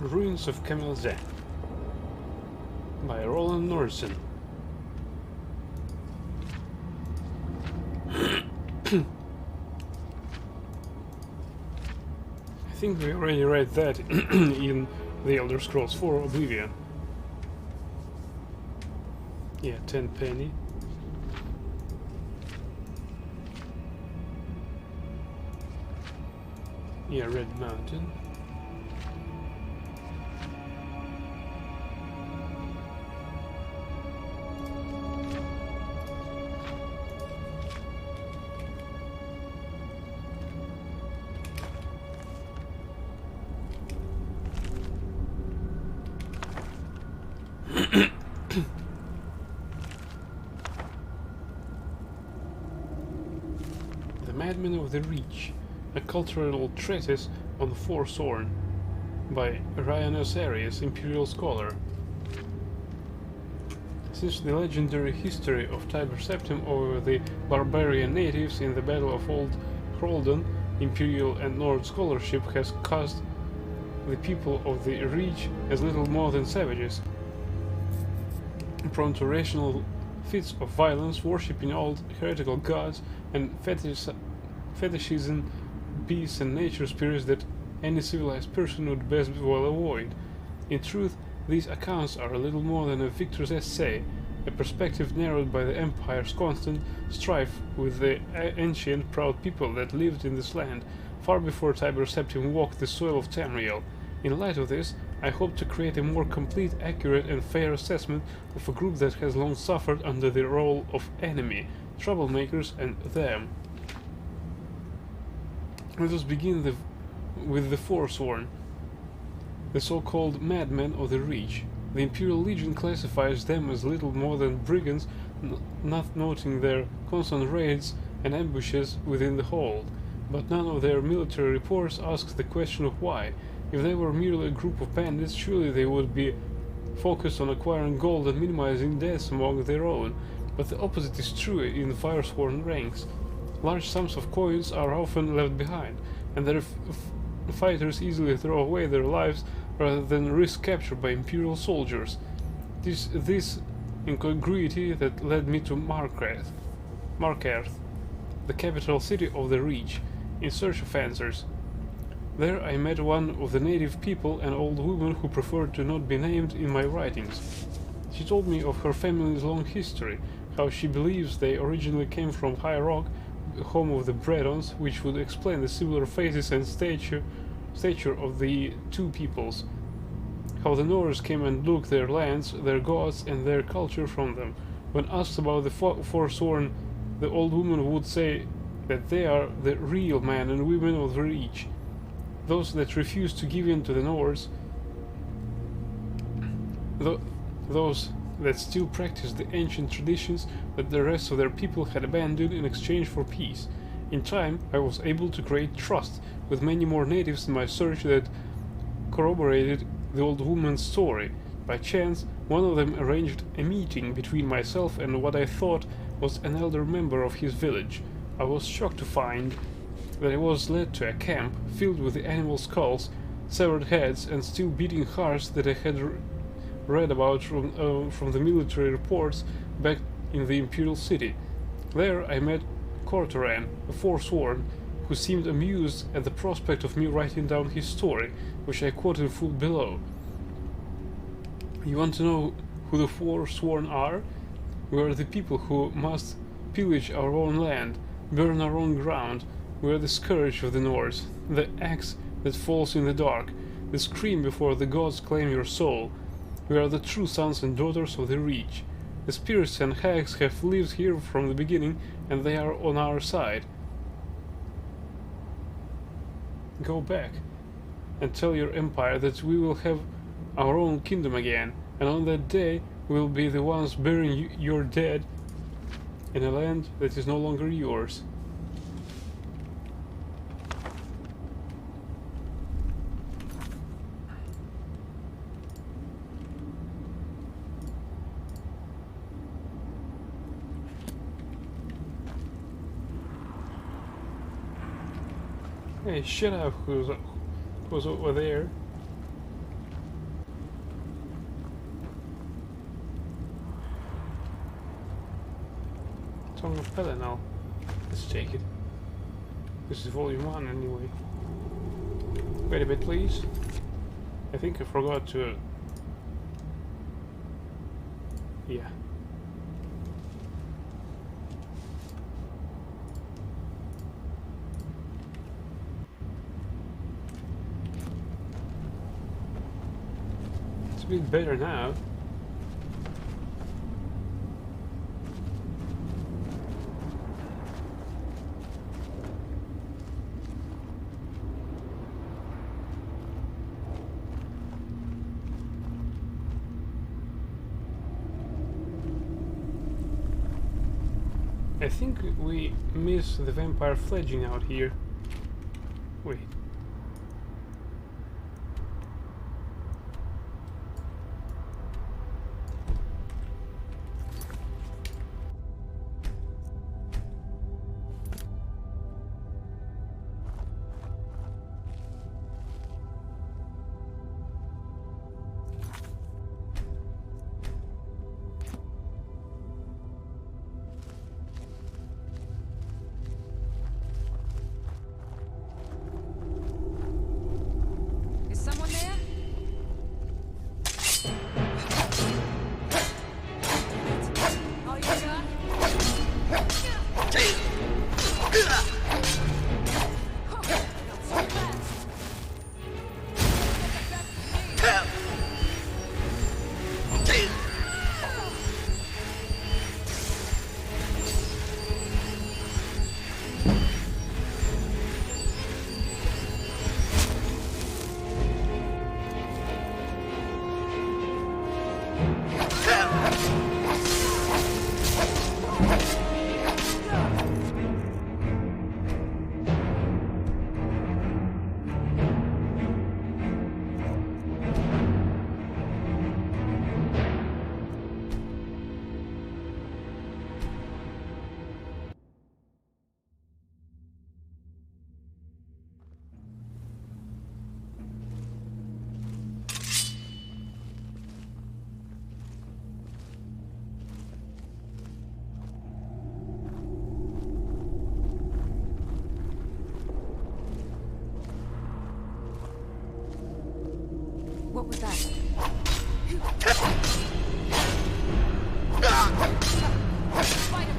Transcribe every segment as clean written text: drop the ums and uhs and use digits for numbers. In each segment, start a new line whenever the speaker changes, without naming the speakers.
Ruins of Camelzan by Roland Norton. I think we already read that in The Elder Scrolls 4 Oblivion. Yeah, 10 penny. Yeah, Red Mountain. The Madman of the Reach, a cultural treatise on the Forsworn by Ryanus Arias, Imperial Scholar. Since the legendary history of Tiber Septim over the barbarian natives in the Battle of Old Hroldan, Imperial and Nord scholarship has cast the people of the Reach as little more than savages, prone to rational fits of violence, worshipping old heretical gods, and fetishizing beasts and nature spirits that any civilized person would best well avoid. In truth, these accounts are a little more than a victor's essay, a perspective narrowed by the Empire's constant strife with the ancient proud people that lived in this land, far before Tiber Septim walked the soil of Tamriel. In light of this, I hope to create a more complete, accurate and fair assessment of a group that has long suffered under the role of enemy, troublemakers and them. Let us begin with the Forsworn, the so-called Madmen of the Reach. The Imperial Legion classifies them as little more than brigands, not noting their constant raids and ambushes within the hold, but none of their military reports asks the question of why. If they were merely a group of bandits, surely they would be focused on acquiring gold and minimizing deaths among their own, but the opposite is true in the Forsworn ranks. Large sums of coins are often left behind, and their fighters easily throw away their lives rather than risk capture by Imperial soldiers. This incongruity that led me to Markarth, the capital city of the Reach, in search of answers. There I met one of the native people, an old woman who preferred to not be named in my writings. She told me of her family's long history, how she believes they originally came from High Rock, home of the Bretons, which would explain the similar faces and stature of the two peoples. How the Norse came and took their lands, their gods, and their culture from them. When asked about the Forsworn, the old woman would say that they are the real men and women of the Reach, those that refuse to give in to the Norse, those that still practice the ancient traditions that the rest of their people had abandoned in exchange for peace. In time, I was able to create trust with many more natives in my search that corroborated the old woman's story. By chance, one of them arranged a meeting between myself and what I thought was an elder member of his village. I was shocked to find that I was led to a camp filled with the animal skulls, severed heads, and still beating hearts that I had read about from the military reports back in the Imperial City. There I met Cortoran, a Forsworn, who seemed amused at the prospect of me writing down his story, which I quote in full below. You want to know who the Forsworn are? We are the people who must pillage our own land, burn our own ground. We are the scourge of the North, the axe that falls in the dark, the scream before the gods claim your soul. We are the true sons and daughters of the Reach. The spirits and hags have lived here from the beginning, and they are on our side. Go back and tell your empire that we will have our own kingdom again, and on that day we will be the ones burying your dead in a land that is no longer yours. Hey, shut up, who's over there? Tongue of Pelenal. Let's take it. This is volume 1 anyway. Wait a bit, please. I think I forgot to... Yeah. It's a bit better now. I think we miss the vampire fledging out here. Wait.
Someone there? All you got? What was that? Fight him,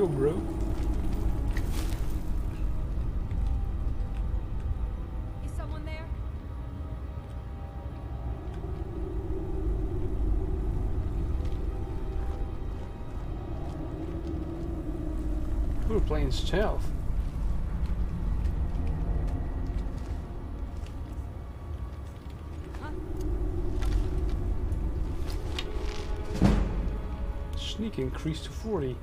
go, bro.
Is someone there?
We're playing stealth.
Huh?
Sneak increased to 40.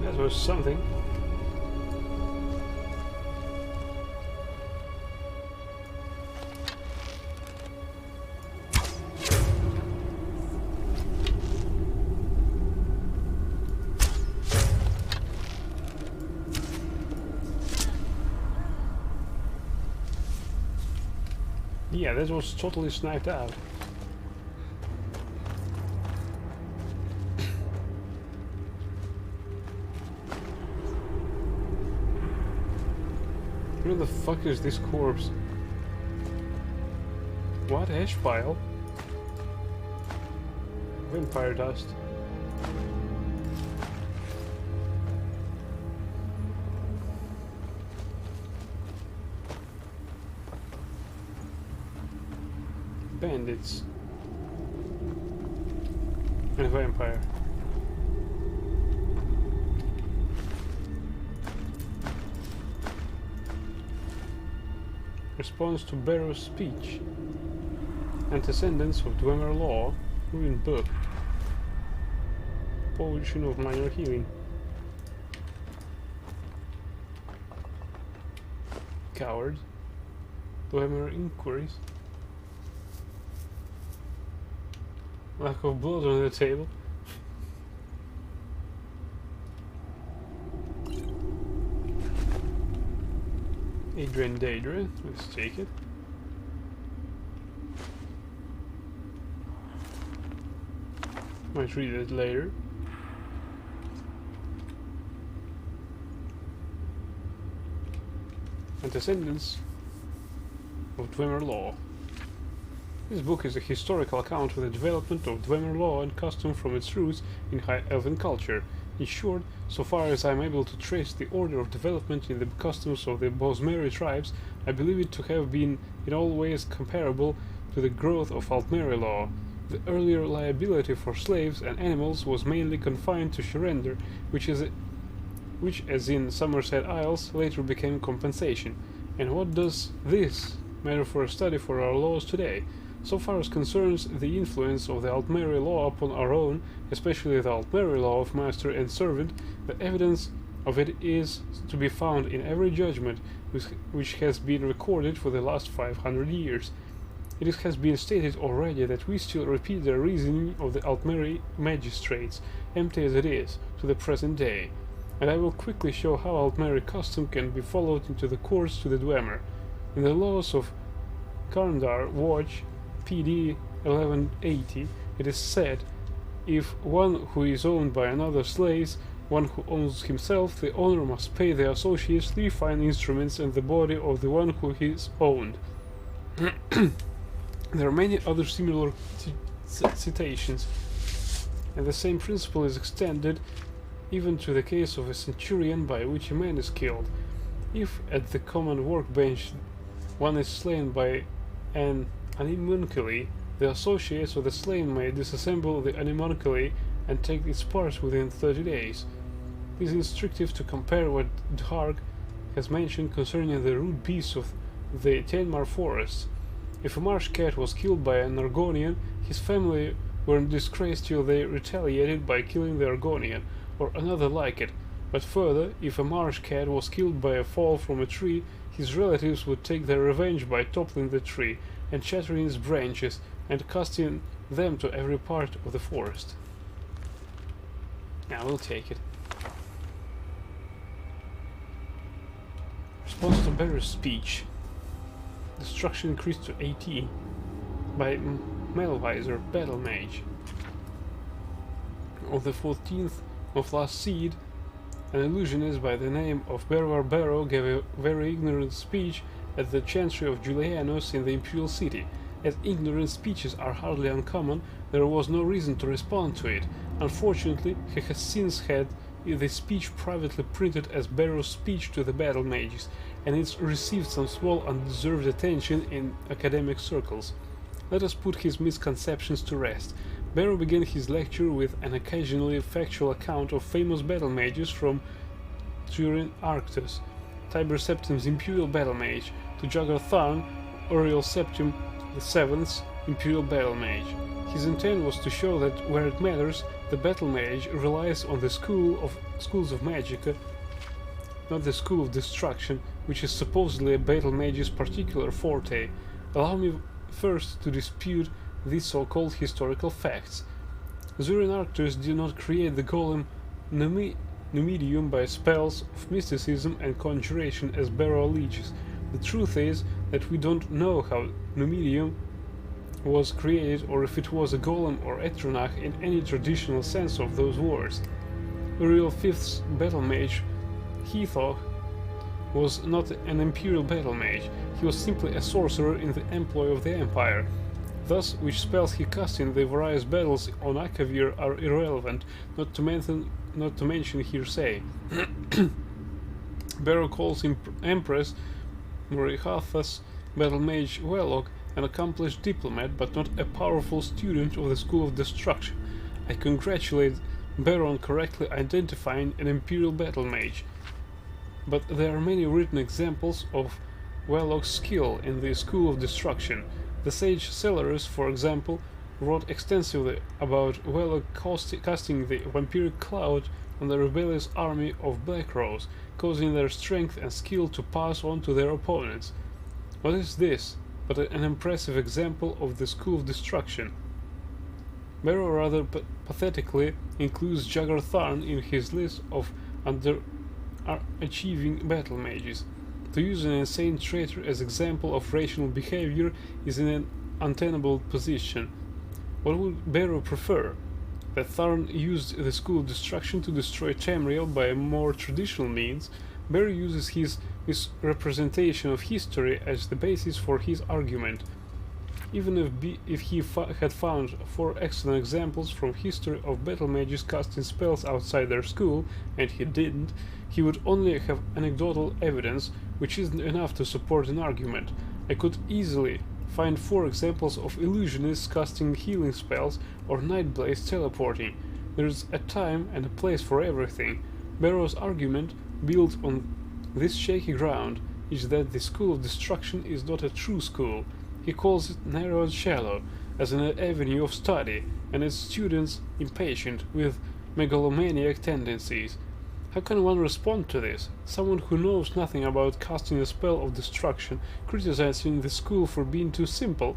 That was something. Yeah, that was totally sniped out. Where the fuck is this corpse? What? Ash pile? Vampire dust. Bandits. And a vampire. Response to Barrow's speech. Antecedents of Dwemer law. Ruined book. Potion of minor healing. Coward. Dwemer inquiries. Lack of blood on the table. Adrian Daedra, let's take it. Might read it later. Antecedents of Dwemer law. This book is a historical account of the development of Dwemer law and custom from its roots in High Elven culture. In short, so far as I am able to trace the order of development in the customs of the Bosmeri tribes, I believe it to have been in all ways comparable to the growth of Altmeri law. The earlier liability for slaves and animals was mainly confined to surrender, which as in Somerset Isles later became compensation. And what does this matter for a study for our laws today? So far as concerns the influence of the Altmeri law upon our own, especially the Altmeri law of master and servant, the evidence of it is to be found in every judgment which has been recorded for the last 500 years. It has been stated already that we still repeat the reasoning of the Altmeri magistrates, empty as it is, to the present day, and I will quickly show how Altmeri custom can be followed into the courts to the Dwemer. In the laws of Karndar Watch PD 1180, it is said, if one who is owned by another slays one who owns himself, the owner must pay the associates 3 fine instruments and the body of the one who is owned. There are many other similar citations, and the same principle is extended even to the case of a centurion by which a man is killed. If at the common workbench one is slain by an animunculi, the associates of the slain may disassemble the animunculi and take its parts within 30 days. It is instructive to compare what Dharg has mentioned concerning the rude beasts of the Tenmar forests. If a marsh cat was killed by an Argonian, his family were in disgrace till they retaliated by killing the Argonian, or another like it. But further, if a marsh cat was killed by a fall from a tree, his relatives would take their revenge by toppling the tree, and shattering its branches, and casting them to every part of the forest. Now we'll take it. Response to Barrow's speech. Destruction increased to 18 by Melvisor, Battle Mage. On the 14th of last seed, An illusionist by the name of Berwar Barrow gave a very ignorant speech at the Chantry of Julianus in the Imperial City. As ignorant speeches are hardly uncommon, there was no reason to respond to it. Unfortunately, he has since had the speech privately printed as Barrow's speech to the battle mages, and it's received some small undeserved attention in academic circles. Let us put his misconceptions to rest. Barrow began his lecture with an occasionally factual account of famous battle mages from Turin Arctus, Tiber Septim's imperial battle mage, to Jagger Tharn, Auriel Septim VII's imperial battle mage. His intent was to show that where it matters, the battle mage relies on the schools of Magica, not the school of destruction, which is supposedly a battle mage's particular forte. Allow me first to dispute these so-called historical facts. Zurin Arcturus did not create the golem Numidium by spells of mysticism and conjuration as Barrow alleges. The truth is that we don't know how Numidium was created or if it was a golem or etronach in any traditional sense of those words. Uriel V's battle mage, Heathog, was not an imperial battle mage, he was simply a sorcerer in the employ of the Empire. Thus, which spells he cast in the various battles on Akavir are irrelevant, not to mention hearsay. Barrow calls Empress Morihatha's battle mage Wellock an accomplished diplomat, but not a powerful student of the School of Destruction. I congratulate Barrow on correctly identifying an imperial battle mage, but there are many written examples of Wellock's skill in the School of Destruction. The sage Celerus, for example, wrote extensively about Wellock casting the vampiric cloud on the rebellious army of Black Rose, causing their strength and skill to pass on to their opponents. What is this but an impressive example of the School of Destruction? Barrow rather pathetically includes Jagger Tharn in his list of underachieving battle mages. To use an insane traitor as example of rational behavior is in an untenable position. What would Barrow prefer? That Tharn used the School of Destruction to destroy Tamriel by a more traditional means? Barrow uses his misrepresentation of history as the basis for his argument. Even if he had found 4 excellent examples from history of battle mages casting spells outside their school, and he didn't, he would only have anecdotal evidence, which isn't enough to support an argument. I could easily find 4 examples of illusionists casting healing spells or Nightblaze teleporting. There's a time and a place for everything. Barrow's argument, built on this shaky ground, is that the School of Destruction is not a true school. He calls it narrow and shallow, as an avenue of study, and its students impatient, with megalomaniac tendencies. How can one respond to this? Someone who knows nothing about casting a spell of destruction, criticizing the school for being too simple,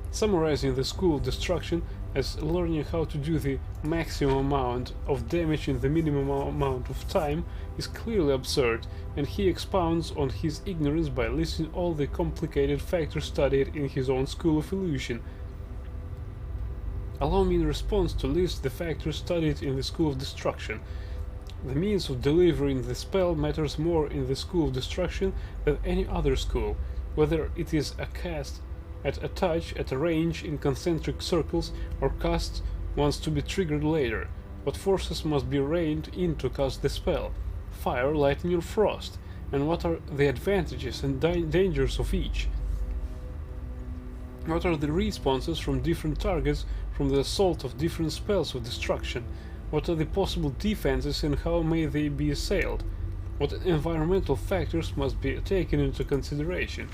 summarizing the School of Destruction as learning how to do the maximum amount of damage in the minimum amount of time, is clearly absurd, and he expounds on his ignorance by listing all the complicated factors studied in his own School of Illusion. Allow me in response to list the factors studied in the School of Destruction. The means of delivering the spell matters more in the School of Destruction than any other school, whether it is a cast at a touch, at a range, in concentric circles, or cast once to be triggered later. What forces must be reined in to cast the spell? Fire, lightning, or frost? And what are the advantages and dangers of each? What are the responses from different targets from the assault of different spells of destruction? What are the possible defenses and how may they be assailed? What environmental factors must be taken into consideration?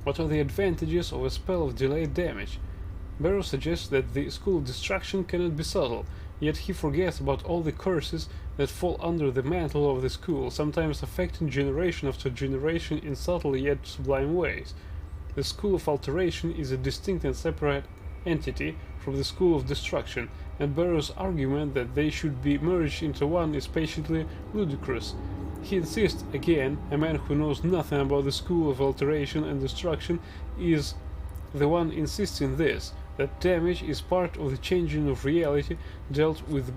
What are the advantages of a spell of delayed damage? Barrow suggests that the School of Destruction cannot be subtle, yet he forgets about all the curses that fall under the mantle of the school, sometimes affecting generation after generation in subtle yet sublime ways. The School of Alteration is a distinct and separate entity from the School of Destruction, and Barrow's argument that they should be merged into one is patiently ludicrous. He insists again, a man who knows nothing about the School of Alteration and Destruction is the one insisting this, that damage is part of the changing of reality dealt with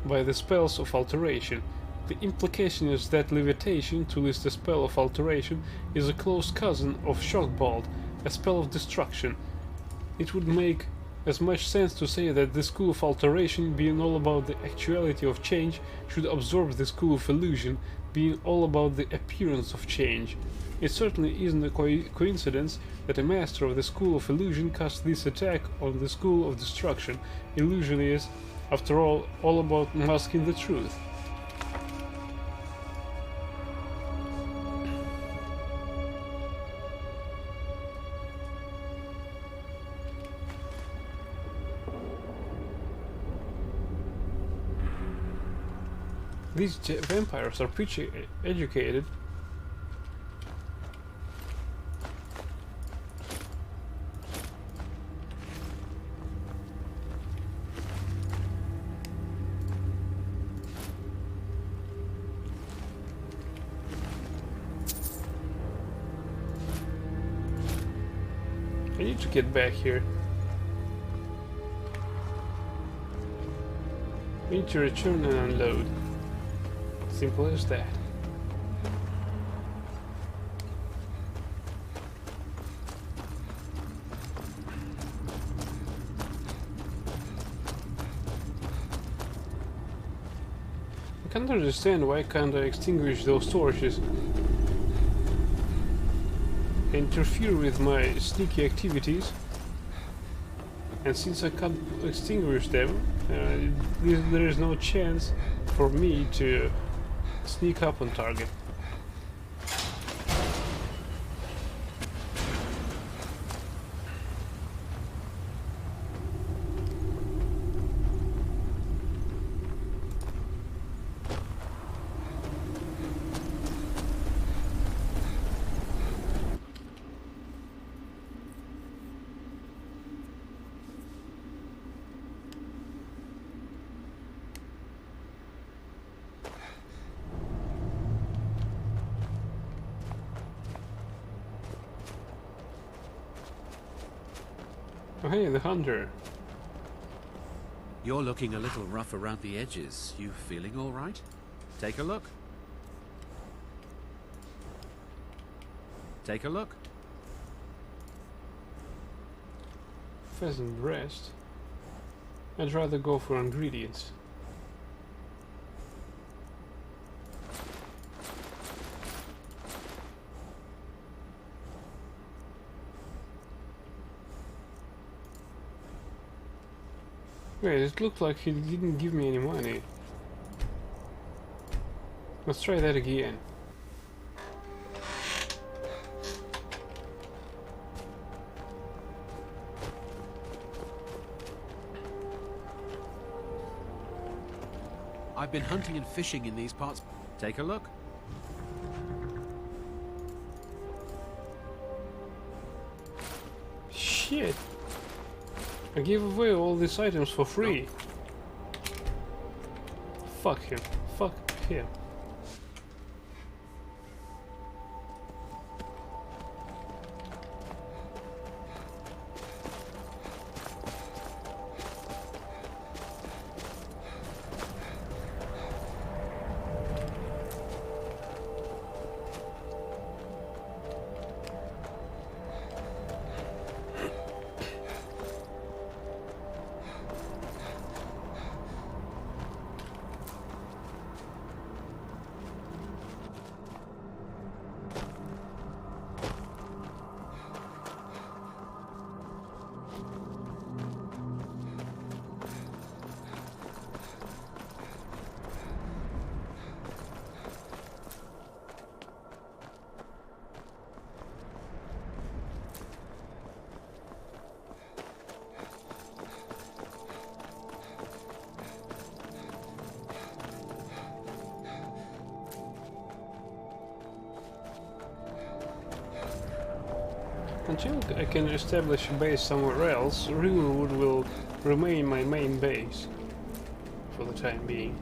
by the spells of alteration. The implication is that levitation, to list a spell of alteration, is a close cousin of shockbolt, a spell of destruction. It would make as much sense to say that the school of alteration, being all about the actuality of change, should absorb the school of illusion, being all about the appearance of change. It certainly isn't a coincidence that a master of the school of illusion casts this attack on the school of destruction. Illusion is, after all about masking the truth. These vampires are pretty educated. I need to get back here. We need to return and unload. Simple as that. I can't understand why can't I extinguish those torches. Interfere with my sneaky activities, and since I can't extinguish them, there is no chance for me to sneak up on target. Oh hey, the hunter.
You're looking a little rough around the edges. You feeling all right? Take a look. Take a look.
Pheasant breast. I'd rather go for ingredients. Wait, it looked like he didn't give me any money. Let's try that again.
I've been hunting and fishing in these parts. Take a look.
Shit! I gave away all these items for free. Fuck him. Fuck him. Until I can establish a base somewhere else, Riverwood will remain my main base for the time being.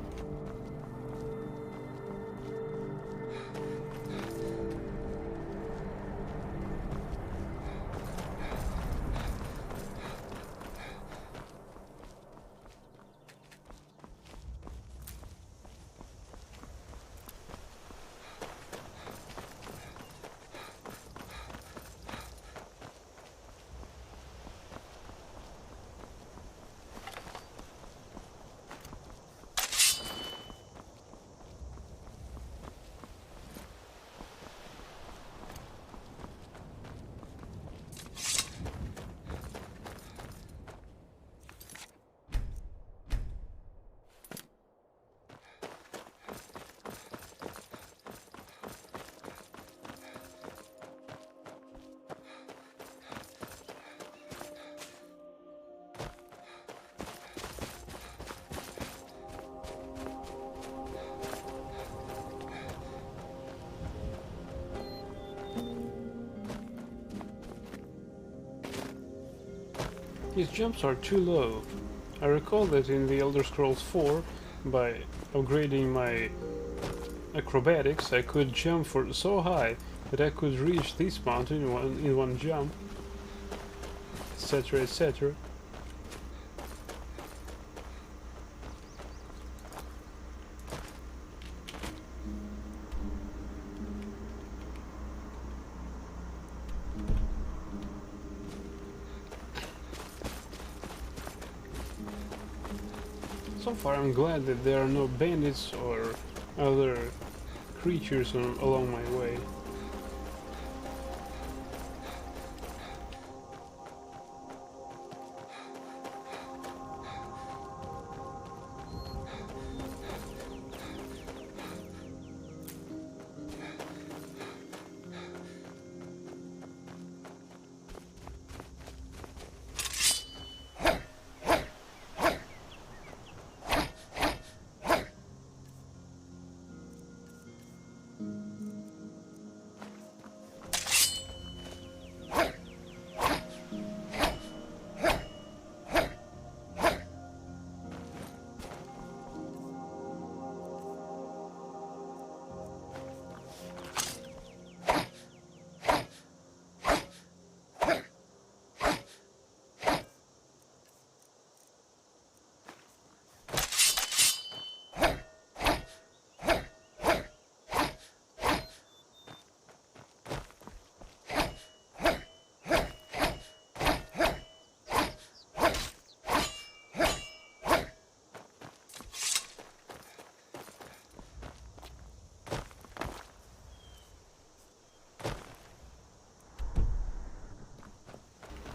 His jumps are too low. I recall that in the Elder Scrolls 4, by upgrading my acrobatics, I could jump for so high that I could reach this mountain in one jump, etc., etc. So far I'm glad that there are no bandits or other creatures along my way.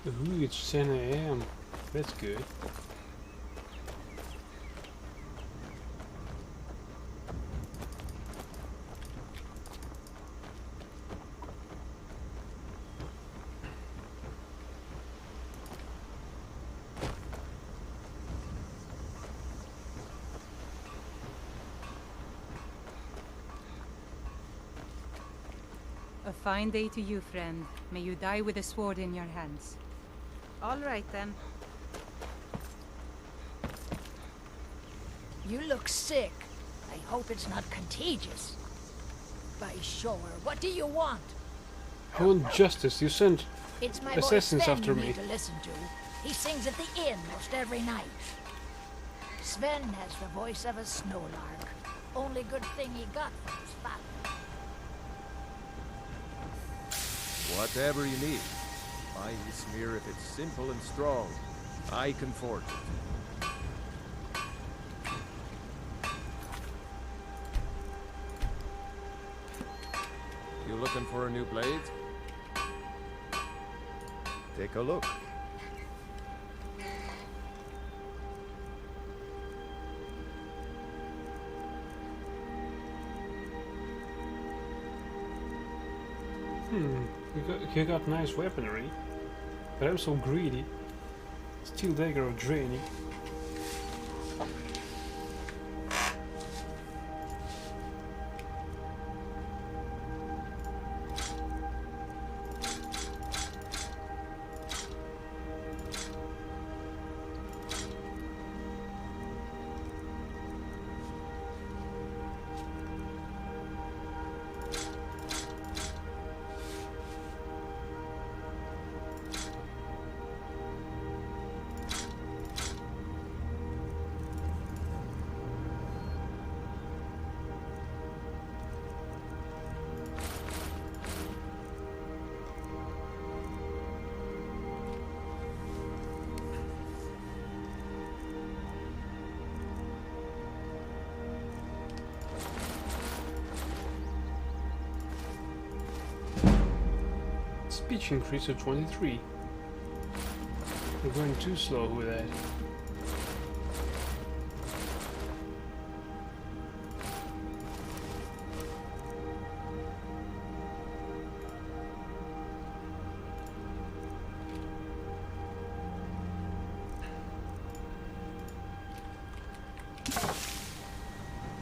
Ooh, it's 10 AM. That's good.
A fine day to you, friend. May you die with a sword in your hands. All right, then.
You look sick. I hope it's not contagious. By sure, what do you want?
I want justice. You sent
It's my
assassins
boy Sven
after
you
me.
need to listen to. He sings at the inn most every night. Sven has the voice of a snowlark. Only good thing he got from his father.
Whatever you need. Buy the smear if it's simple and strong. I can forge it. You looking for a new blade? Take a look.
You got nice weaponry, but I'm so greedy. Steel dagger of draining. Speech increase to 23. We're going too slow with that.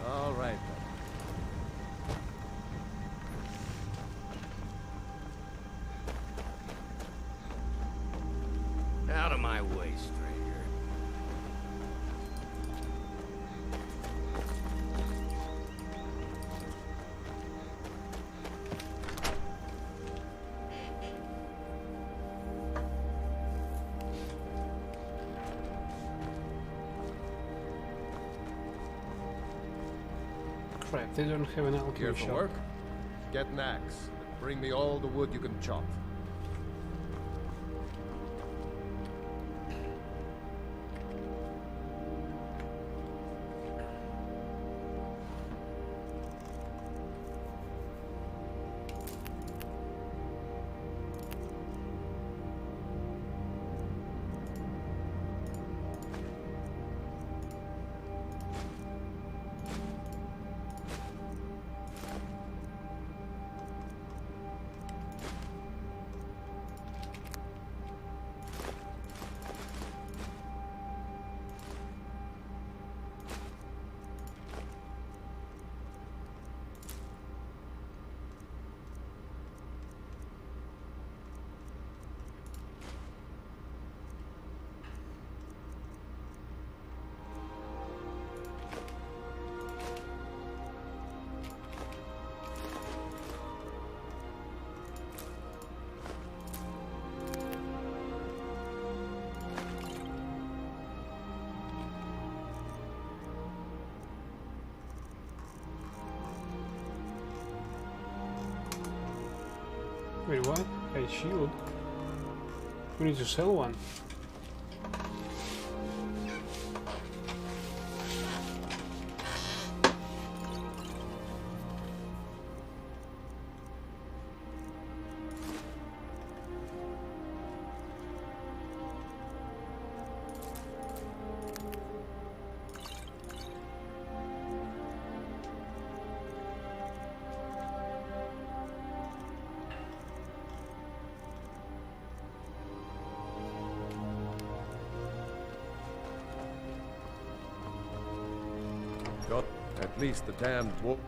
All right, then.
Out of my way,
Crap, they don't have an
Here
alchemy
for
shop.
work? Get an axe. Bring me all the wood you can chop.
Wait, what? A shield? We need to sell one.
Got at least the damned wood.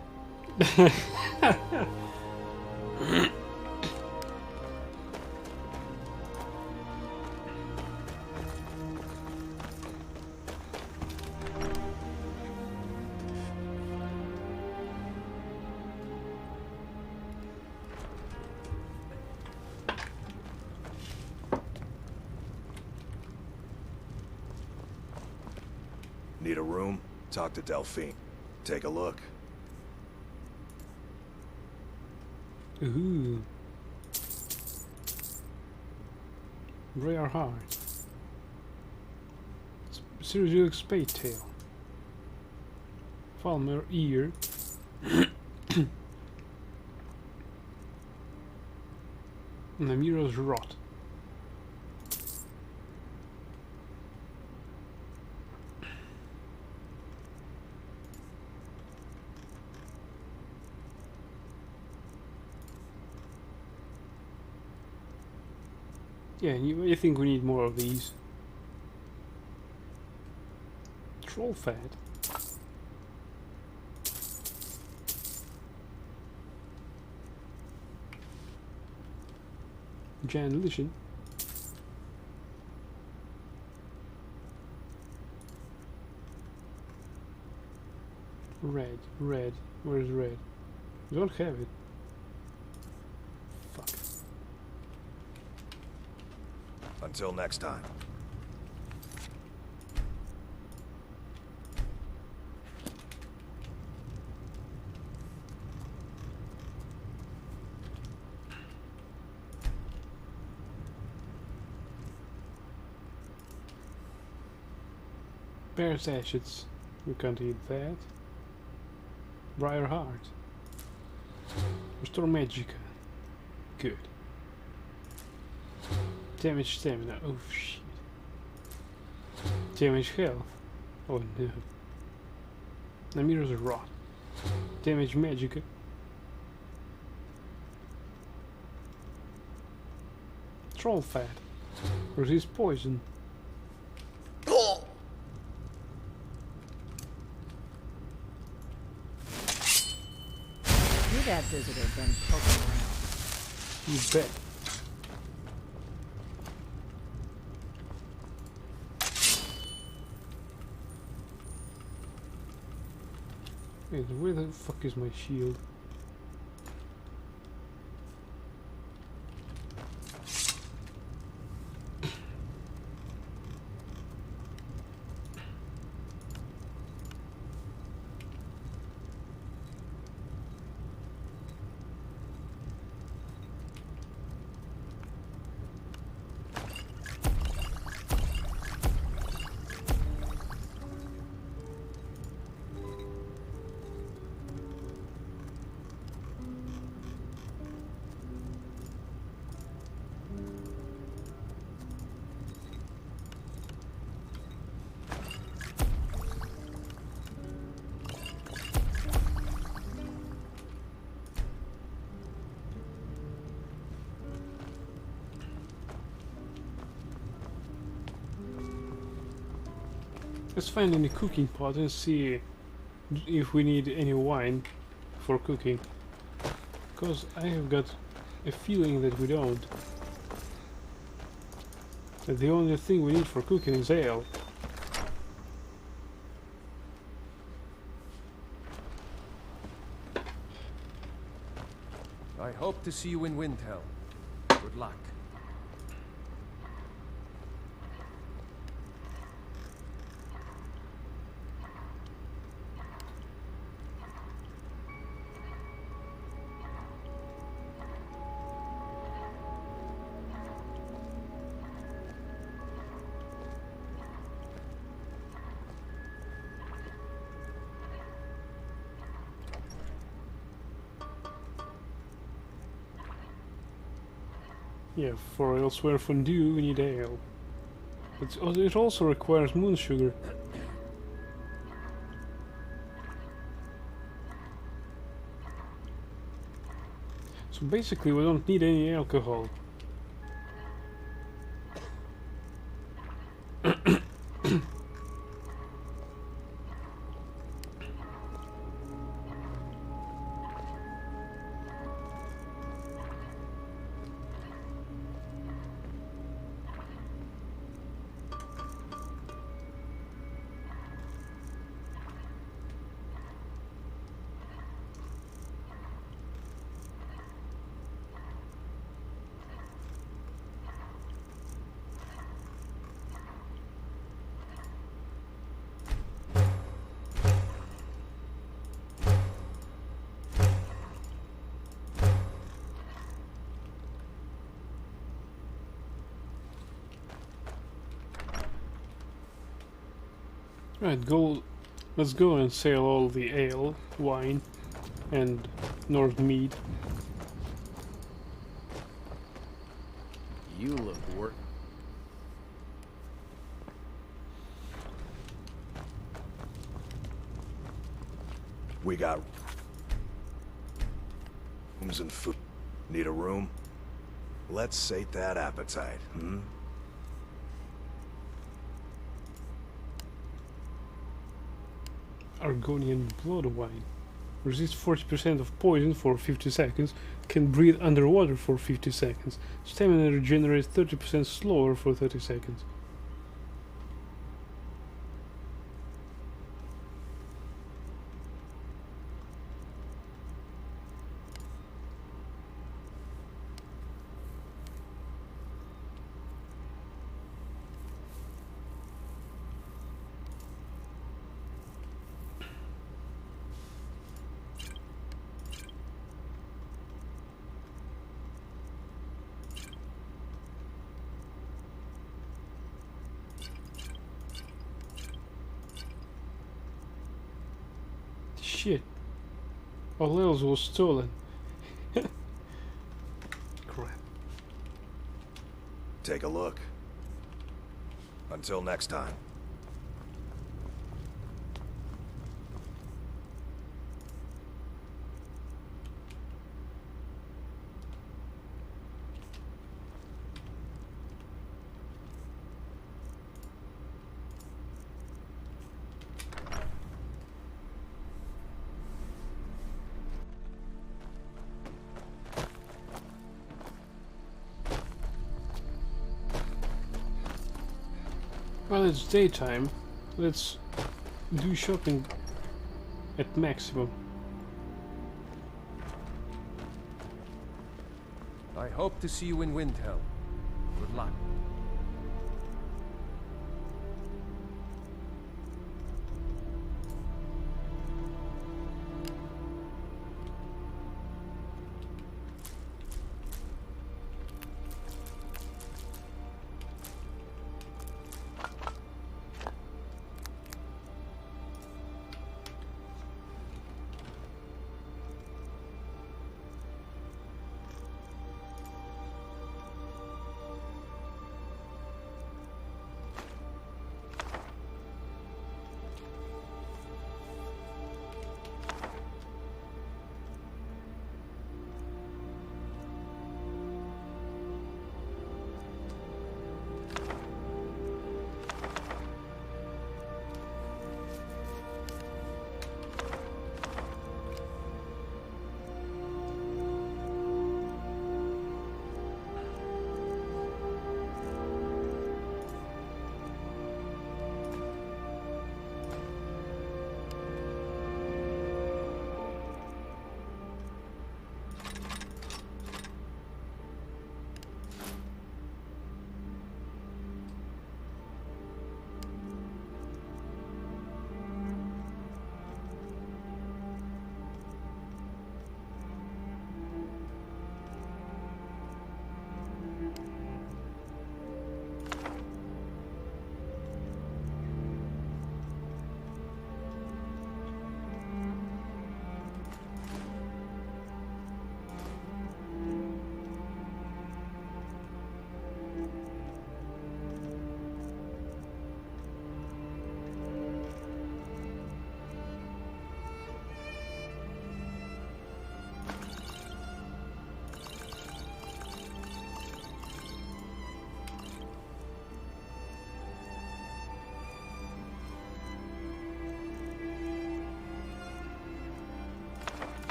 Need a room? Talk to Delphine. Take a look.
Ooh. Rare heart. Cyrodiilic spade tail. Falmer ear. Namiro's rot. Yeah, I think we need more of these. Troll fat. Giant Lichen. Red, red. Where's red? We don't have it. Fuck.
Until next time.
Bear's ashes. We can't eat that. Briar heart. Restore magica. Good. Damage stamina. Oh shit. Damage health. Oh no. Namiro's rot. Damage magica. Troll fat. Resist poison.
You've had visitors been poking around.
You bet. Wait, where the fuck is my shield? Let's find any cooking pot and see if we need any wine for cooking. Because I have got a feeling that we don't. That the only thing we need for cooking is ale.
I hope to see you in Windhelm. Good luck.
Yeah, for elsewhere fondue we need ale. It also requires moon sugar. So basically we don't need any alcohol. Right, let's go and sell all the ale, wine, and Nord mead.
You look work.
We got rooms and food. Need a room? Let's sate that appetite, hmm?
Argonian blood wine. Resist 40% of poison for 50 seconds. Can breathe underwater for 50 seconds. Stamina regenerates 30% slower for 30 seconds. Shit. All else was stolen. Crap.
Take a look. Until next time.
Well, it's daytime. Let's do shopping at maximum.
I hope to see you in Windhelm. Good luck.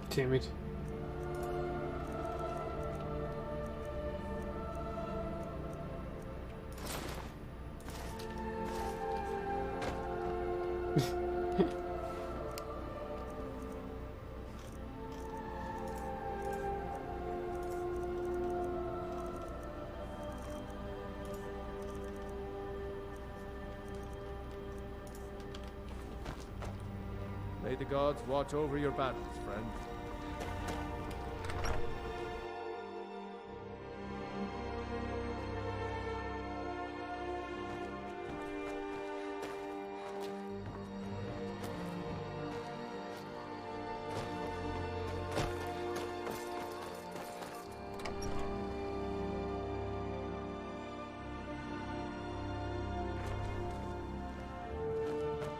Damn it.
May the gods watch over your battles, friend.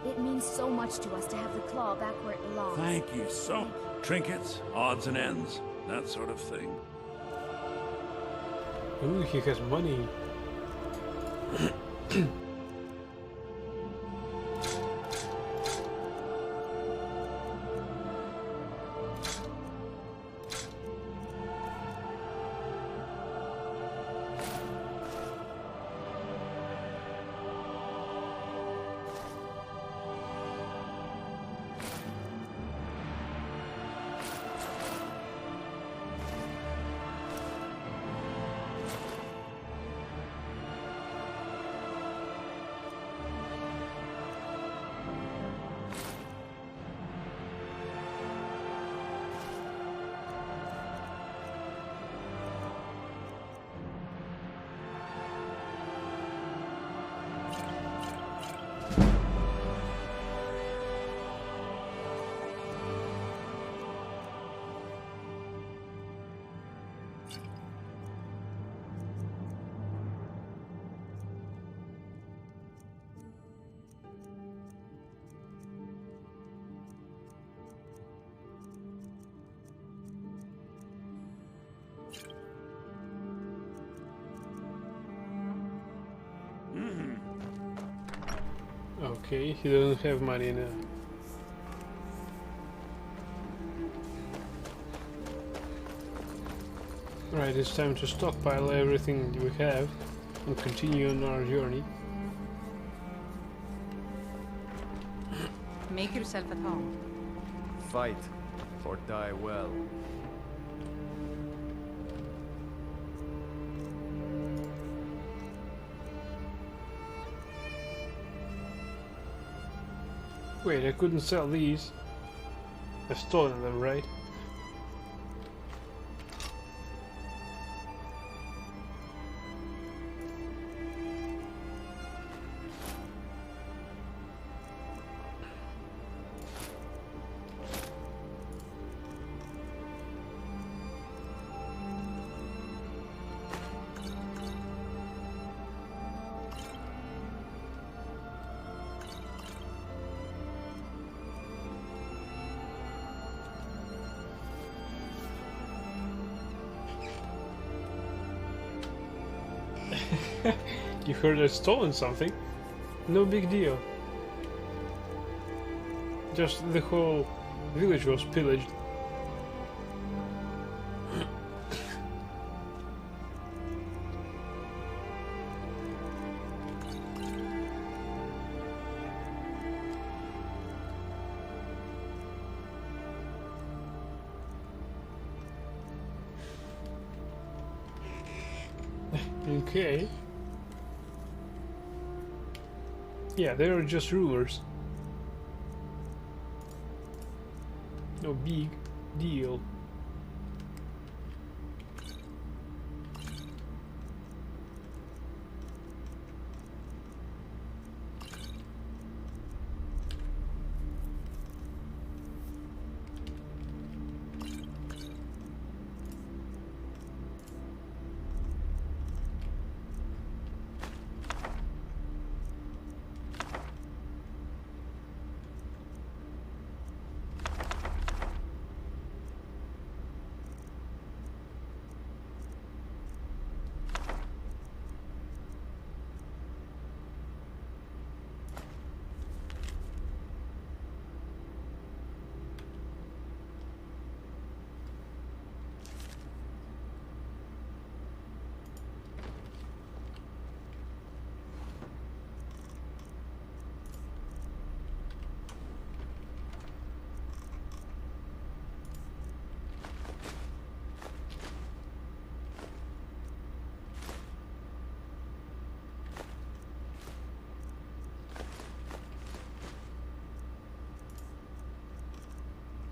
It means so much to us to have the claw back where it belongs.
Thank you so. Trinkets, odds and ends, that sort of thing.
Ooh, he has money. Okay, he doesn't have money now. Right, it's time to stockpile everything we have and continue on our journey.
Make yourself at home.
Fight or die well.
Wait, I couldn't sell these. I've stolen them, right? You heard I'd stolen something? No big deal. Just the whole village was pillaged. Okay. Yeah, they are just rumors. No big deal.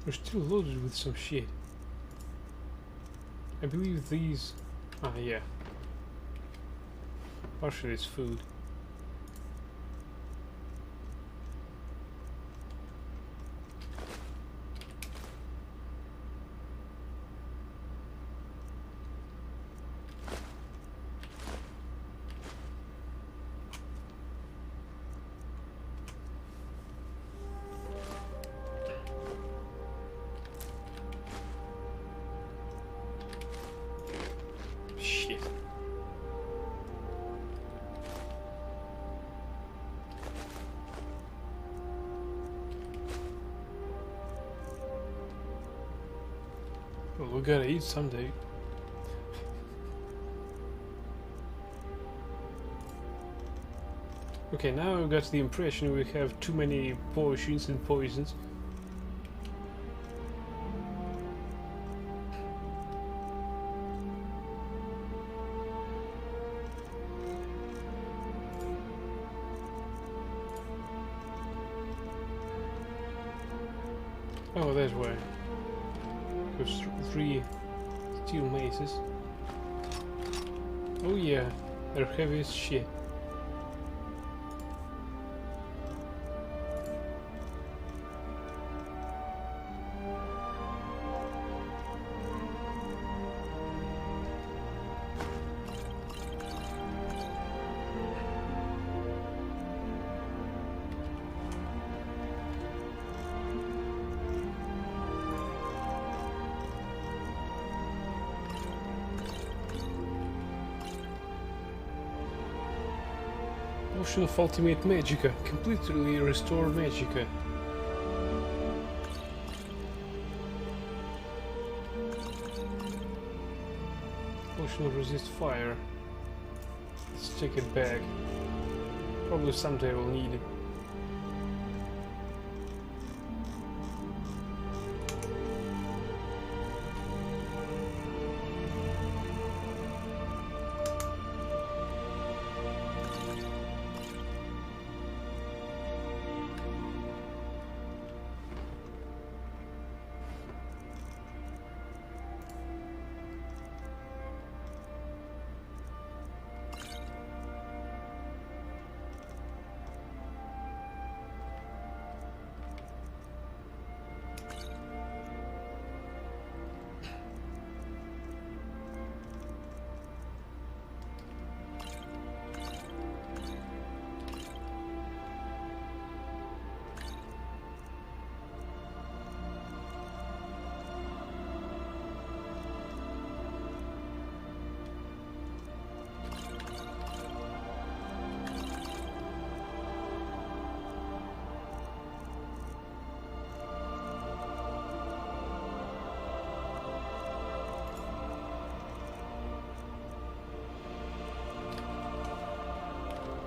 We're still loaded with some shit. I believe these... Ah, yeah. Partially it's food. Shit. Well, we gotta eat someday. Okay, now I got the impression we have too many potions and poisons. Oh, that's why. There's 3 steel maces. Oh yeah, they're heavy as shit. Potion of Ultimate Magicka. Completely restore Magicka. Potion of Resist Fire. Let's take it back. Probably someday we'll need it.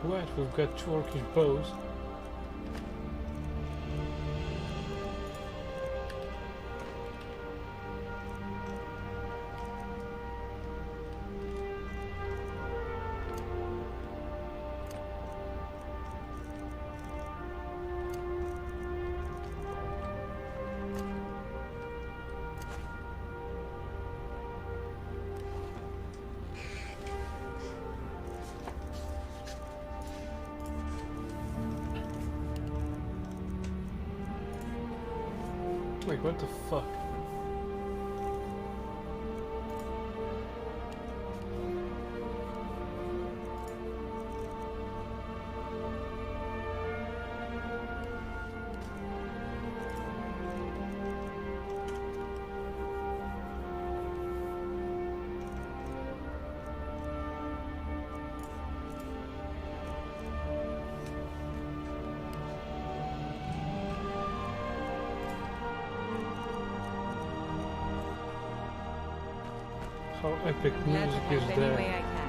Right, we've got 2 orcish bows. Wait, what the fuck? How epic
Glad
music
to
is
help any
that?
way I can.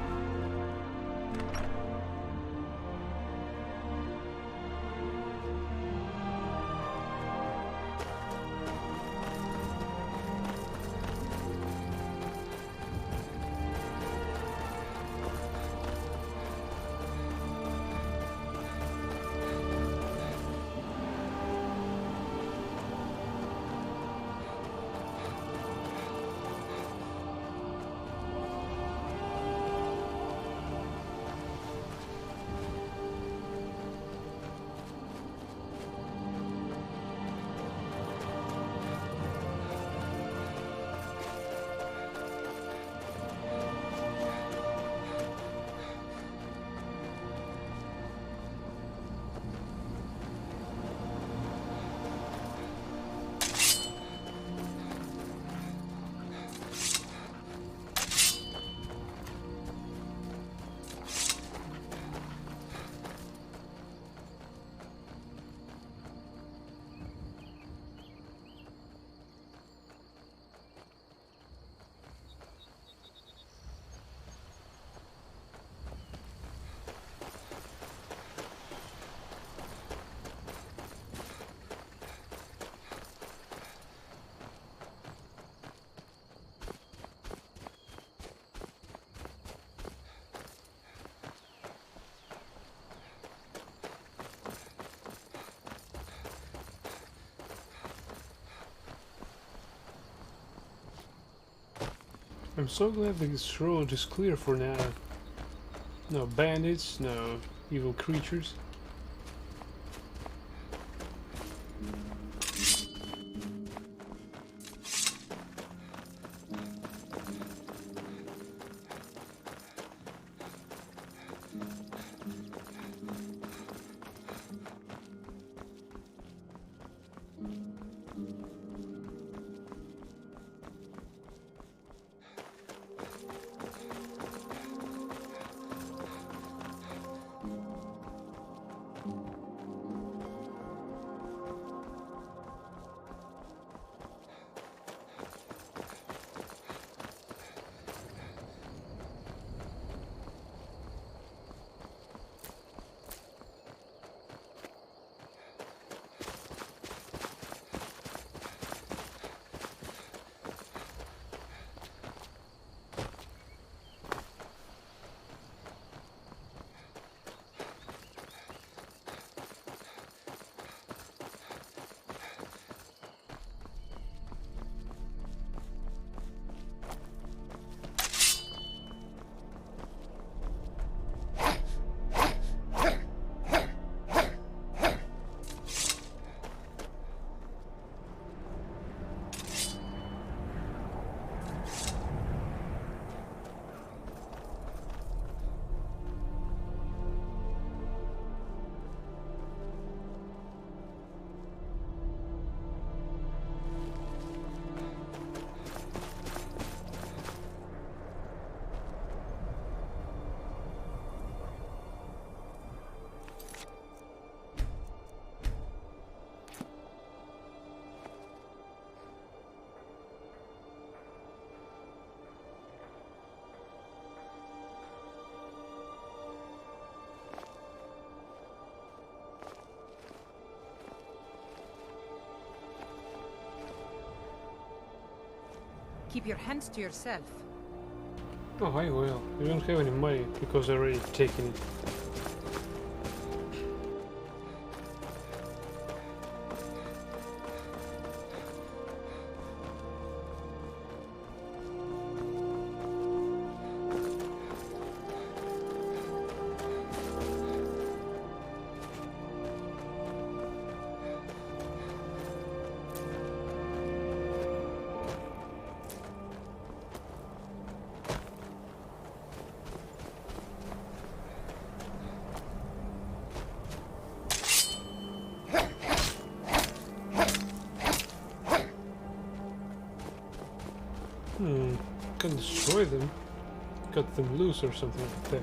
I'm so glad this road is clear for now. No bandits, no evil creatures.
Keep your hands to yourself.
Oh, I will. I don't have any money because I already taken it. Can destroy them, cut them loose or something like that.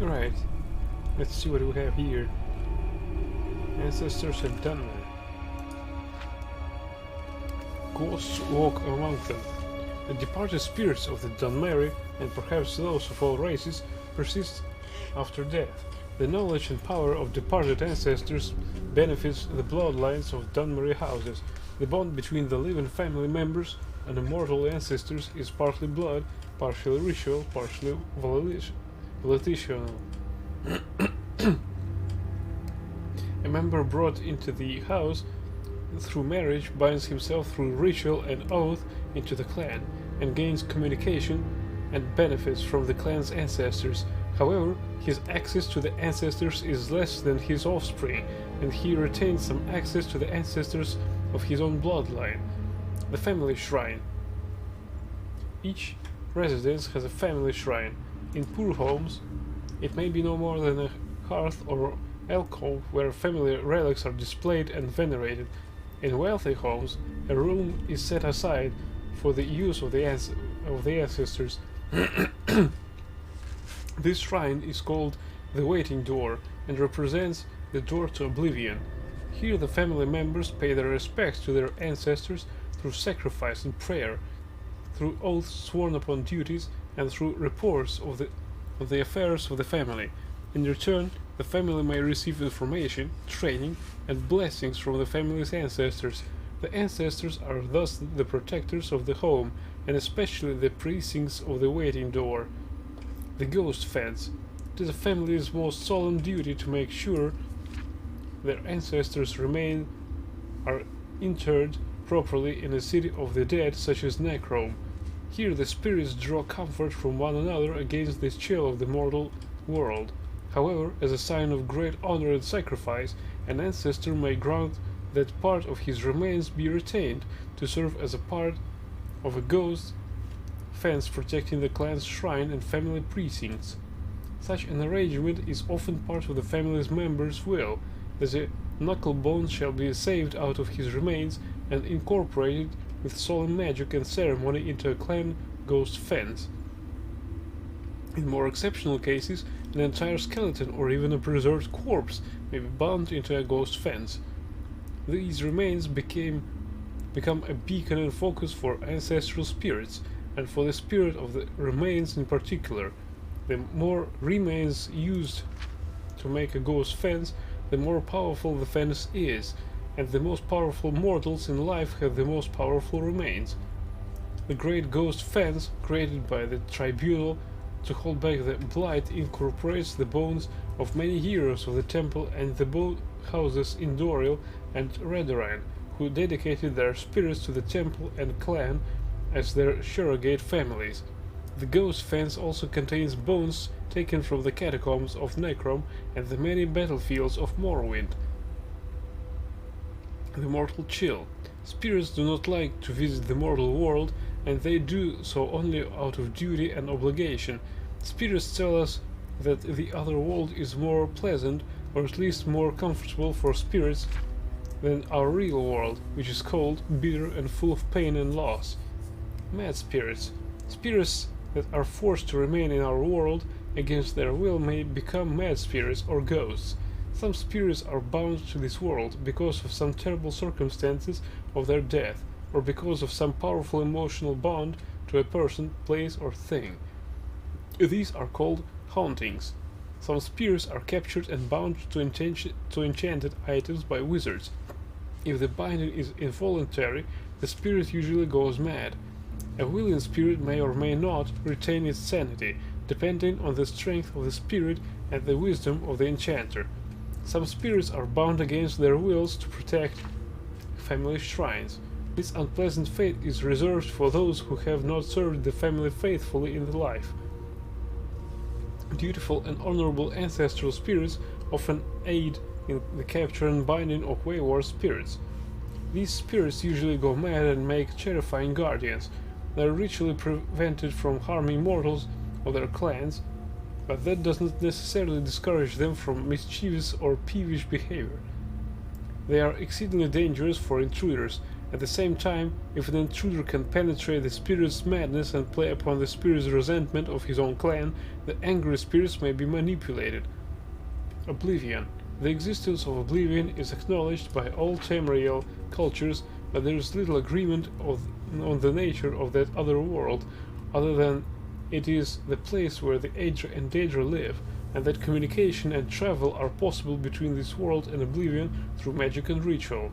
Right, let's see what we have here. Ancestors have done that. Ghosts walk among them. The departed spirits of the Dunmeri, and perhaps those of all races, persist after death. The knowledge and power of departed ancestors benefits the bloodlines of Dunmeri houses. The bond between the living family members and immortal ancestors is partly blood, partially ritual, partially volitional. A member brought into the house through marriage binds himself through ritual and oath into the clan, and gains communication and benefits from the clan's ancestors. However, his access to the ancestors is less than his offspring, and he retains some access to the ancestors of his own bloodline. The family shrine. Each residence has a family shrine. In poor homes, it may be no more than hearth or alcove where family relics are displayed and venerated. In wealthy homes, a room is set aside for the use of the ancestors. This shrine is called the Waiting Door and represents the door to Oblivion. Here the family members pay their respects to their ancestors through sacrifice and prayer, through oaths sworn upon duties, and through reports of the affairs of the family. In return, the family may receive information, training, and blessings from the family's ancestors. The ancestors are thus the protectors of the home, and especially the precincts of the Waiting Door. The Ghost Fence. It is a family's most solemn duty to make sure their ancestors' remains are interred properly in a city of the dead such as Necrome. Here the spirits draw comfort from one another against the chill of the mortal world. However, as a sign of great honor and sacrifice, an ancestor may grant that part of his remains be retained to serve as a part of a ghost fence protecting the clan's shrine and family precincts. Such an arrangement is often part of the family's member's will, that a knucklebone shall be saved out of his remains and incorporated with solemn magic and ceremony into a clan ghost fence. In more exceptional cases, an entire skeleton or even a preserved corpse may be bound into a ghost fence. These remains become a beacon and focus for ancestral spirits, and for the spirit of the remains in particular. The more remains used to make a ghost fence, the more powerful the fence is, and the most powerful mortals in life have the most powerful remains. The great ghost fence, created by the tribunal to hold back the blight, incorporates the bones of many heroes of the temple and the boat houses in Doril and Redoran, who dedicated their spirits to the temple and clan as their surrogate families. The ghost fence also contains bones taken from the catacombs of Necrome and the many battlefields of Morrowind. The mortal chill. Spirits do not like to visit the mortal world, and they do so only out of duty and obligation. Spirits tell us that the other world is more pleasant, or at least more comfortable for spirits than our real world, which is cold, bitter, and full of pain and loss. Mad spirits. Spirits that are forced to remain in our world against their will may become mad spirits or ghosts. Some spirits are bound to this world because of some terrible circumstances of their death, or because of some powerful emotional bond to a person, place, or thing. These are called hauntings. Some spirits are captured and bound to enchanted items by wizards. If the binding is involuntary, the spirit usually goes mad. A willing spirit may or may not retain its sanity, depending on the strength of the spirit and the wisdom of the enchanter. Some spirits are bound against their wills to protect family shrines. This unpleasant fate is reserved for those who have not served the family faithfully in life. Dutiful and honorable ancestral spirits often aid in the capture and binding of wayward spirits. These spirits usually go mad and make terrifying guardians. They are ritually prevented from harming mortals or their clans, but that does not necessarily discourage them from mischievous or peevish behavior. They are exceedingly dangerous for intruders. At the same time, if an intruder can penetrate the spirit's madness and play upon the spirit's resentment of his own clan, the angry spirits may be manipulated. Oblivion. The existence of Oblivion is acknowledged by all Tamriel cultures, but there is little agreement on the nature of that other world, other than it is the place where the Aedra and Daedra live, and that communication and travel are possible between this world and Oblivion through magic and ritual.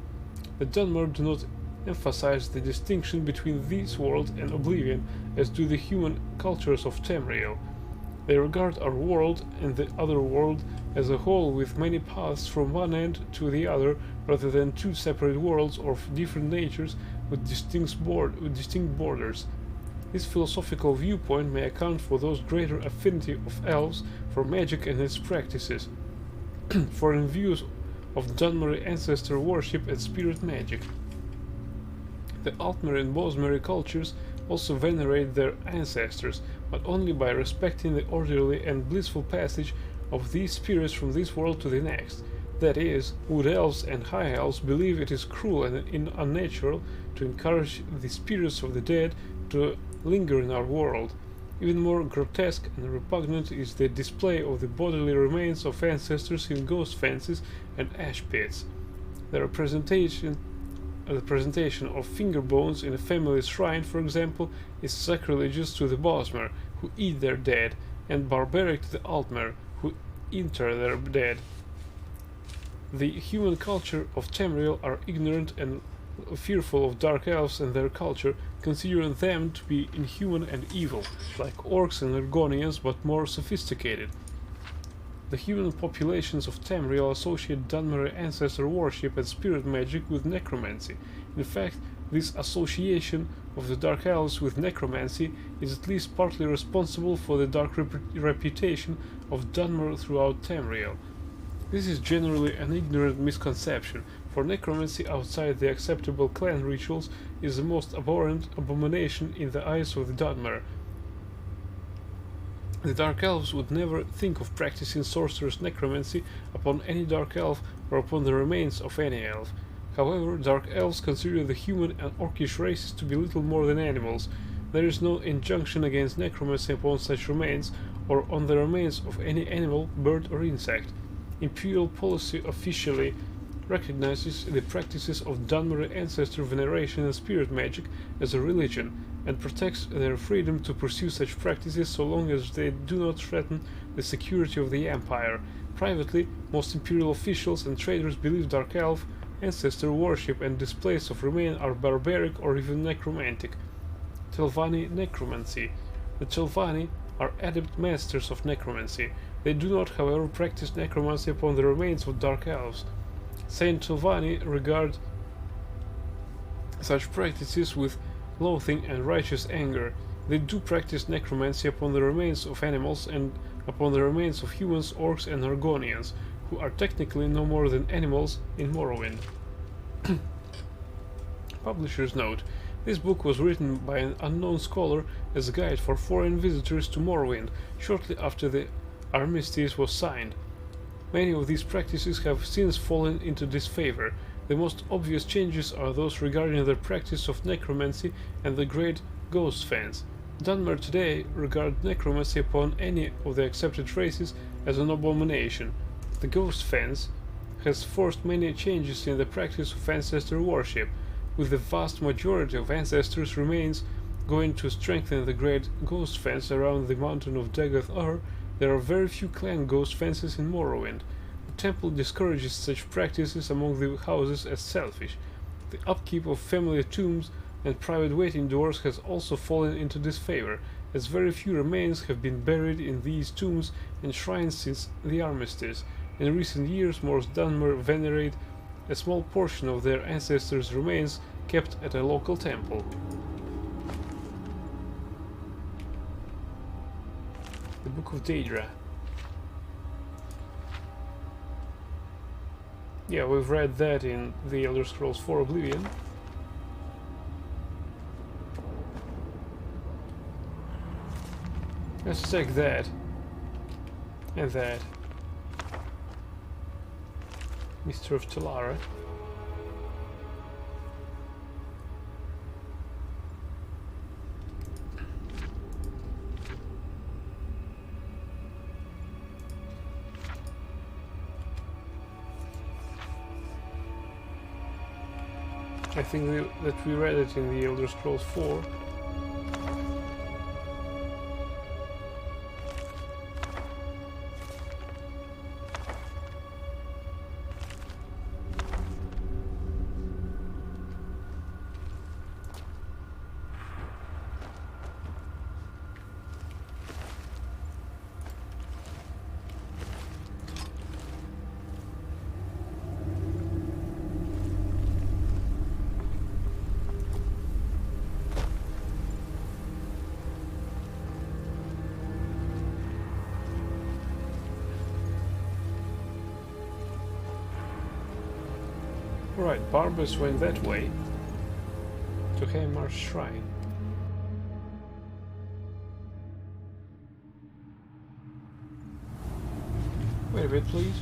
The Dunmer do not emphasize the distinction between this world and Oblivion, as do the human cultures of Tamriel. They regard our world and the other world as a whole with many paths from one end to the other, rather than two separate worlds of different natures with distinct borders. This philosophical viewpoint may account for those greater affinity of elves for magic and its practices, for in views of Dunmer ancestor worship and spirit magic. The Altmer and Bosmer cultures also venerate their ancestors, but only by respecting the orderly and blissful passage of these spirits from this world to the next. That is, Wood Elves and High Elves believe it is cruel and unnatural to encourage the spirits of the dead to linger in our world. Even more grotesque and repugnant is the display of the bodily remains of ancestors in ghost fences and ash pits. The presentation of finger bones in a family shrine, for example, is sacrilegious to the Bosmer, who eat their dead, and barbaric to the Altmer, who inter their dead. The human culture of Tamriel are ignorant and fearful of dark elves and their culture, considering them to be inhuman and evil, like orcs and Argonians, but more sophisticated. The human populations of Tamriel associate Dunmer ancestor worship and spirit magic with necromancy. In fact, this association of the Dark Elves with necromancy is at least partly responsible for the dark reputation of Dunmer throughout Tamriel. This is generally an ignorant misconception, for necromancy outside the acceptable clan rituals is the most abhorrent abomination in the eyes of the Dunmer. The Dark Elves would never think of practicing sorcerer's necromancy upon any Dark Elf or upon the remains of any elf. However, Dark Elves consider the human and orcish races to be little more than animals. There is no injunction against necromancy upon such remains, or on the remains of any animal, bird or insect. Imperial policy officially recognizes the practices of Dunmer ancestor veneration and spirit magic as a religion, and protects their freedom to pursue such practices so long as they do not threaten the security of the Empire. Privately, most Imperial officials and traders believe Dark Elf ancestor worship and displays of remain are barbaric or even necromantic. Telvanni necromancy. The Telvanni are adept masters of necromancy. They do not, however, practice necromancy upon the remains of Dark Elves. Saint Telvanni regard such practices with loathing and righteous anger. They do practice necromancy upon the remains of animals and upon the remains of humans, orcs and Argonians, who are technically no more than animals in Morrowind. Publisher's note. This book was written by an unknown scholar as a guide for foreign visitors to Morrowind, shortly after the armistice was signed. Many of these practices have since fallen into disfavor. The most obvious changes are those regarding the practice of necromancy and the great ghost fans. Dunmer today regard necromancy upon any of the accepted races as an abomination. The ghost fans has forced many changes in the practice of ancestor worship, with the vast majority of ancestors' remains going to strengthen the great ghost fence around the mountain of Dagoth-Ur. There are very few clan ghost fences in Morrowind. The temple discourages such practices among the houses as selfish. The upkeep of family tombs and private waiting doors has also fallen into disfavor, as very few remains have been buried in these tombs and shrines since the armistice. In recent years, most Dunmer venerate a small portion of their ancestors' remains kept at a local temple. The Book of Daedra. Yeah, we've read that in the Elder Scrolls 4 Oblivion. Let's check that. And that. Mr. of Talara. I think that we read it in the Elder Scrolls 4. Right, Barbus went that way to Heimar's shrine. Wait a bit, please.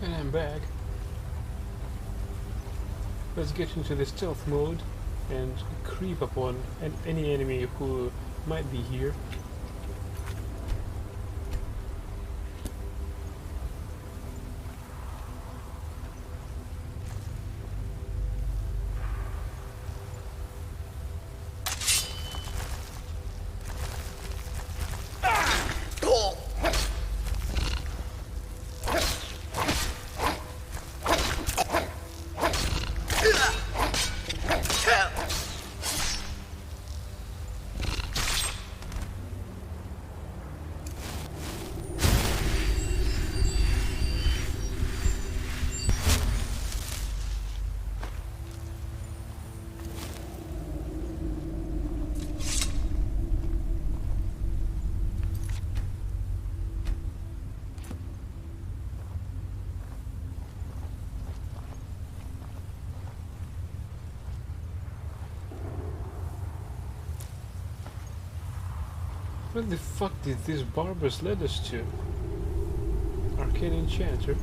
And I'm back. Let's get into the stealth mode and creep upon any enemy who might be here. What the fuck did this barbers lead us to? Arcane Enchanter.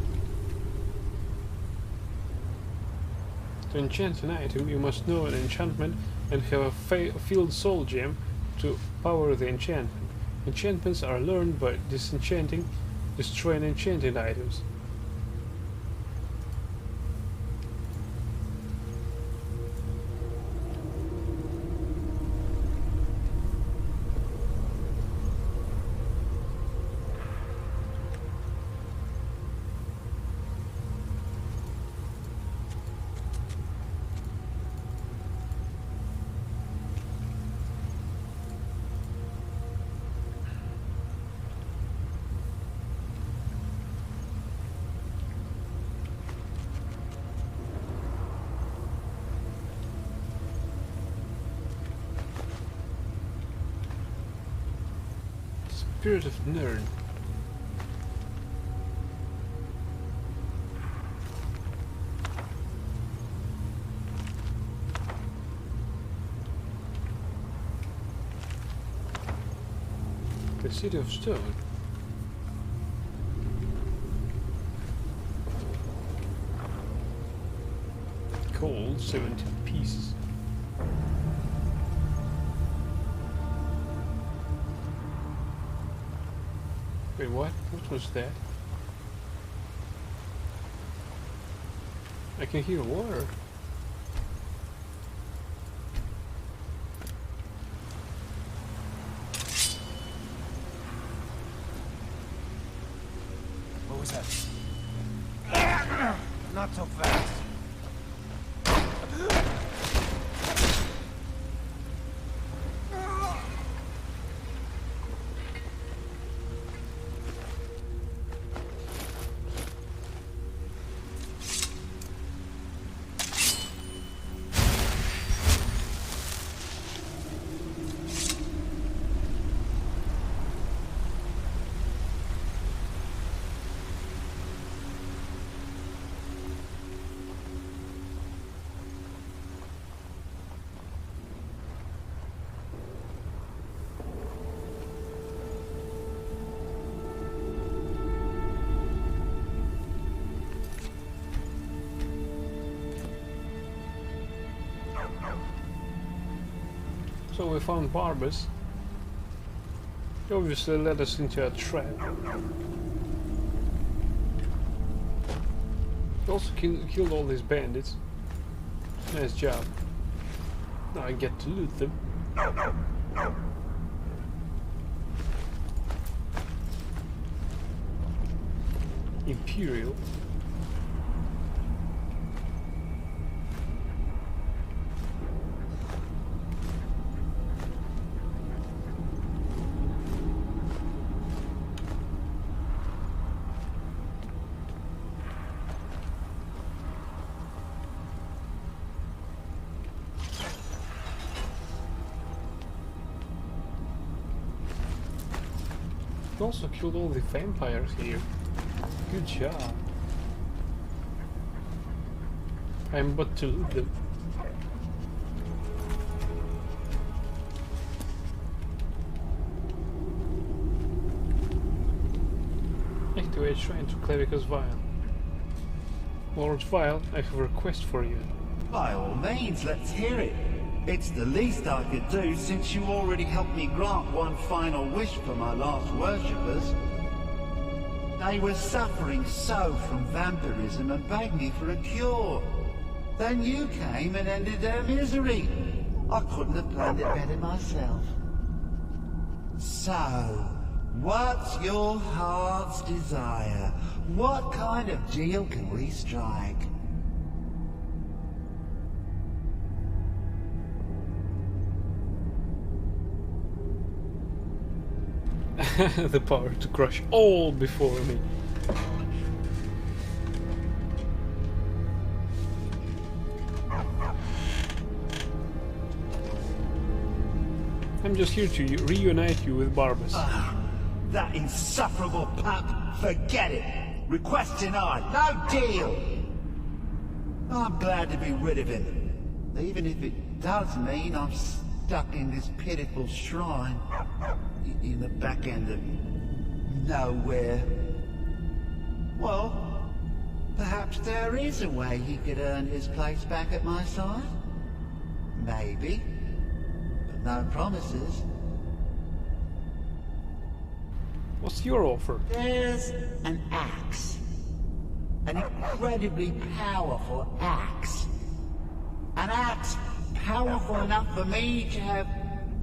To enchant an item, you must know an enchantment and have a field soul gem to power the enchantment. Enchantments are learned by disenchanting, destroying enchanted items. Spirit of Nerd. The City of Stone. Gold, 17 pieces. Wait, what? What was that? I can hear water.
What was that? Not so fast.
So we found Barbas. He obviously led us into a trap. He also killed all these bandits. Nice job. Now I get to loot them. Imperial. Also killed all the vampires here. Good job. I'm about to loot them. Activate Shrine to Clericus Vial. Lord Vial, I have a request for you.
By all means, let's hear it. It's the least I could do since you already helped me grant one final wish for my last worshippers. They were suffering so from vampirism and begged me for a cure. Then you came and ended their misery. I couldn't have planned it better myself. So, what's your heart's desire? What kind of deal can we strike?
The power to crush all before me. I'm just here to reunite you with Barbas.
That insufferable pup! Forget it! Request denied! No deal! I'm glad to be rid of him. Even if it does mean I'm stuck in this pitiful shrine. In the back end of nowhere. Well, perhaps there is a way he could earn his place back at my side. Maybe. But no promises.
What's your offer?
There's an axe. An incredibly powerful axe. An axe powerful enough for me to have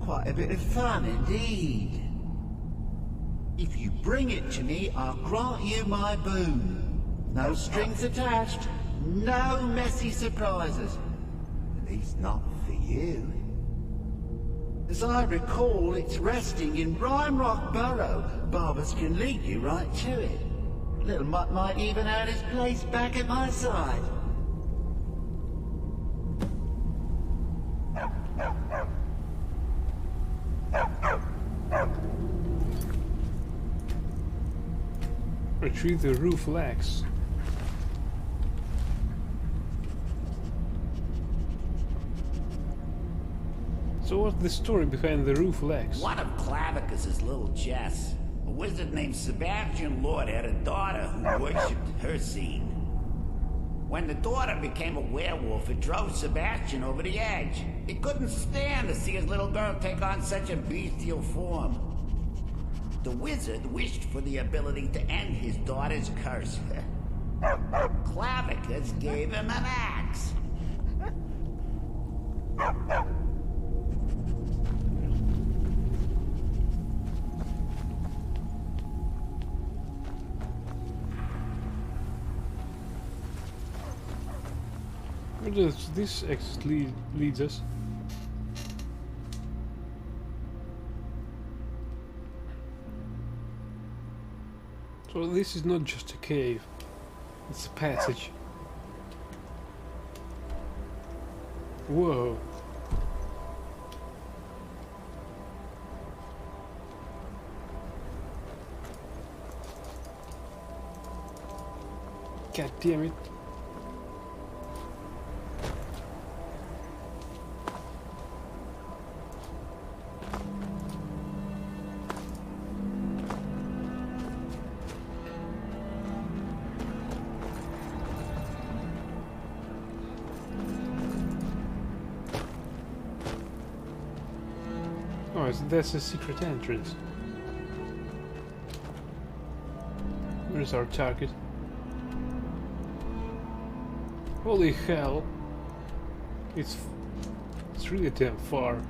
quite a bit of fun indeed. If you bring it to me, I'll grant you my boon. No strings attached, no messy surprises. At least not for you. As I recall, it's resting in Rhymerock Burrow. Barbas can lead you right to it. Little Mutt might even earn his place back at my side.
Retrieve the roof axe. So what's the story behind the roof axe?
One of Clavicus's little Jess, a wizard named Sebastian Lord, had a daughter who worshipped her scene. When the daughter became a werewolf, it drove Sebastian over the edge. He couldn't stand to see his little girl take on such a bestial form. The wizard wished for the ability to end his daughter's curse. Clavicus gave him an axe.
Where does this exit leads us? So this is not just a cave, it's a passage. Whoa. God damn it. Oh, so that's a secret entrance. Where's our target? Holy hell! It's really damn far.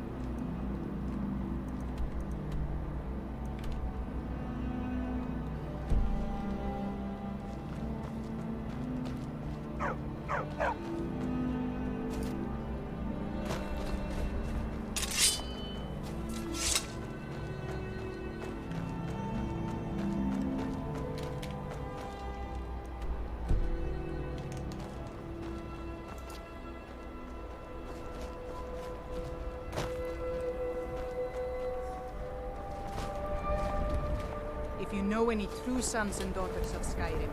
If you know any true sons and daughters of Skyrim,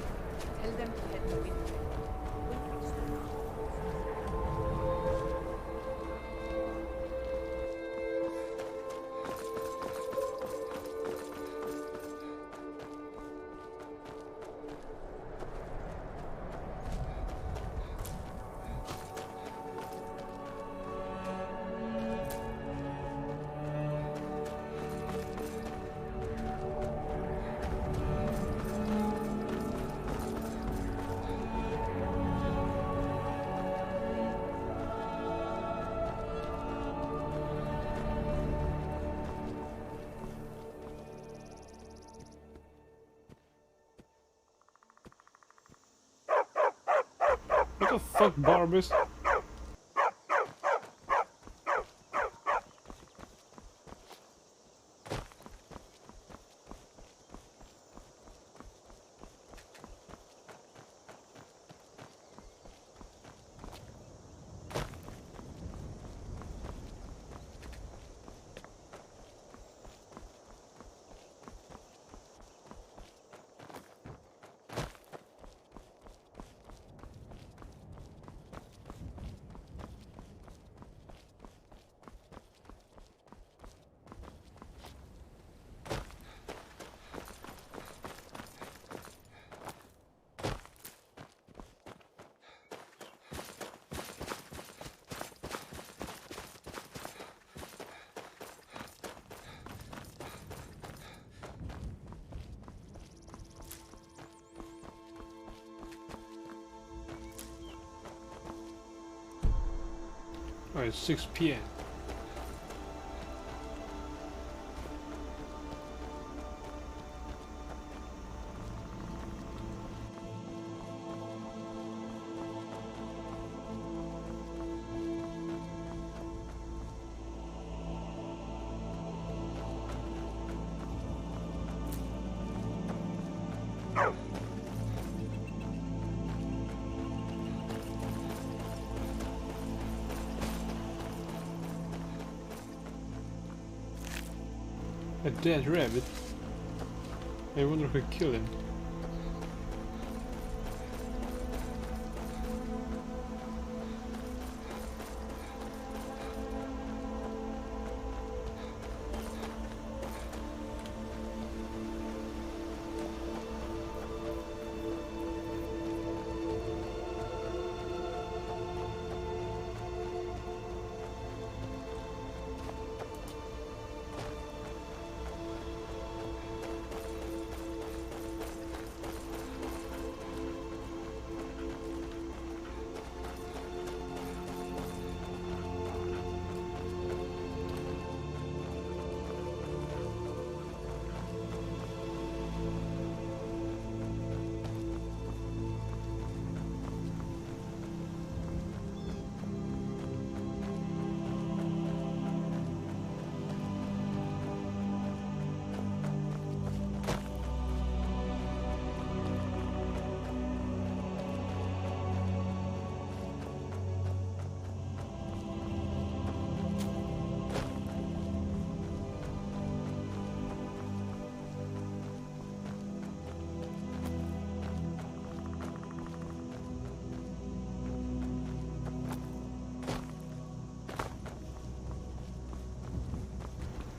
tell them to head to Mythic.
What the fuck, Barbus? Oh, it's 6 p.m. A dead rabbit? I wonder who killed him.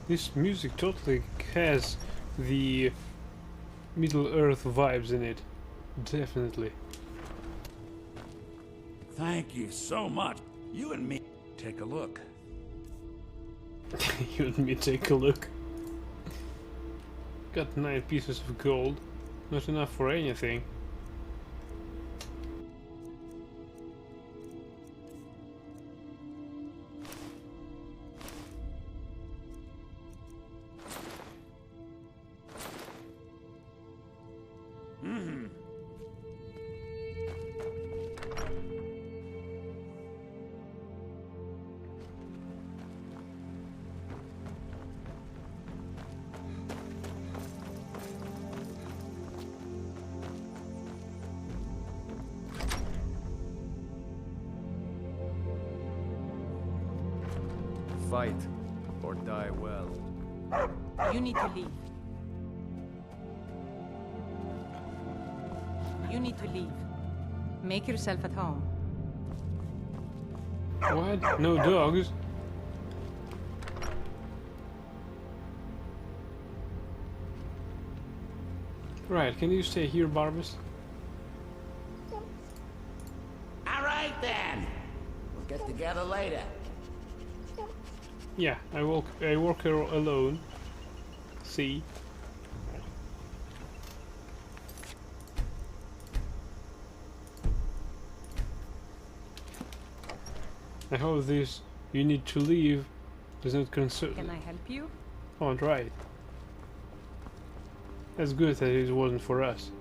This music totally has the Middle-earth vibes in it. Definitely.
Thank you so much. You and me. Take a look.
You and me take a look. Got 9 pieces of gold. Not enough for anything.
Fight, or die well.
You need to leave. You need to leave. Make yourself at home.
What? No dogs? Right, can you stay here, Barbas?
All right then. We'll get together later.
Yeah, I work here alone. See? I hope this "you need to leave" does not concern.
Can I help you?
Oh, right. That's good that it wasn't for us.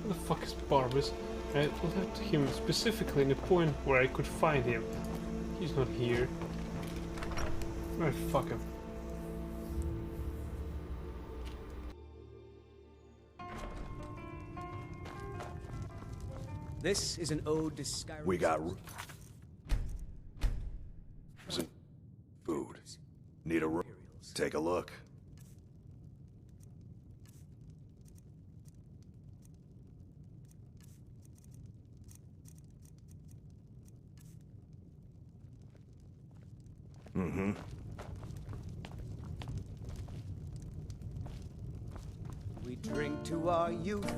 Where the fuck is Barbas? I left him specifically in the point where I could find him. He's not here. Right, fuck him.
This is an ode to Skyrim.
We got food. Need a room? Take a look. Mm-hmm.
We drink to our youth.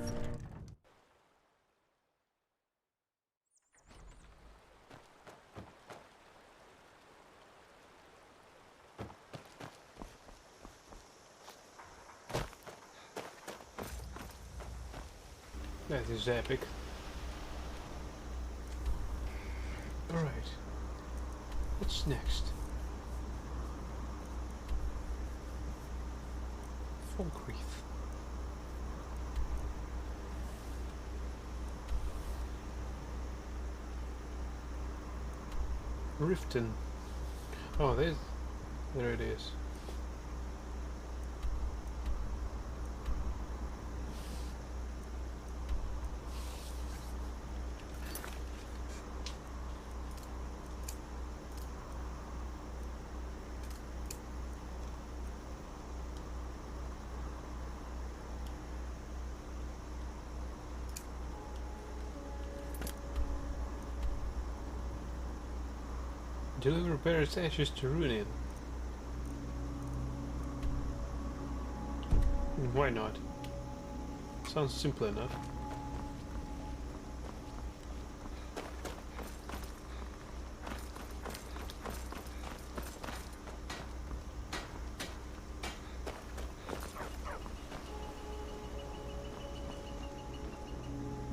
That is epic. Alright. What's next? Folkreath. Riften. Oh, there it is. Deliver Barrett's ashes to Runin. Why not? Sounds simple enough.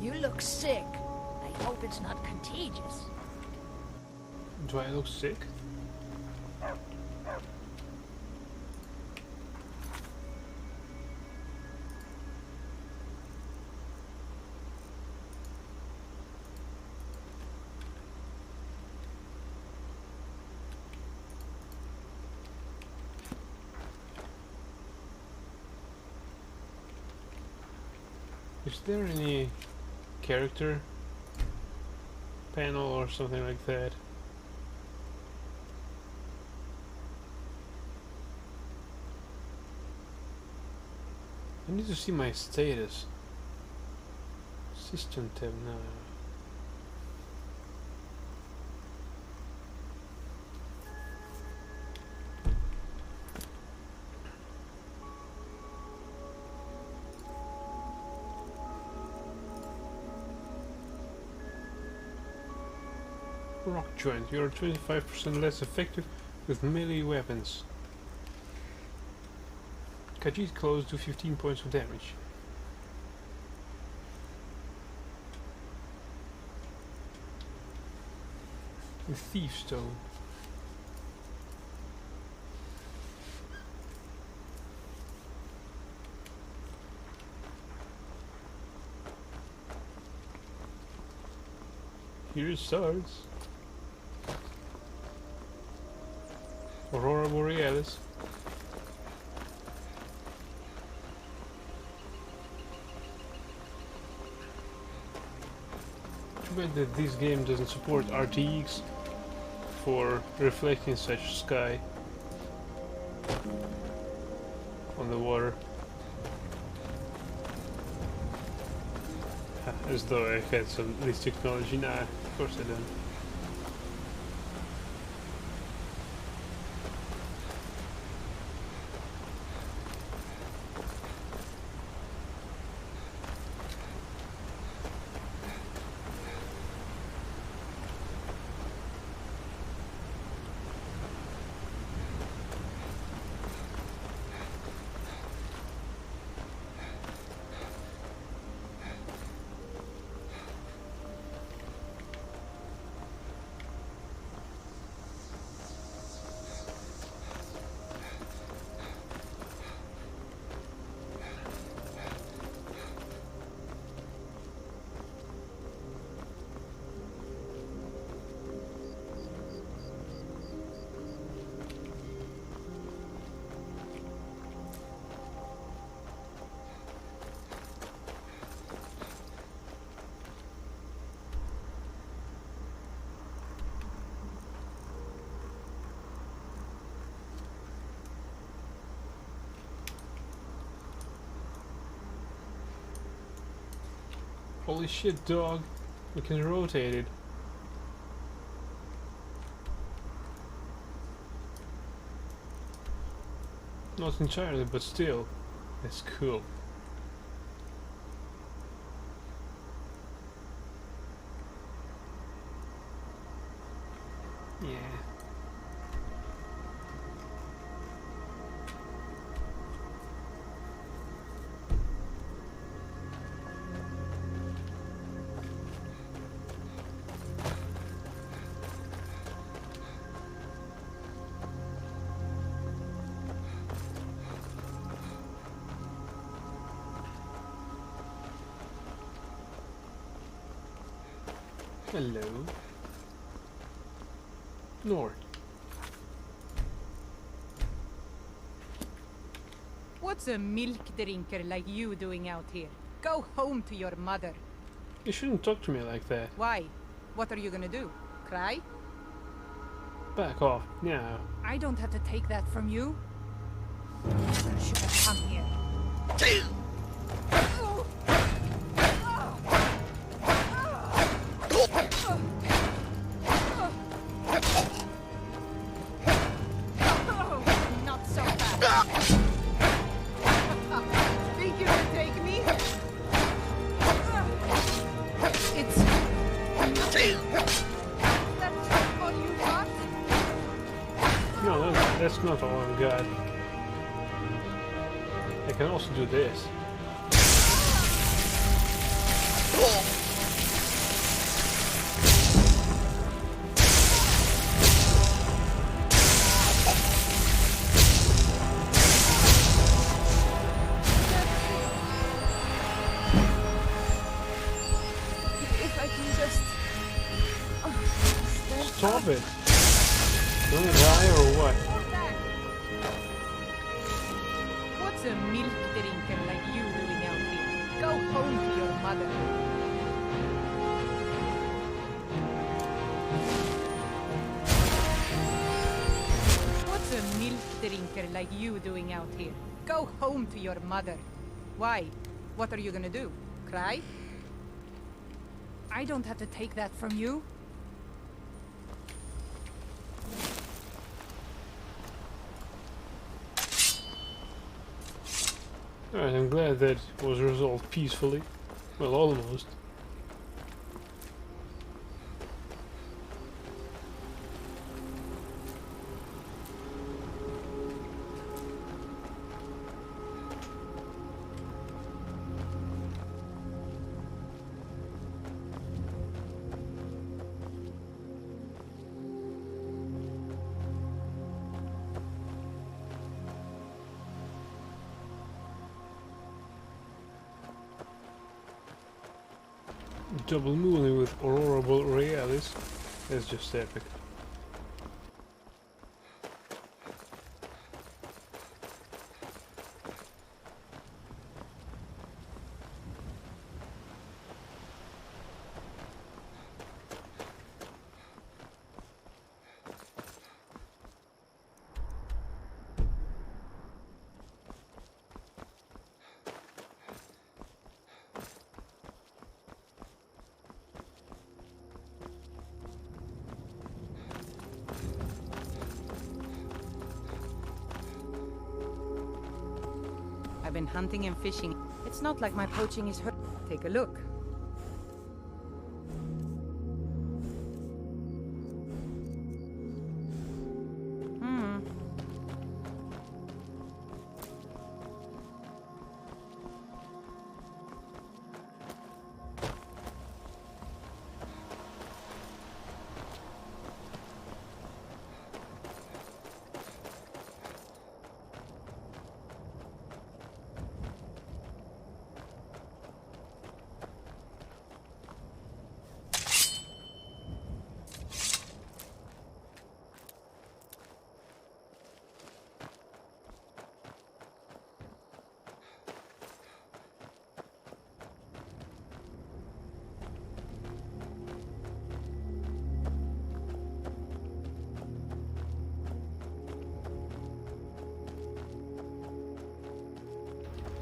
You look sick. I hope it's not contagious.
Do I look sick? Is there any character panel or something like that? I need to see my status. System tab now. Rock joint. You're 25% less effective with melee weapons. Khajiit close to 15 points of damage. The Thief Stone. Here's swords. Aurora Borealis. Too bad that this game doesn't support RTX for reflecting such sky on the water. As though I had this technology. Nah, of course I don't. Holy shit, dog. You can rotate it. Not entirely, but still. That's cool. Yeah. Hello. North.
What's a milk drinker like you doing out here? Go home to your mother.
You shouldn't talk to me like that.
Why? What are you gonna do? Cry?
Back off, now.
I don't have to take that from you. You should have come here. Not so fast. Think you can take me? It's... That's all you got?
No, that's not all I've got. I can also do this.
If I can just...
Stop it! Gonna die or what?
What's a milk drinker like you doing out here? Go home to your mother. What's a milk drinker like you doing out here? Go home to your mother. Why? What are you gonna do? Cry? I don't have to take that from you.
Alright, I'm glad that was resolved peacefully. Well, almost. Double mooning with Aurora Borealis. That's just epic.
I've been hunting and fishing. It's not like my poaching is hurt. Take a look.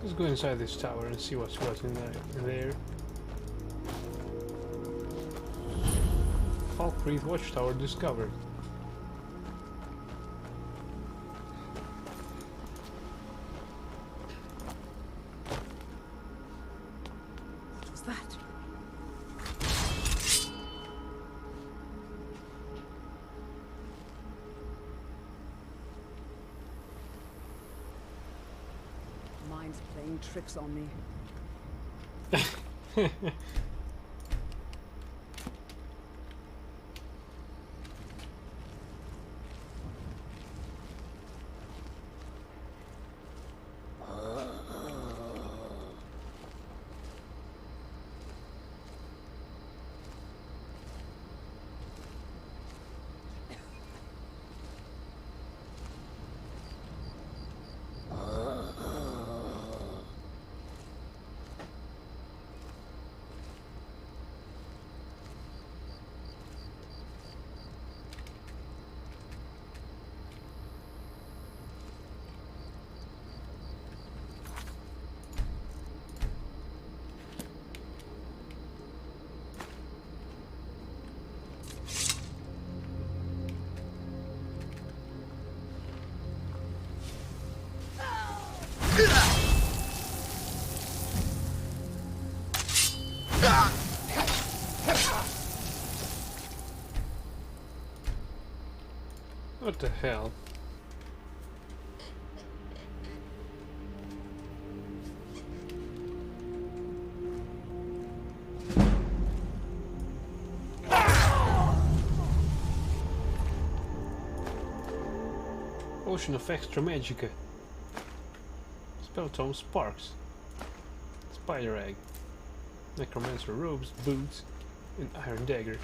Let's go inside this tower and see what's what in there. Falkreath Watchtower discovered.
What was that? Mine's playing tricks on me.
What the hell? Ocean of Extra Magica. Spell tome Sparks. Spider Egg. Necromancer Robes, Boots, and Iron Dagger.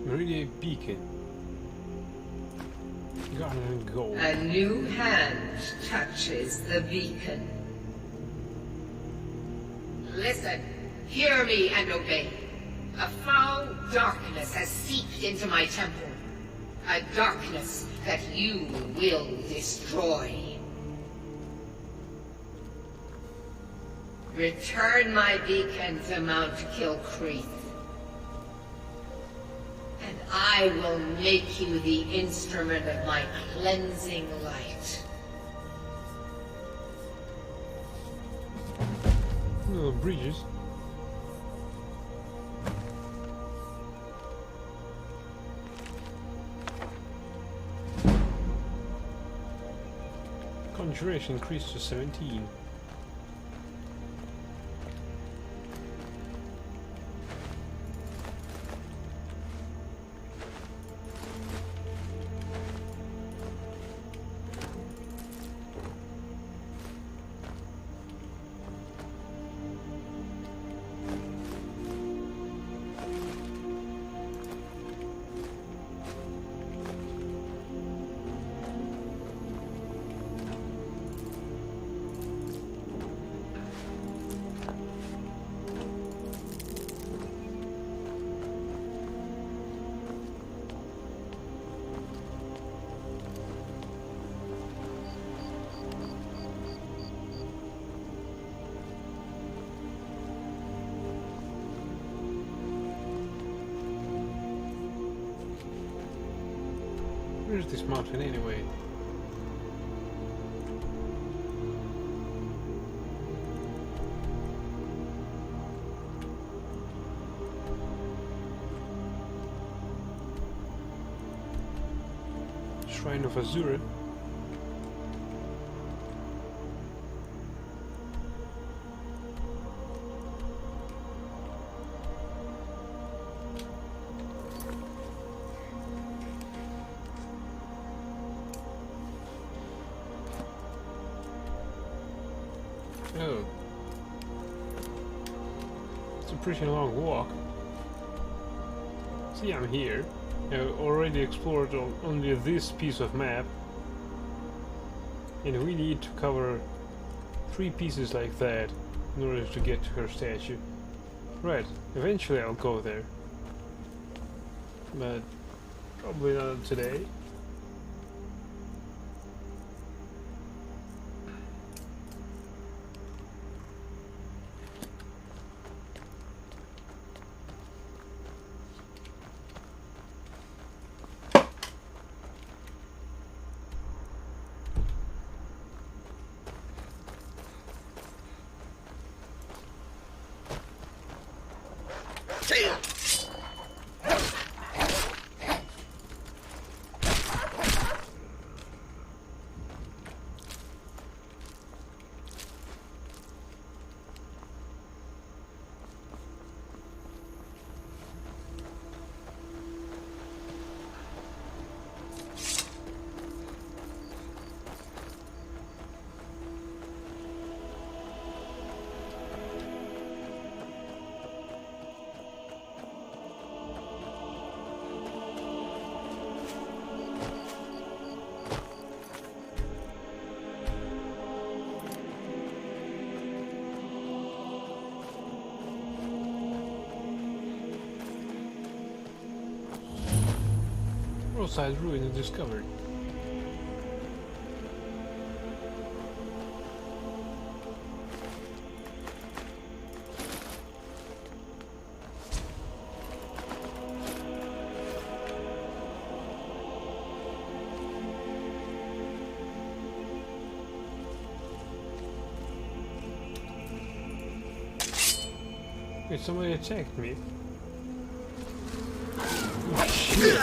Meridian Beacon. Garnet and Gold.
A new hand touches the beacon. Listen, hear me and obey. A foul darkness has seeped into my temple. A darkness that you will destroy. Return my beacon to Mount Kilcreath. And I will make you the instrument of my cleansing light.
Oh, bridges. Conjuration increased to 17. Where's this mountain anyway? Shrine of Azura. Oh. It's a pretty long walk. See, I'm here. I've already explored only this piece of map. And we need to cover 3 pieces like that in order to get to her statue. Right, eventually I'll go there. but probably not today. Roadside ruin is discovered. Wait, somebody attacked me. Oh, shit.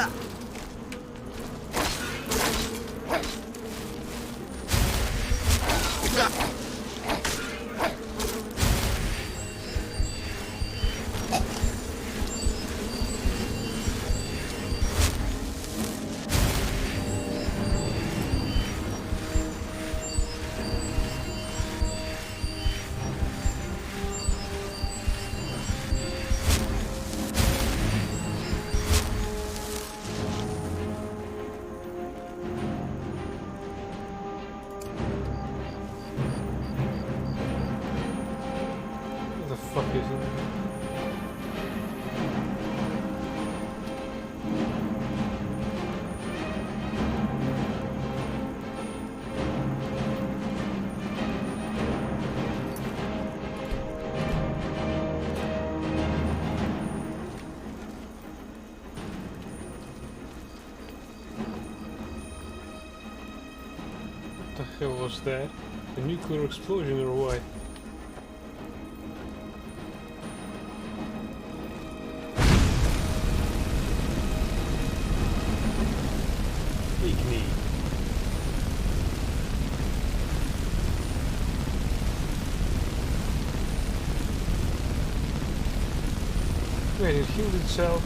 What the hell was that? A nuclear explosion or what? Weak knee. Wait, it healed itself.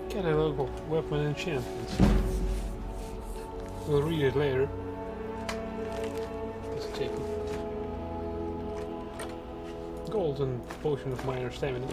Catalog of weapon enchantments. We'll read it later. Let's take it. Golden potion of minor stamina.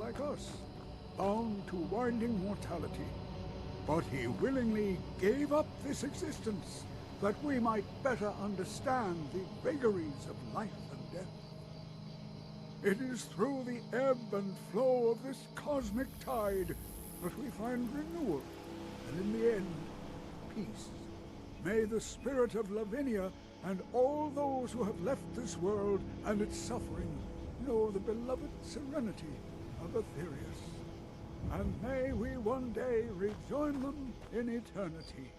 like us, bound to winding mortality. But he willingly gave up this existence, that we might better understand the vagaries of life and death. It is through the ebb and flow of this cosmic tide that we find renewal, and in the end, peace. May the spirit of Lavinia and all those who have left this world and its suffering know the beloved serenity of Aetherius. And may we one day rejoin them in eternity.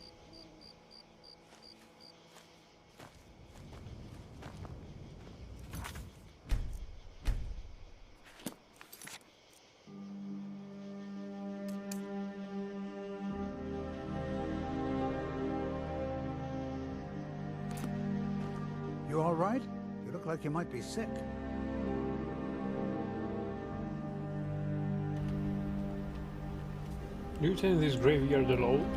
You all right? You look like you might be sick.
Do you tend this graveyard alone?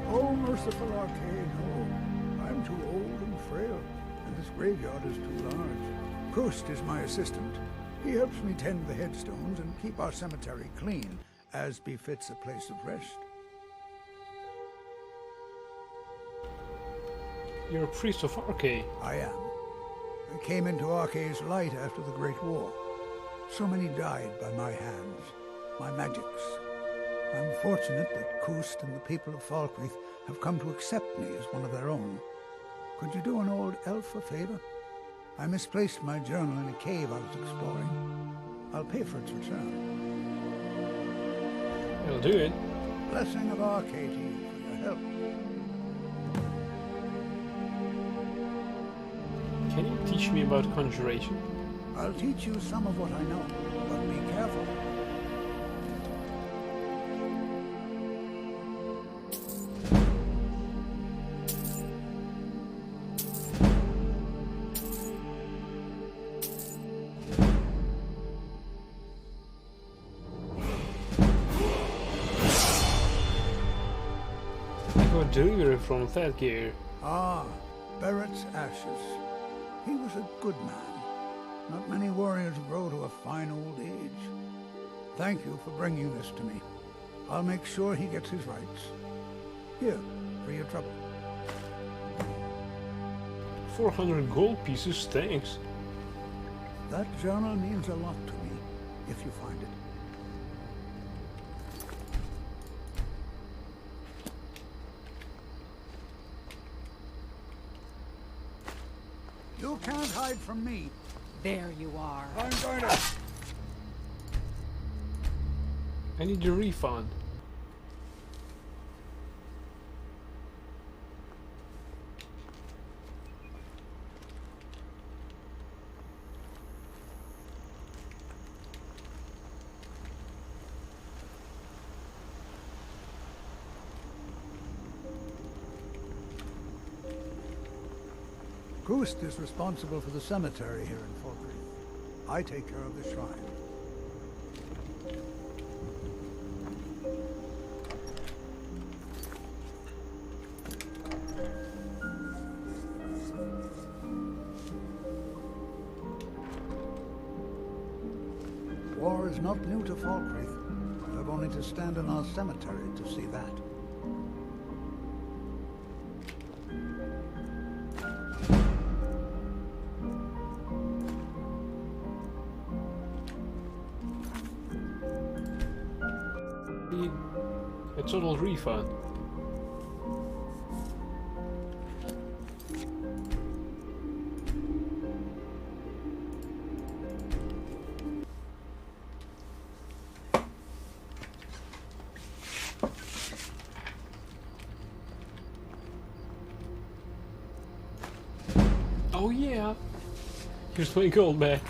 Oh, merciful Arcane, no. I'm too old and frail, and this graveyard is too large. Kust is my assistant. He helps me tend the headstones and keep our cemetery clean, as befits a place of rest.
You're a priest of Arcane.
I am. I came into Arcane's light after the Great War. So many died by my hands, my magics. I'm fortunate that Kust and the people of Falkreath have come to accept me as one of their own. Could you do an old elf a favor? I misplaced my journal in a cave I was exploring. I'll pay for its return.
I'll do it.
Blessing of Arcane to you for your help.
Can you teach me about conjuration?
I'll teach you some of what I know, but be careful.
I got delivery from that gear.
Ah, Barrett's ashes. He was a good man. Not many warriors grow to a fine old age. Thank you for bringing this to me. I'll make sure he gets his rights. Here, for your trouble.
400 gold pieces, thanks.
That journal means a lot to me, if you find it. You can't hide from me.
There you are.
I'm going to...
I need a refund.
Kust is responsible for the cemetery here in Falkreath. I take care of the shrine. War is not new to Falkreath. You have only to stand in our cemetery to see that.
A total refund. Oh yeah! Here's my gold back.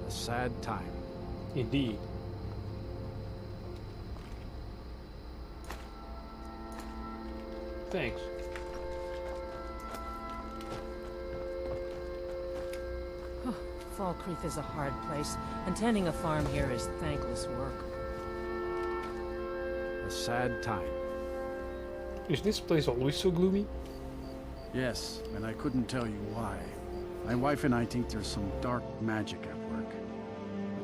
Sad time.
Indeed. Thanks.
Falkreath is a hard place, and tending a farm here is thankless work.
A sad time.
Is this place always so gloomy?
Yes, and I couldn't tell you why. My wife and I think there's some dark magic at work.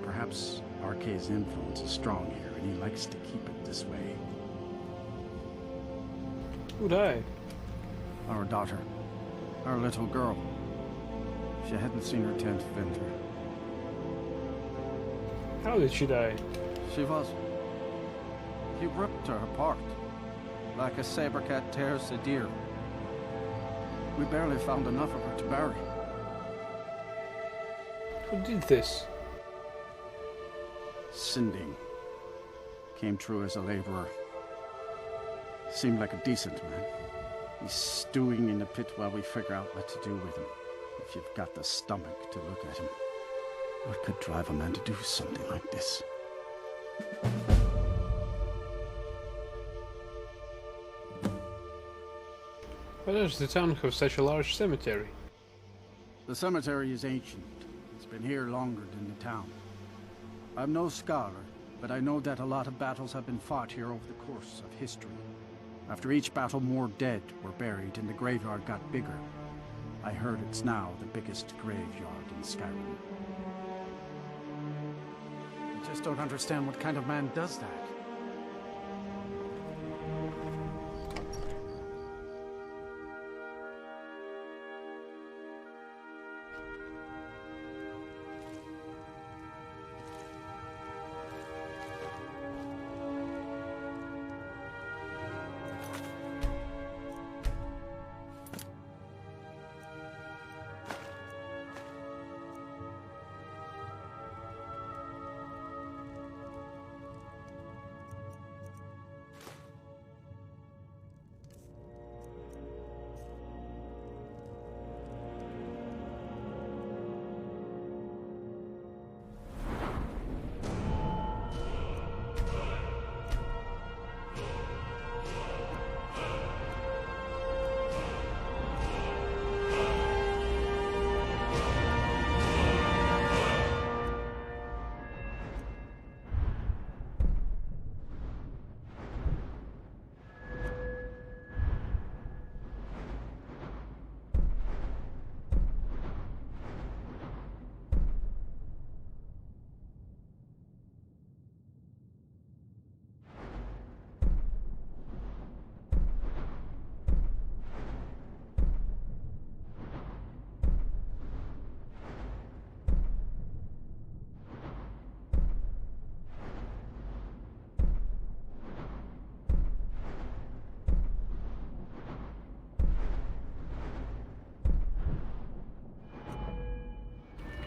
Perhaps Arkay's influence is strong here, and he likes to keep it this way.
Who died?
Our daughter. Our little girl. She hadn't seen her 10th winter.
How did she die?
She was. He ripped her apart, like a saber cat tears a deer. We barely found enough of her to bury.
Who did this?
Sinding. Came through as a laborer. Seemed like a decent man. He's stewing in the pit while we figure out what to do with him. If you've got the stomach to look at him. What could drive a man to do something like this?
Why does the town have such a large cemetery?
The cemetery is ancient. It's been here longer than the town. I'm no scholar, but I know that a lot of battles have been fought here over the course of history. After each battle, more dead were buried and the graveyard got bigger. I heard it's now the biggest graveyard in Skyrim. I just don't understand what kind of man does that.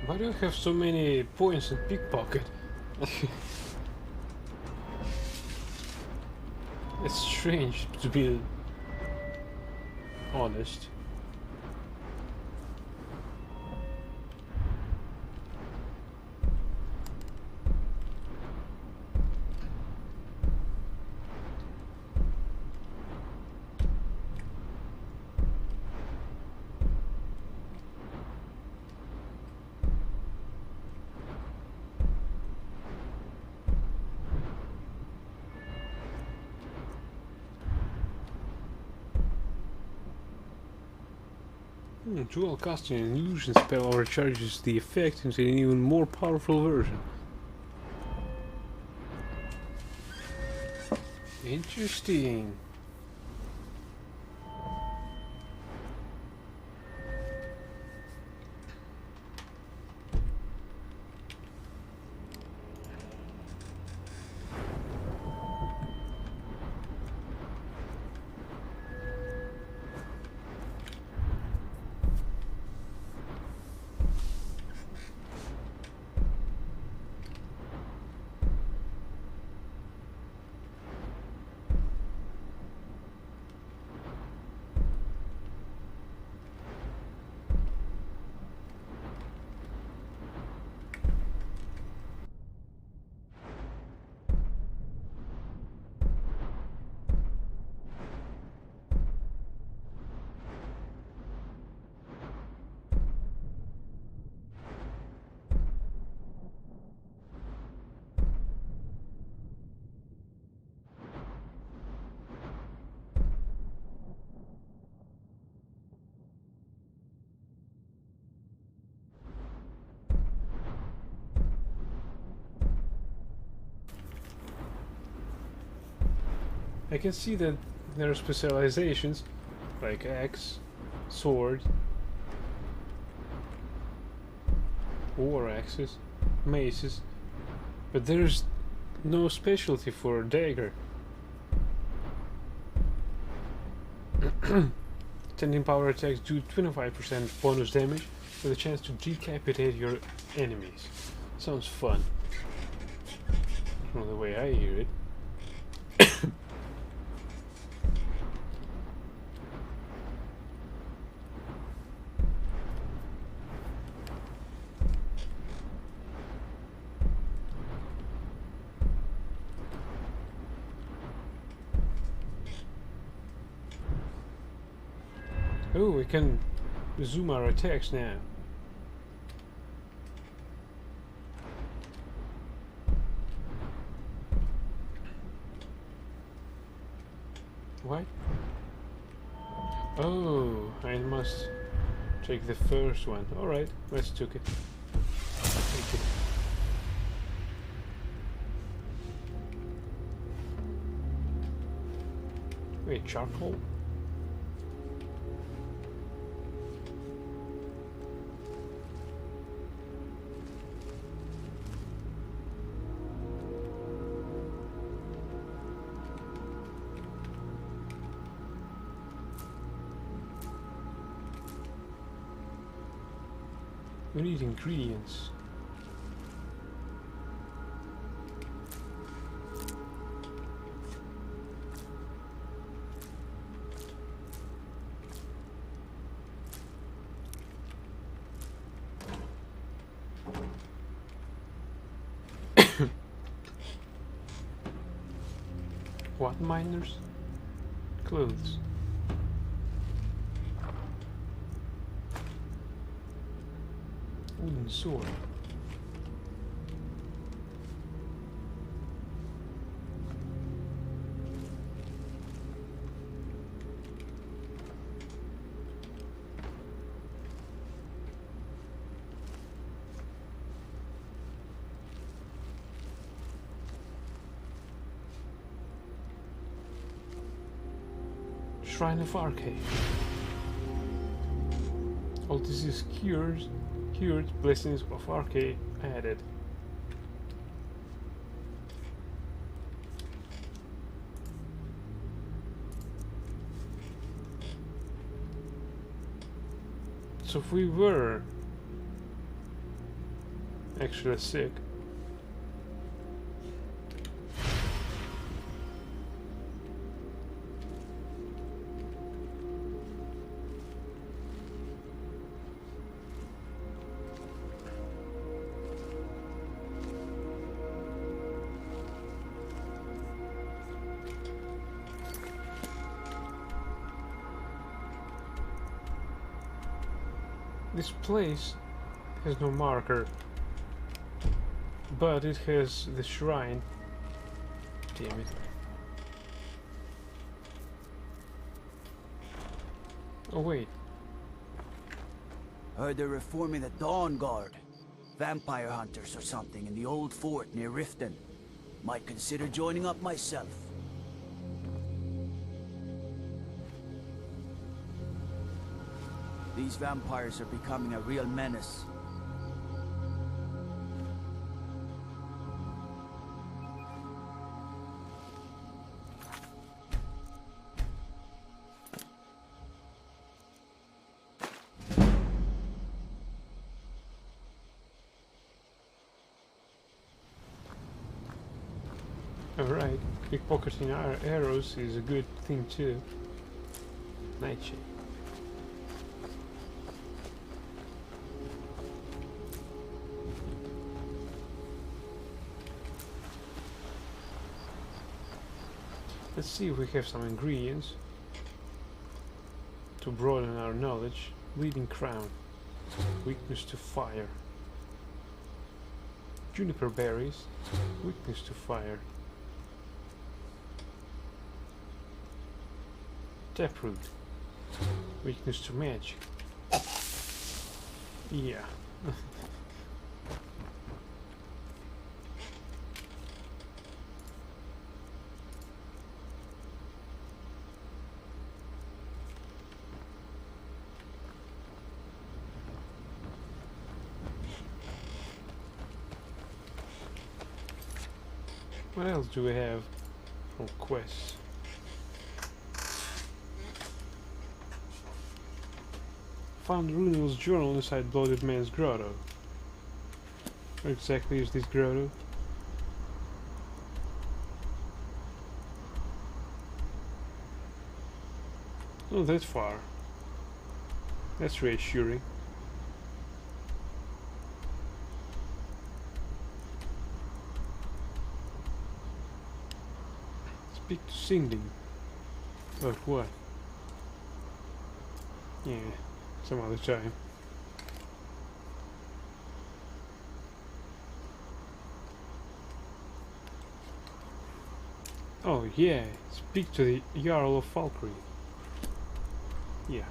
Why do you have so many points in pickpocket? It's strange, to be honest. Dual casting an illusion spell overcharges the effect into an even more powerful version. Interesting. I can see that there are specializations like axe, sword, war axes, maces, but there's no specialty for dagger. 10 power attacks do 25% bonus damage with a chance to decapitate your enemies. Sounds fun. From the way I hear it. Oh, we can zoom our attacks now. What? Oh, I must take the first one. Alright, let's take it. Take it. Wait, charcoal? We need ingredients. What miners? Clothes. Wooden sword. Shrine of Arcade. All disease cured, Blessings of Arcade added. So if we were actually sick, this place has no marker, but it has the shrine. Damn it. Oh wait.
Heard they're reforming the Dawn Guard. Vampire hunters or something in the old fort near Riften. Might consider joining up myself. These vampires are becoming a real menace.
Alright, pickpocketing our arrows is a good thing too. Nightshade. Let's see if we have some ingredients to broaden our knowledge. Bleeding Crown. Weakness to fire. Juniper berries. Weakness to fire. Taproot. Weakness to magic. Yeah. What else do we have for quests? Found Runel's journal inside Bloated Man's grotto. Where exactly is this grotto? Not that far. That's reassuring. Speak to Singling. About what? Yeah, some other time. Oh yeah, speak to the Jarl of Valkyrie. Yeah.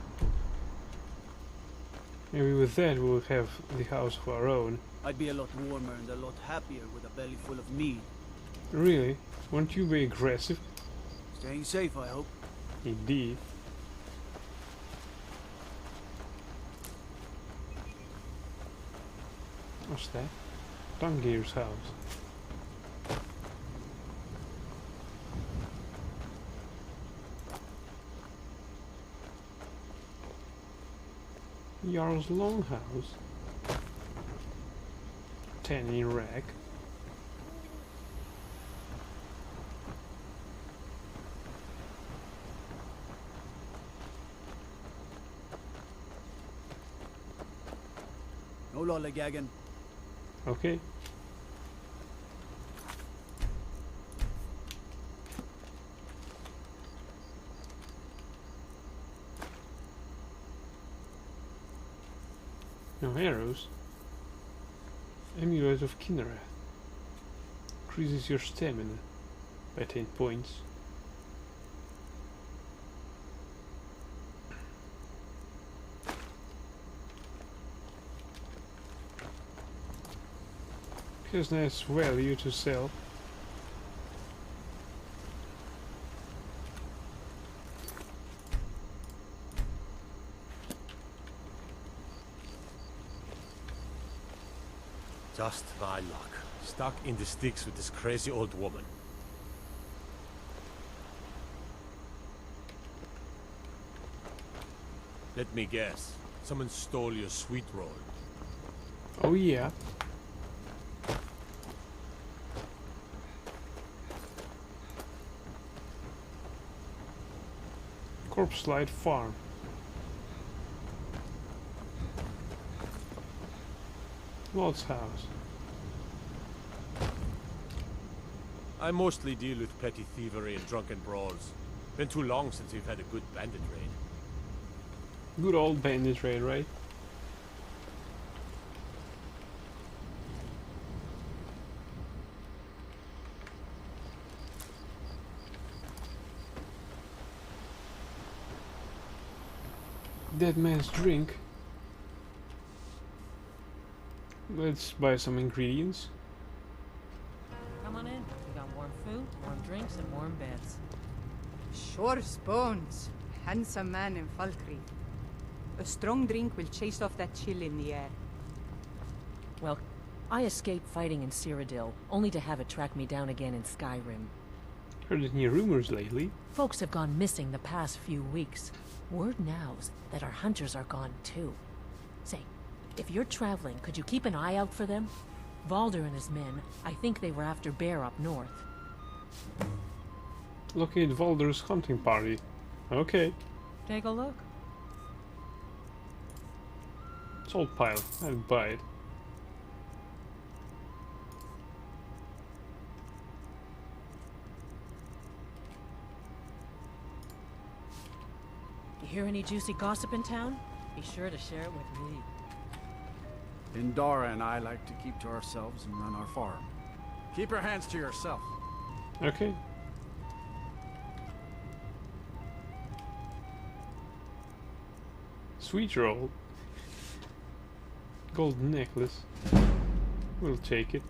Maybe with that we'll have the house of our own.
I'd be a lot warmer and a lot happier with a belly full of mead.
Really? Won't you be aggressive?
Staying safe, I hope.
Indeed. What's that? Tangir's house. Jarl's Longhouse. Tanning rack.
No lollygagging.
Okay. No arrows. Amulet of Kinnerath. Increases your stamina by 10 points. Has nice value to sell.
Just my luck. Stuck in the sticks with this crazy old woman. Let me guess. Someone stole your sweet roll.
Oh yeah. Corpse Light Farm. Lord's house.
I mostly deal with petty thievery and drunken brawls. Been too long since we've had a good bandit raid.
Good old bandit raid, right? Dead man's drink. Let's buy some ingredients.
Come on in. We got warm food, warm drinks, and warm beds.
Sure bones. Handsome man in Valkyrie. A strong drink will chase off that chill in the air.
Well, I escaped fighting in Cyrodiil, only to have it track me down again in Skyrim.
Heard any rumors lately?
Folks have gone missing the past few weeks. Word now's that our hunters are gone too. Say, if you're traveling, could you keep an eye out for them? Valder and his men, I think they were after bear up north.
Looking at Valder's hunting party. Okay.
Take a look.
Salt pile. I'd buy it.
You hear any juicy gossip in town? Be sure to share it with me.
Indara and I like to keep to ourselves and run our farm. Keep your hands to yourself.
Okay. Sweet roll. Golden necklace. We'll take it.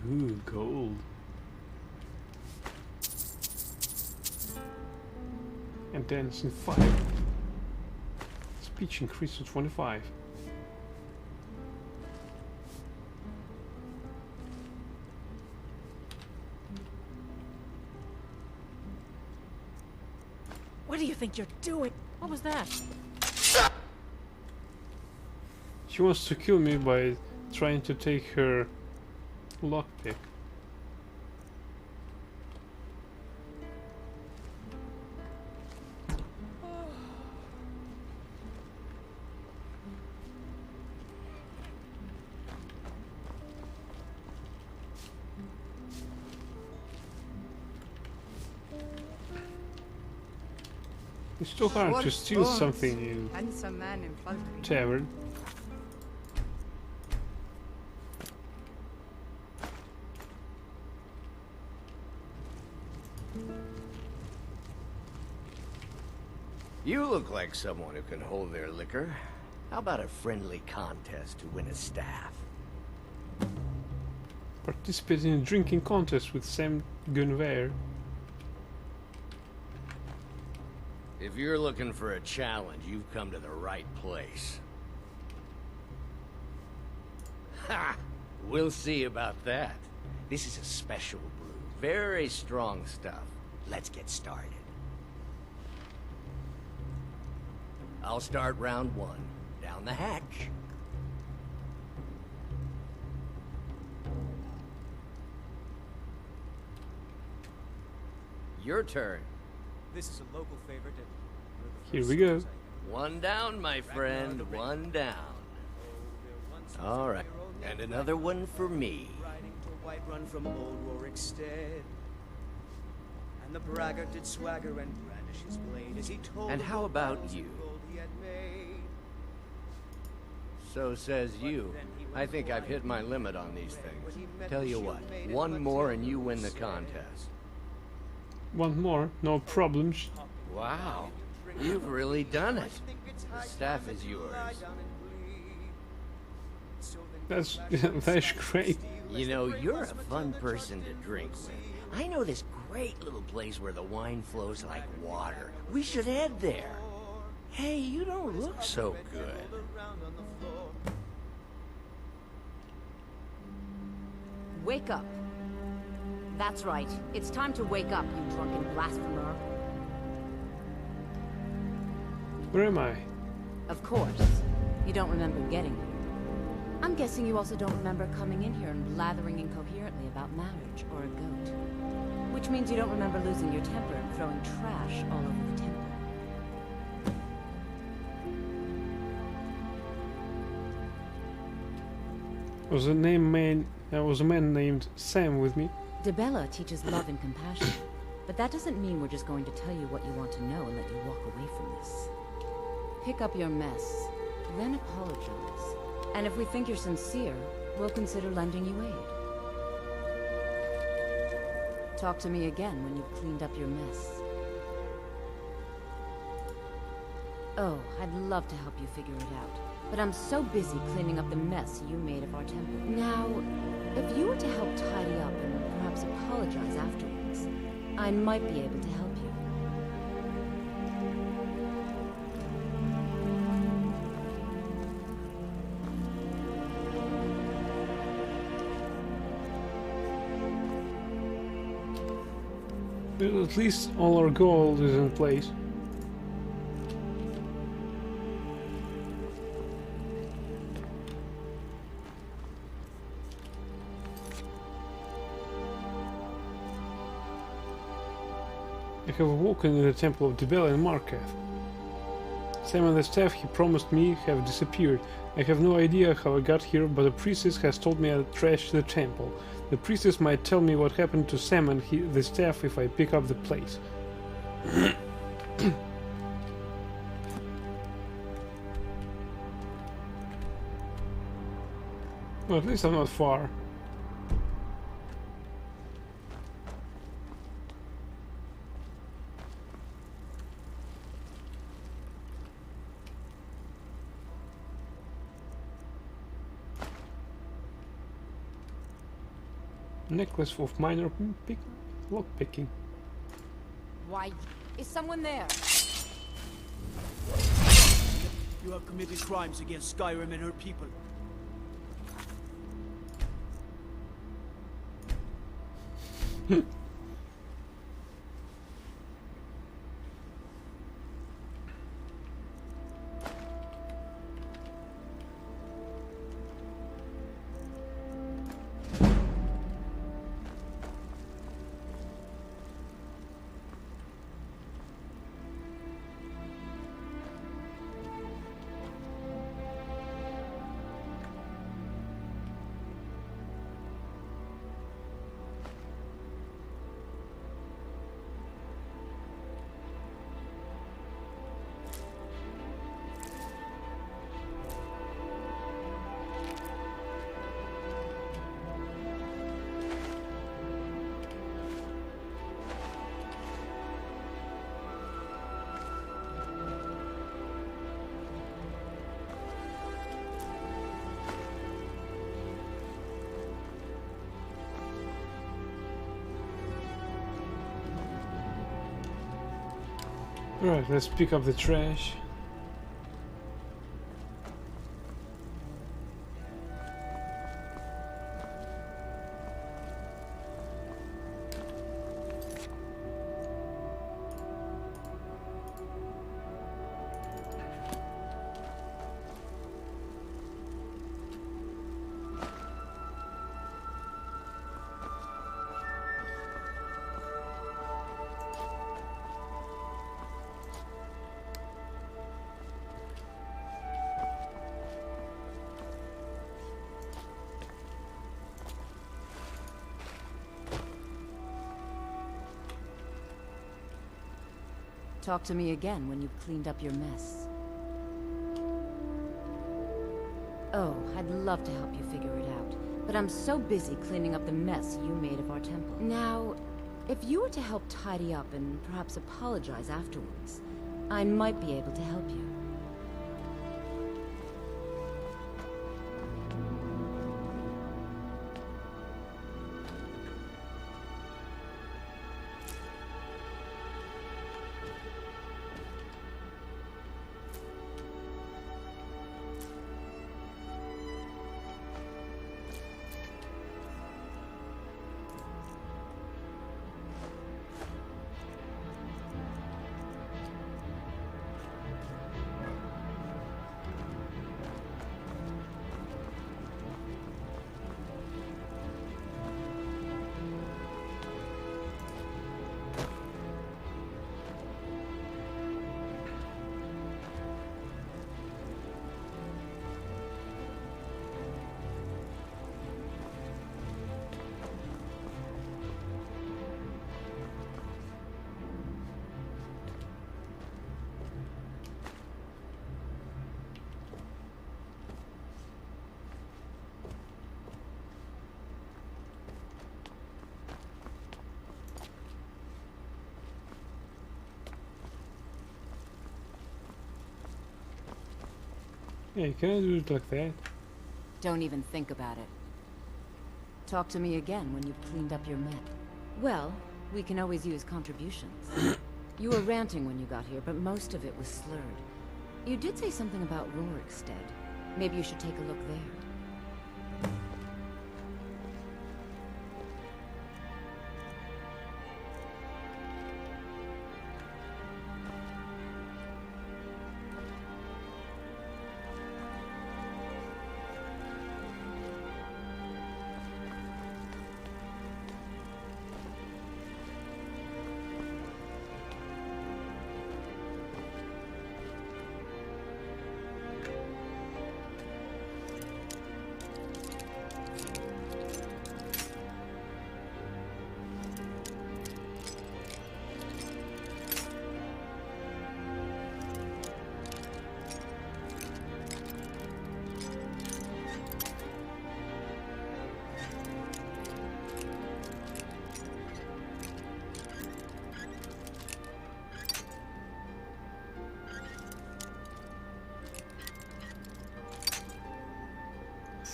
Ooh, gold. And dancing fire. Speech increased to 25.
What do you think you're doing? What was that?
She wants to kill me by trying to take her lockpick. It's too hard to steal something in
Handsome man in Falkland.
tavern.
You look like someone who can hold their liquor. How about a friendly contest to win a staff?
Participate in a drinking contest with Sam Gunvair.
If you're looking for a challenge, you've come to the right place. Ha! We'll see about that. This is a special brew. Very strong stuff. Let's get started. I'll start round one. Down the hatch. Your turn.
This is a local favorite. And
Here we go.
One down, my friend. One down. All right. And another one for me.
Riding to a white run from old Warwickstead. And the braggart did swagger and brandish his blade as he told.
And how about you?
He had made.
So says you. I think I've hit my limit on these things. Tell you what, one more and you win the contest.
One more, no problems.
Wow, you've really done it. The staff is yours.
That's that's great.
You know, you're a fun person to drink with. I know this great little place where the wine flows like water. We should head there. Hey, you don't look so good.
Wake up. That's right. It's time to wake up, you drunken blasphemer.
Where am I?
Of course. You don't remember getting here. I'm guessing you also don't remember coming in here and blathering incoherently about marriage or a goat. Which means you don't remember losing your temper and throwing trash all over the temple.
Was a man named Sam with me.
Dybella teaches love and compassion, but that doesn't mean we're just going to tell you what you want to know and let you walk away from this. Pick up your mess, then apologize. And if we think you're sincere, we'll consider lending you aid. Talk to me again when you've cleaned up your mess. Oh, I'd love to help you figure it out, but I'm so busy cleaning up the mess you made of our temple. Now, if you were to help tidy up and perhaps apologize afterwards, I might be able to help you.
Well, at least all our gold is in place. I have awoken in the Temple of Dybella in Markath. Sam and the staff he promised me have disappeared. I have no idea how I got here, but the priestess has told me I trashed the temple. The priestess might tell me what happened to Sam and the staff if I pick up the place. Well, at least I'm not far. Necklace of minor lock picking.
Why? Is someone there?
You have committed crimes against Skyrim and her people.
Alright, let's pick up the trash.
Talk to me again when you've cleaned up your mess. Oh, I'd love to help you figure it out, but I'm so busy cleaning up the mess you made of our temple. Now, if you were to help tidy up and perhaps apologize afterwards, I might be able to help you.
Hey, can I do it like that?
Don't even think about it. Talk to me again when you've cleaned up your mess. Well, we can always use contributions. You were ranting when you got here, but most of it was slurred. You did say something about Rorikstead. Maybe you should take a look there.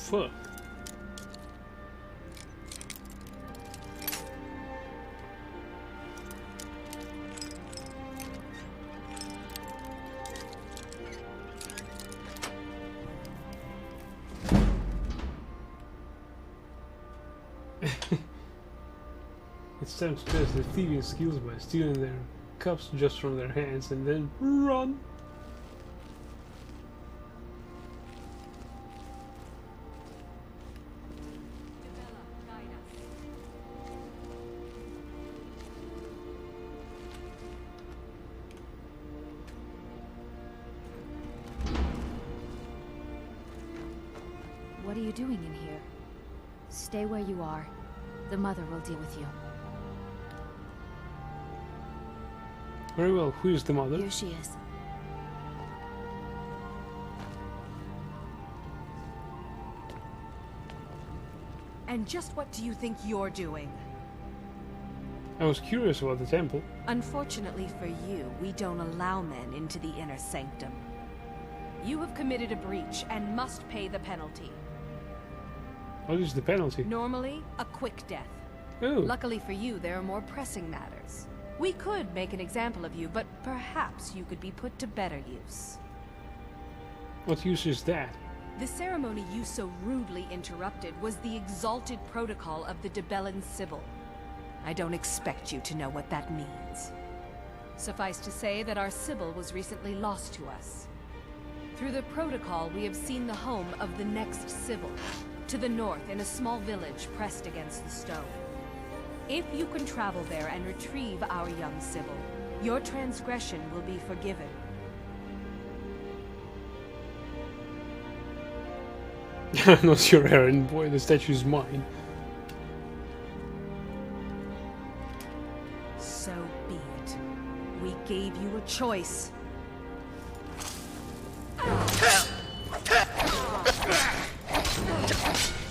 Fuck. It's time to test their thieving skills by stealing their cups just from their hands and then run.
What are you doing in here? Stay where you are. The mother will deal with you.
Very well, who is the mother?
Here she is.
And just what do you think you're doing?
I was curious about the temple.
Unfortunately for you, we don't allow men into the inner sanctum. You have committed a breach and must pay the penalty.
What is the penalty?
Normally, a quick death.
Oh.
Luckily for you, there are more pressing matters. We could make an example of you, but perhaps you could be put to better use.
What use is that?
The ceremony you so rudely interrupted was the exalted protocol of the Dybellan Sibyl. I don't expect you to know what that means. Suffice to say that our Sibyl was recently lost to us. Through the protocol, we have seen the home of the next Sibyl, to the north in a small village pressed against the stone. If you can travel there and retrieve our young Sibyl, your transgression will be forgiven.
Not your errand, boy, the statue's mine.
So be it. We gave you a choice.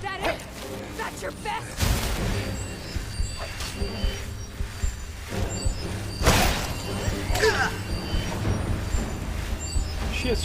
That it? That's your best?
Shit.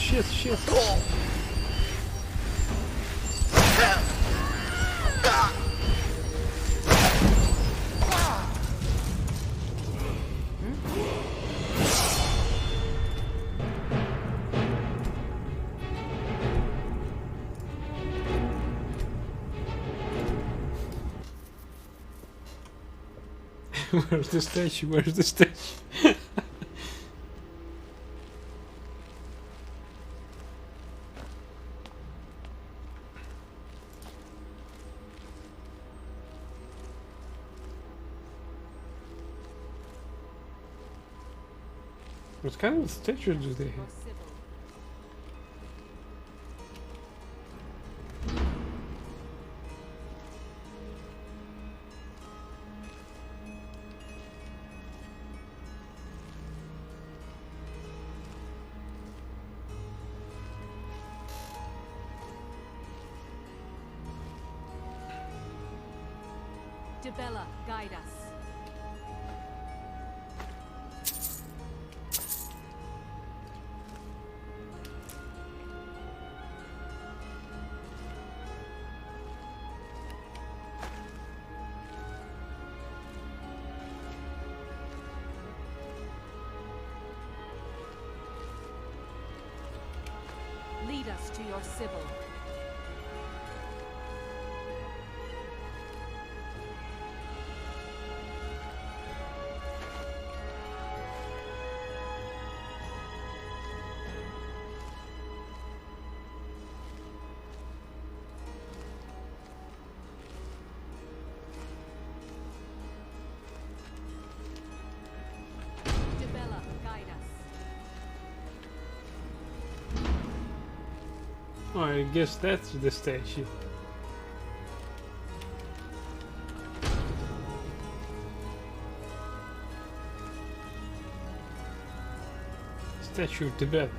Where's the statue? Where's the statue? What kind of statue do they have?
Dybella, guide us. Lead us to your Sibyl. Dybella, guide us.
Oh, I guess that's the statue. Statue of Dybella.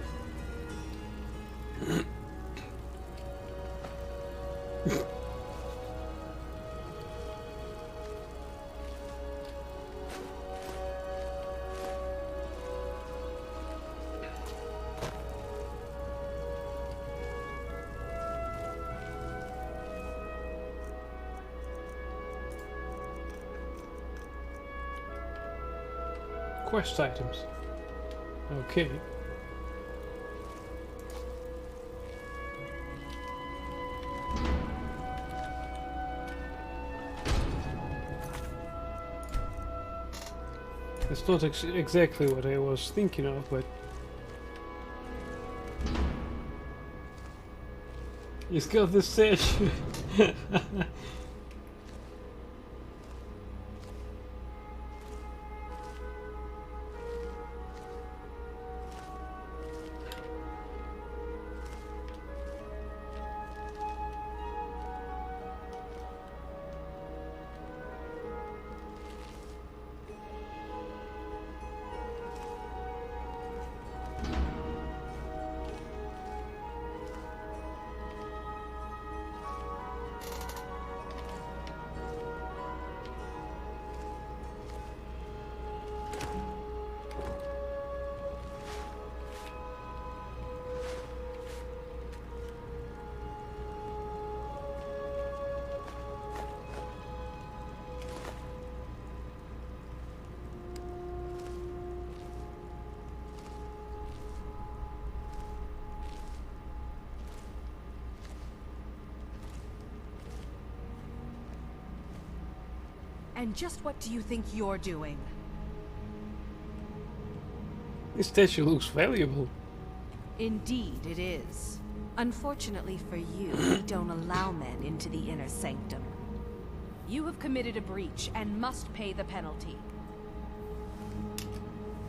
Quest items. Okay. It's not exactly what I was thinking of, but he's got the statue.
And just what do you think you're doing?
This statue looks valuable.
Indeed, it is. Unfortunately for you, we don't allow men into the inner sanctum. You have committed a breach and must pay the penalty.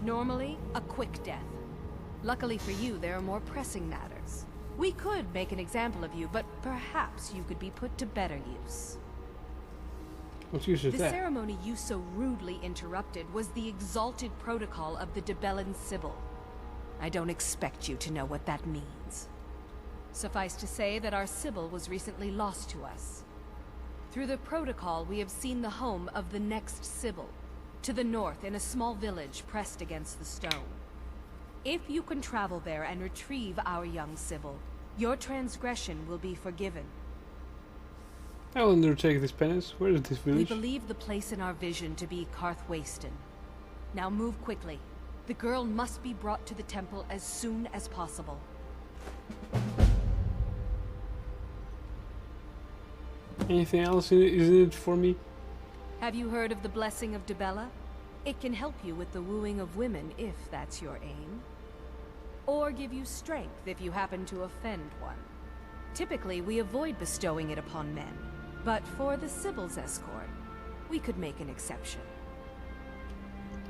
Normally, a quick death. Luckily for you, there are more pressing matters. We could make an example of you, but perhaps you could be put to better use.
What use is
The
that?
ceremony you so rudely interrupted was the exalted protocol of the Dybellan Sibyl. I don't expect you to know what that means. Suffice to say that our Sibyl was recently lost to us. Through the protocol, we have seen the home of the next Sibyl, to the north in a small village pressed against the stone. If you can travel there and retrieve our young Sibyl, your transgression will be forgiven.
I will undertake this penance. Where is this
We
village?
believe the place in our vision to be Karthwasten. Now move quickly. The girl must be brought to the temple as soon as possible.
Anything else is in it for me?
Have you heard of the Blessing of Dybella? It can help you with the wooing of women if that's your aim. Or give you strength if you happen to offend one. Typically, we avoid bestowing it upon men. But for the Sibyl's escort, we could make an exception.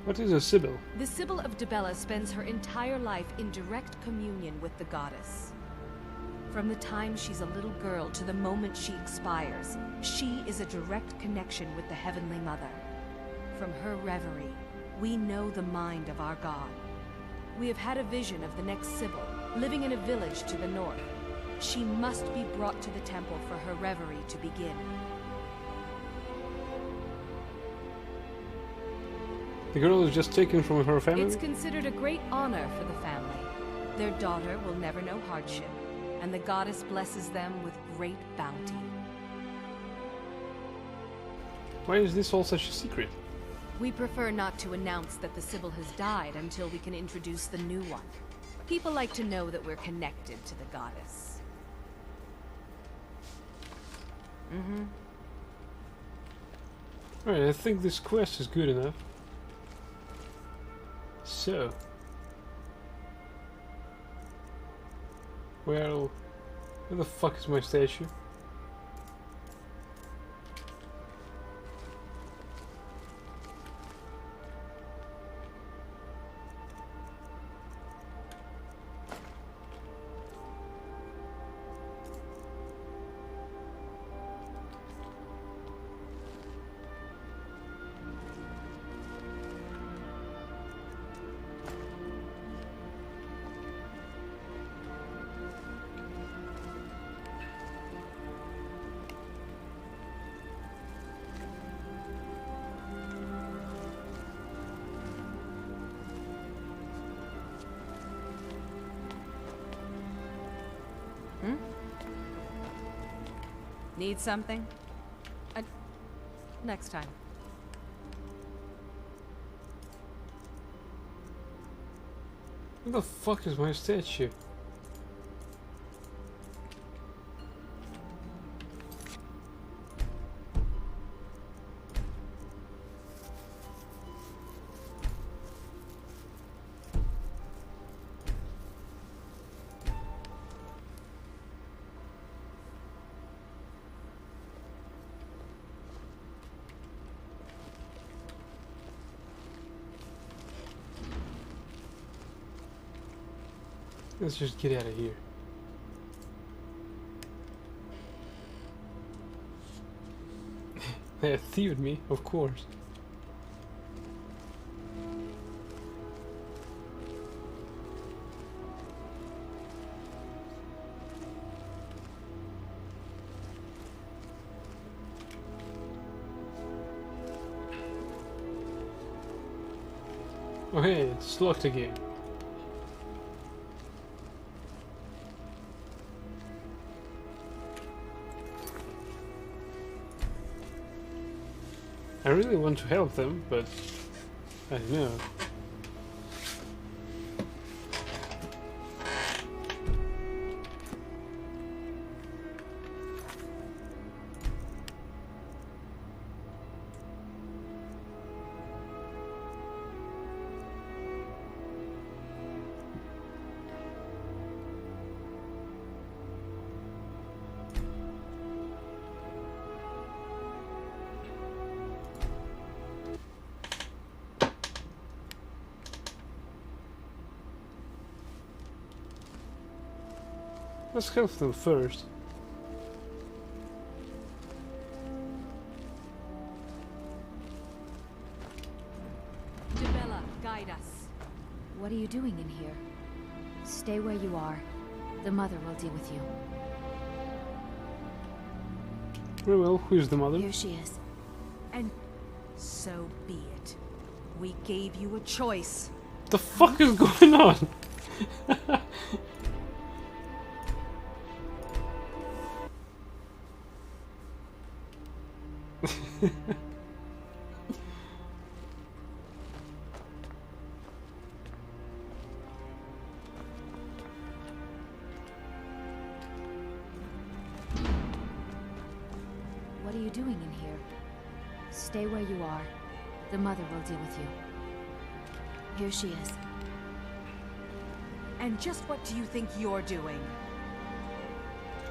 What is a Sibyl?
The Sibyl of Dybella spends her entire life in direct communion with the goddess. From the time she's a little girl to the moment she expires, she is a direct connection with the Heavenly Mother. From her reverie, we know the mind of our God. We have had a vision of the next Sibyl, living in a village to the north. She must be brought to the temple for her reverie to begin.
The girl is just taken from her family?
It's considered a great honor for the family. Their daughter will never know hardship, and the goddess blesses them with great bounty.
Why is this all such a secret?
We prefer not to announce that the Sibyl has died until we can introduce the new one. People like to know that we're connected to the goddess.
Alright, I think this quest is good enough. So... well... where the fuck is my statue?
Need something? Next time.
Where the fuck is my statue? Let's just get out of here. They thieved me, of course. Oh hey, it's locked again. I really want to help them, but I don't know. Let's help them first.
Dybella, guide us.
What are you doing in here? Stay where you are. The mother will deal with you.
Very well, who's the mother?
Here she is.
And so be it. We gave you a choice.
The fuck is going on?
What are you doing in here? Stay where you are. The mother will deal with you. Here she is.
And just what do you think you're doing?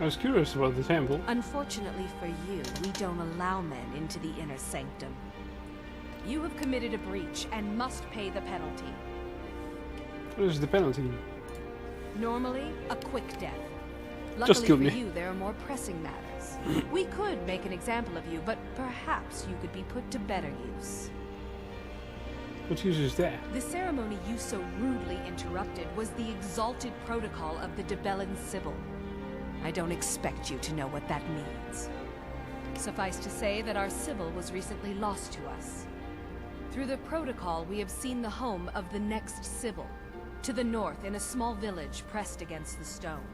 I was curious about the temple.
Unfortunately for you, we don't allow men into the inner sanctum. You have committed a breach and must pay the penalty.
What is the penalty?
Normally, a quick death.
Just
Luckily
kill
for
me.
you, there are more pressing matters. We could make an example of you, but perhaps you could be put to better use.
What use is that?
The ceremony you so rudely interrupted was the exalted protocol of the Dybellan Sibyl. I don't expect you to know what that means. Suffice to say that our Sibyl was recently lost to us. Through the protocol, we have seen the home of the next Sibyl, to the north in a small village pressed against the stone.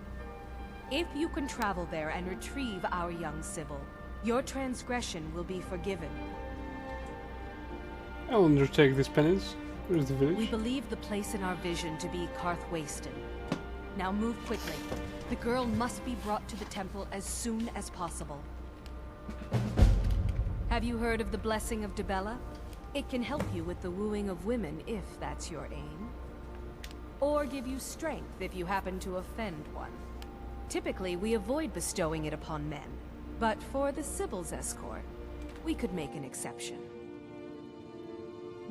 If you can travel there and retrieve our young Sibyl, your transgression will be forgiven.
I'll undertake this penance. Where's the village?
We believe the place in our vision to be Karthwasten. Now move quickly. The girl must be brought to the temple as soon as possible. Have you heard of the Blessing of Dybella? It can help you with the wooing of women if that's your aim. Or give you strength if you happen to offend one. Typically, we avoid bestowing it upon men, but for the Sibyl's escort, we could make an exception.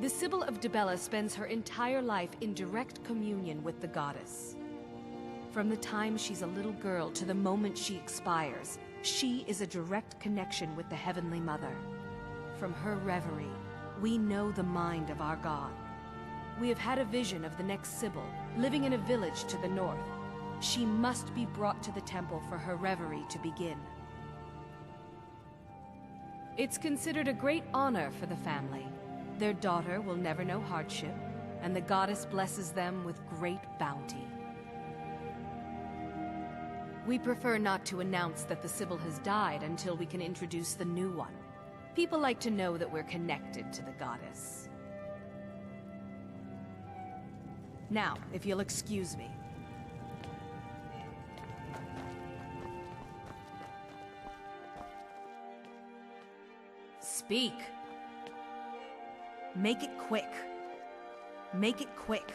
The Sibyl of Dybella spends her entire life in direct communion with the goddess. From the time she's a little girl to the moment she expires, she is a direct connection with the Heavenly Mother. From her reverie, we know the mind of our God. We have had a vision of the next Sibyl, living in a village to the north. She must be brought to the temple for her reverie to begin. It's considered a great honor for the family. Their daughter will never know hardship, and the goddess blesses them with great bounty. We prefer not to announce that the Sibyl has died until we can introduce the new one. People like to know that we're connected to the goddess. Now, if you'll excuse me. Speak. Make it quick. Make it quick.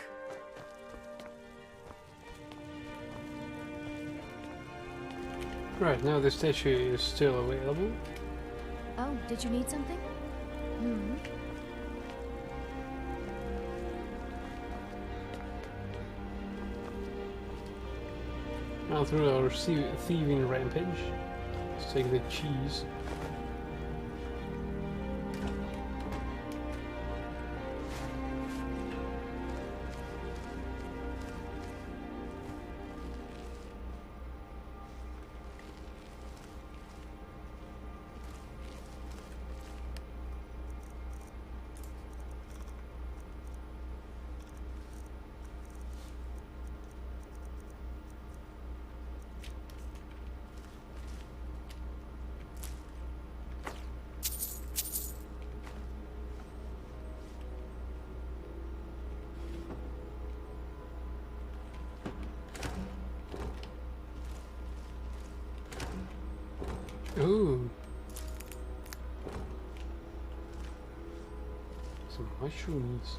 Right, now the statue is still available.
Oh, did you need something? Hmm.
Now through our thieving rampage. Let's take the cheese. Ooh. Some mushrooms.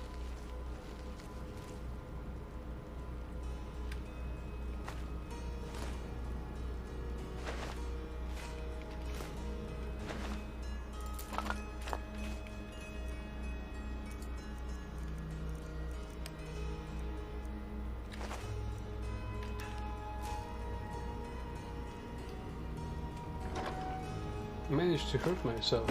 Managed to hurt myself.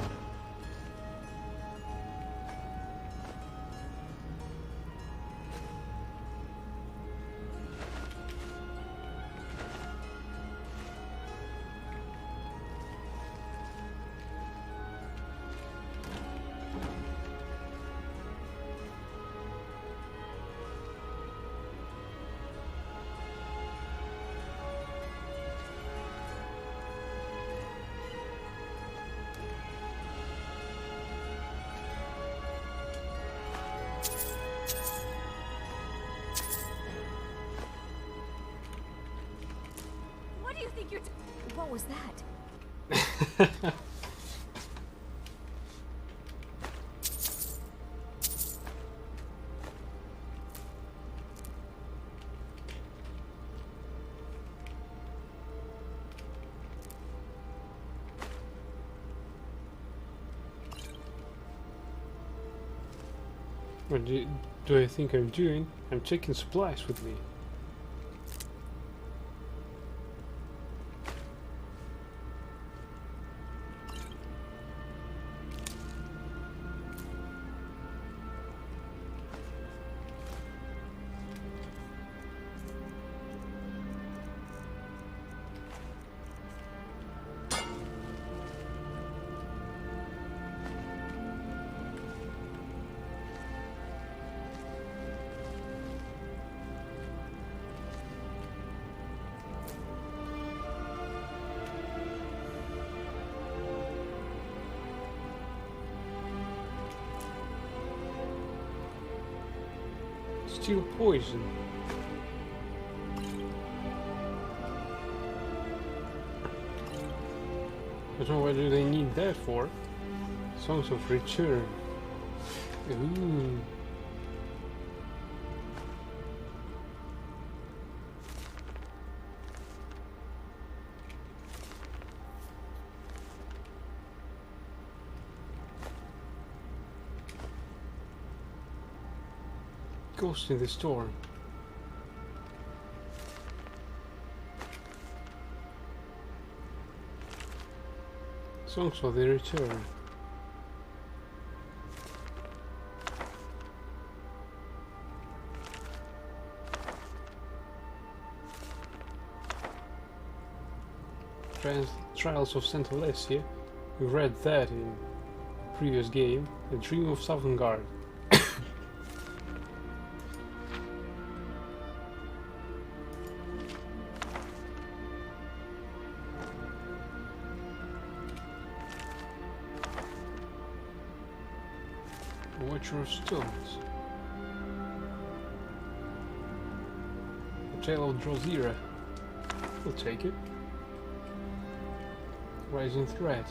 What was that?
What do I think I'm doing? I'm taking supplies with me. Still poison. I don't know what do they need that for. Songs of Return. Ooh. Ghost in the Storm. Songs of the Return. Trials of St. Alessia. We read that in previous game. The Dream of Sovngarde. Watcher of Stones. The Tale of Drosera. We'll take it. Rising Thread.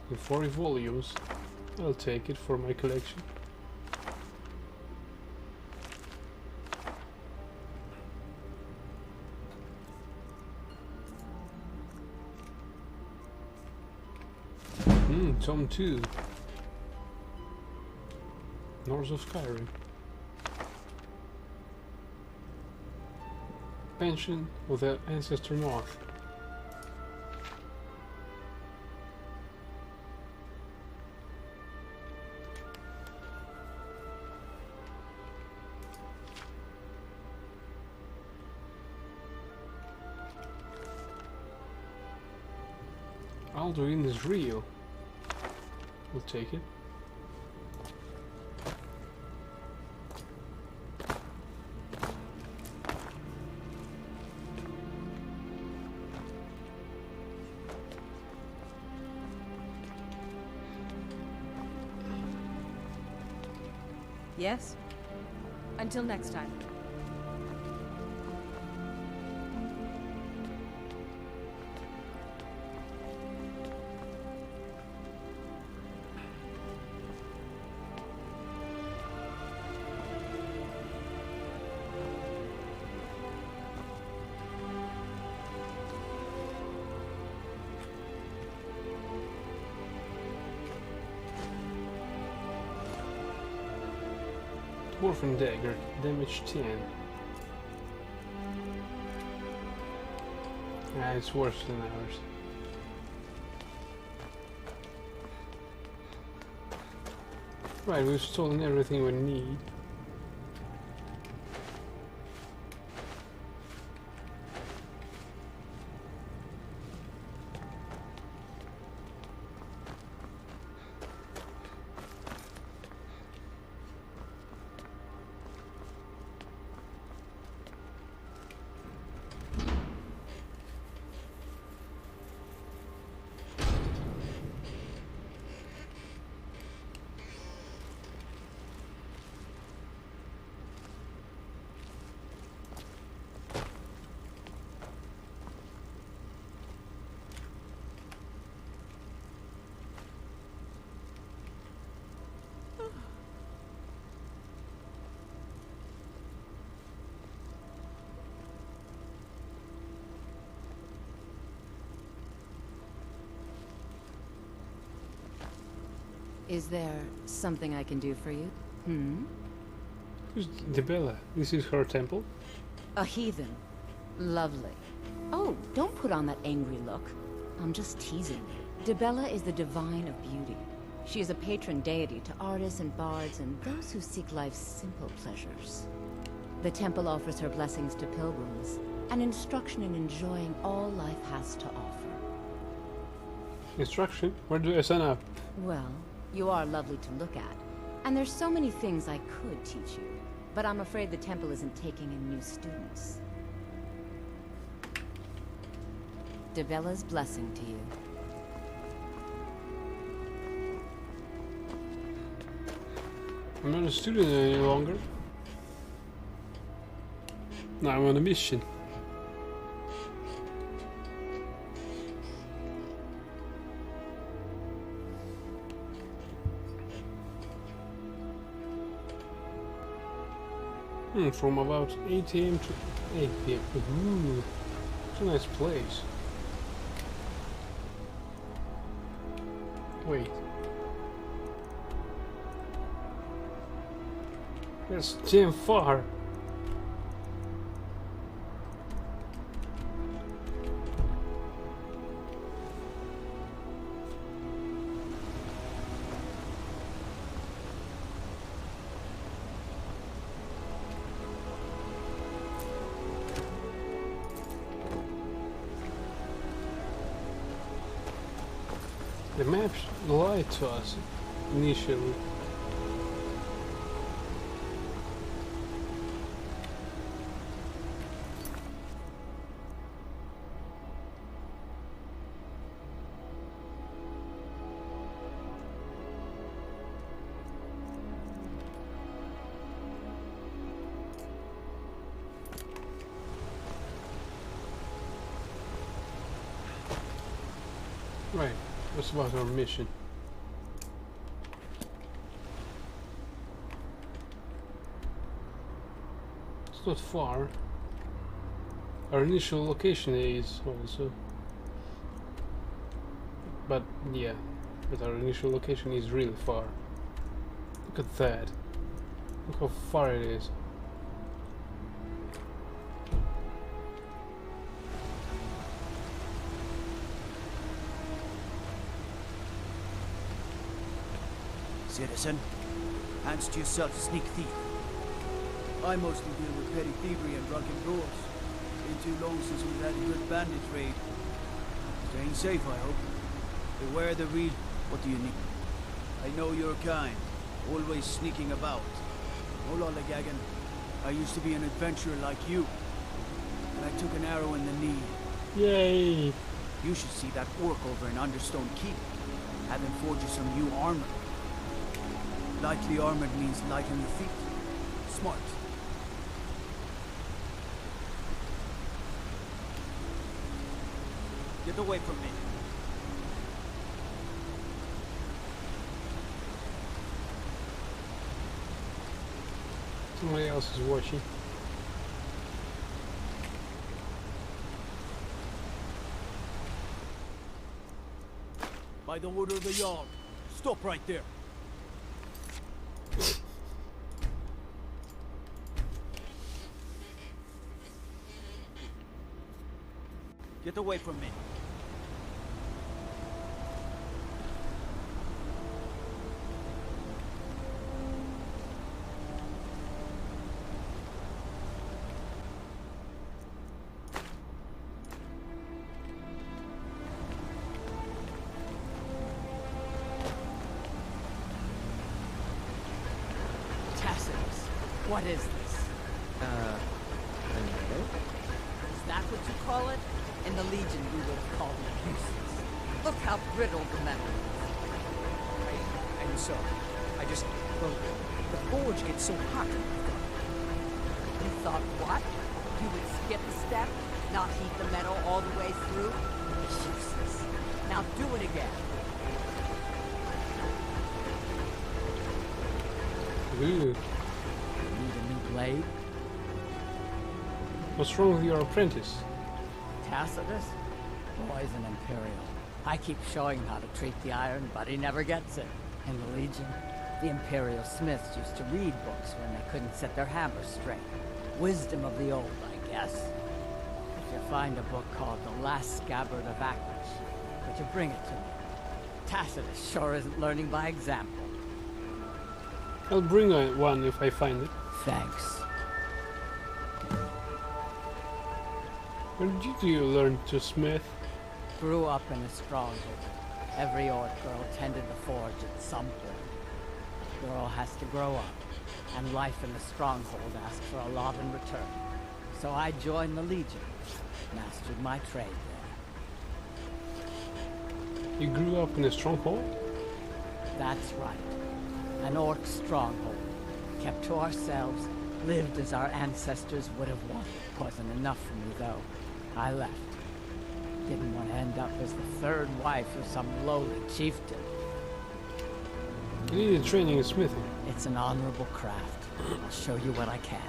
In 40 volumes. I'll take it for my collection. Tom 2. North of Skyrim. pension of their ancestor north. Alduin is real. We'll take it.
Yes? Until next time.
Dwarven dagger, damage 10. Ah, it's worse than ours. Right, we've stolen everything we need.
Is there something I can do for you?
Who's Dybella? This is her temple?
A heathen. Lovely. Oh, don't put on that angry look. I'm just teasing you. Dybella is the divine of beauty. She is a patron deity to artists and bards and those who seek life's simple pleasures. The temple offers her blessings to pilgrims, and instruction in enjoying all life has to offer.
Instruction? Where do I sign up?
Well, you are lovely to look at, and there's so many things I could teach you, but I'm afraid the temple isn't taking in new students. Dybella's blessing to you.
I'm not a student any longer. Now I'm on a mission. From about 8 AM to 8 PM. Ooh, it's a nice place. Wait. That's damn far. The maps lied to us initially. Right. What's about our mission? It's not far. Our initial location is also. But yeah, but our initial location is really far. Look at that. Look how far it is.
Citizen, hands to yourself, sneak thief. I mostly deal with petty thievery and drunken brawls. Been too long since we've had a good bandit raid. Staying safe, I hope. Beware the reed. What do you need? I know your kind. Always sneaking about. No lollygagging. I used to be an adventurer like you. And I took an arrow in the knee.
Yay!
You should see that orc over in Understone Keep. Have him forge you some new armor. Lightly armored means light on your feet. Smart. Get away from me.
Somebody else is watching.
By the order of the Jarl. Stop right there. Get away from me.
What is this?
A meadow?
Is that what you call it? In the Legion, we would have called it useless. Look how brittle the metal is.
I'm sorry. Well, the forge gets so hot.
You thought what? You would skip a step? Not heat the metal all the way through? It's useless. Now do it again.
Ooh.
Blade?
What's wrong with your apprentice?
Tacitus? Boy's an Imperial. I keep showing him how to treat the iron, but he never gets it. In the Legion, the Imperial smiths used to read books when they couldn't set their hammers straight. Wisdom of the old, I guess. If you find a book called The Last Scabbard of Aklish, could you bring it to me? Tacitus sure isn't learning by example.
I'll bring one if I find it.
Thanks.
Where did you learn to smith?
Grew up in a stronghold. Every orc girl tended the forge at some point. A girl has to grow up, and life in the stronghold asks for a lot in return. So I joined the Legion, mastered my trade there.
You grew up in a stronghold?
That's right. An orc stronghold. Kept to ourselves, lived as our ancestors would have wanted. Wasn't enough for me, though. I left. Didn't want to end up as the third wife of some lowly chieftain.
You needed training in smithing.
It's an honorable craft. I'll show you what I can.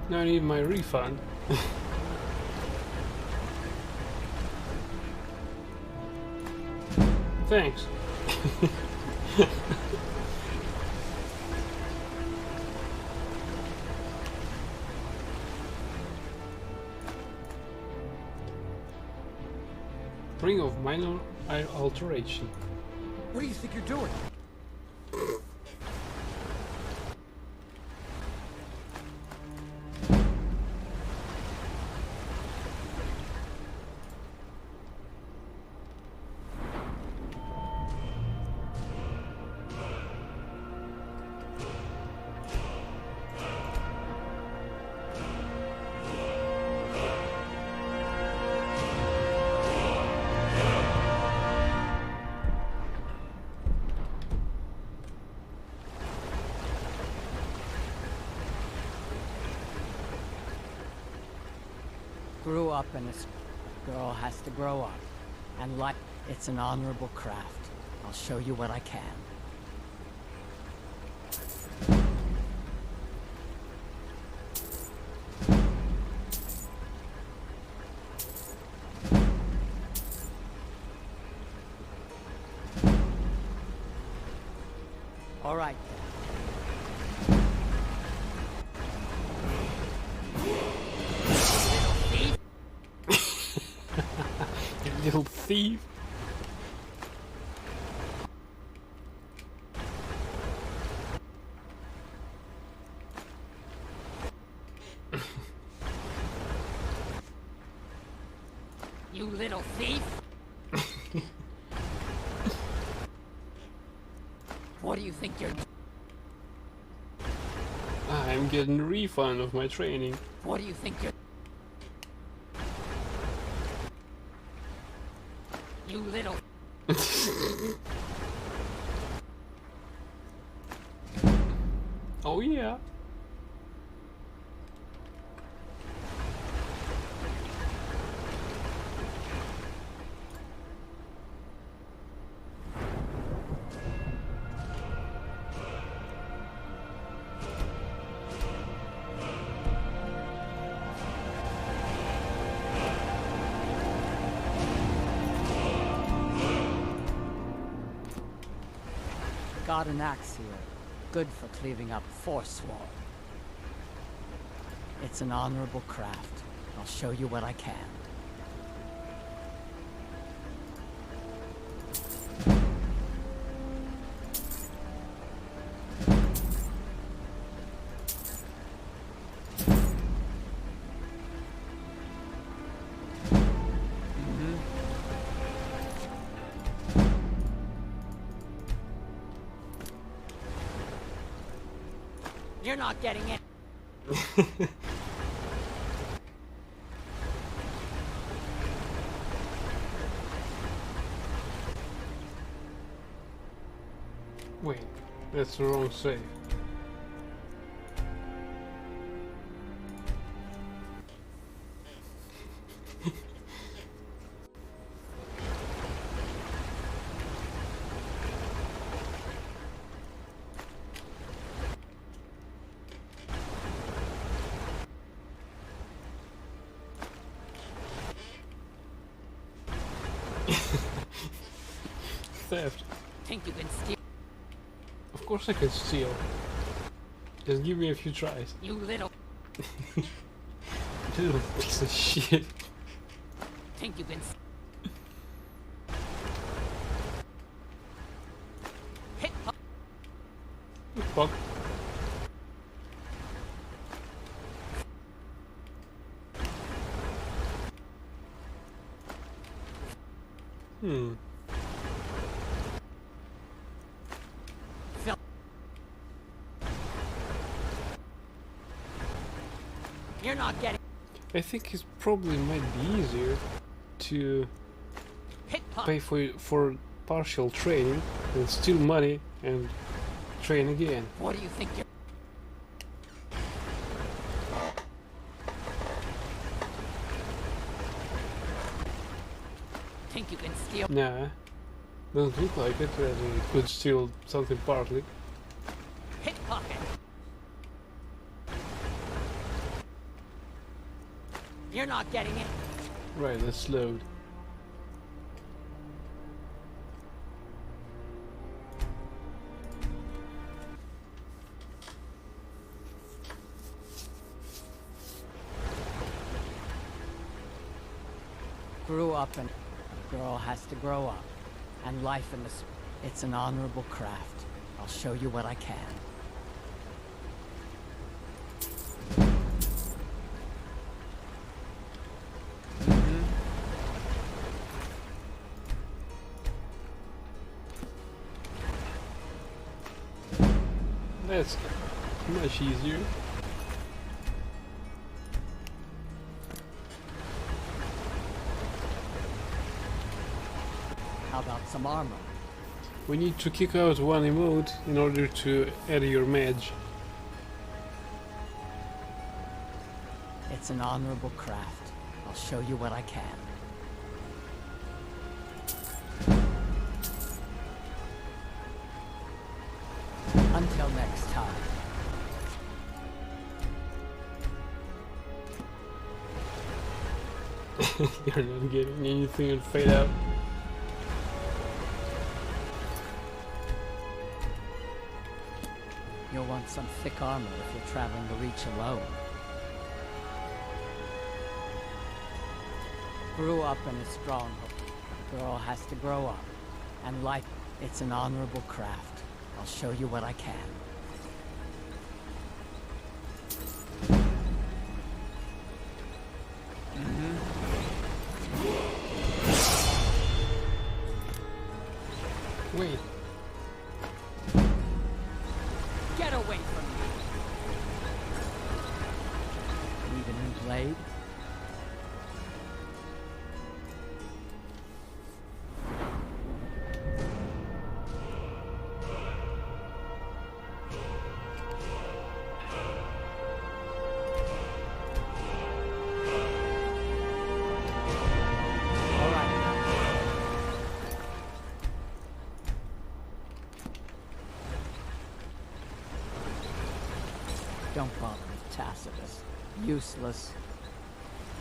Now I need my refund. Thanks. Ring of minor alteration.
What do you think you're doing?
Grew up in a girl has to grow up, and like it's an honorable craft. I'll show you what I can. All right.
You little thief.
You little thief! What do you think you're...
I'm getting a refund of my training.
What do you think you're... You little...
Oh yeah.
Got an axe here. Good for cleaving up forsworn. It's an honorable craft. I'll show you what I can. You're not getting it.
Wait, that's the wrong save. Theft.
Think you can steal?
Of course I can steal. Just give me a few tries.
You little...
Little piece of shit.
Think you can... Hit...
Fuck.
You're not getting...
I think it probably might be easier to pay for partial training and steal money and train again.
What do you think you're... Think you can steal?
Nah, doesn't look like it. You could steal something partly.
Hit pocket. You're not getting it.
Right, let's load.
Grew up and a girl has to grow up. And life in this, it's an honorable craft. I'll show you what I can.
That's much easier.
How about some armor?
We need to kick out one emote in order to add your mage.
It's an honorable craft. I'll show you what I can. Until next time.
You're not getting anything and fade out.
You'll want some thick armor if you're traveling the Reach alone. Grew up in a stronghold. A girl has to grow up. And like it's an honorable craft. I'll show you what I can.
Wait.
Get away from me! Need a new blade? Don't bother with Tacitus. Useless.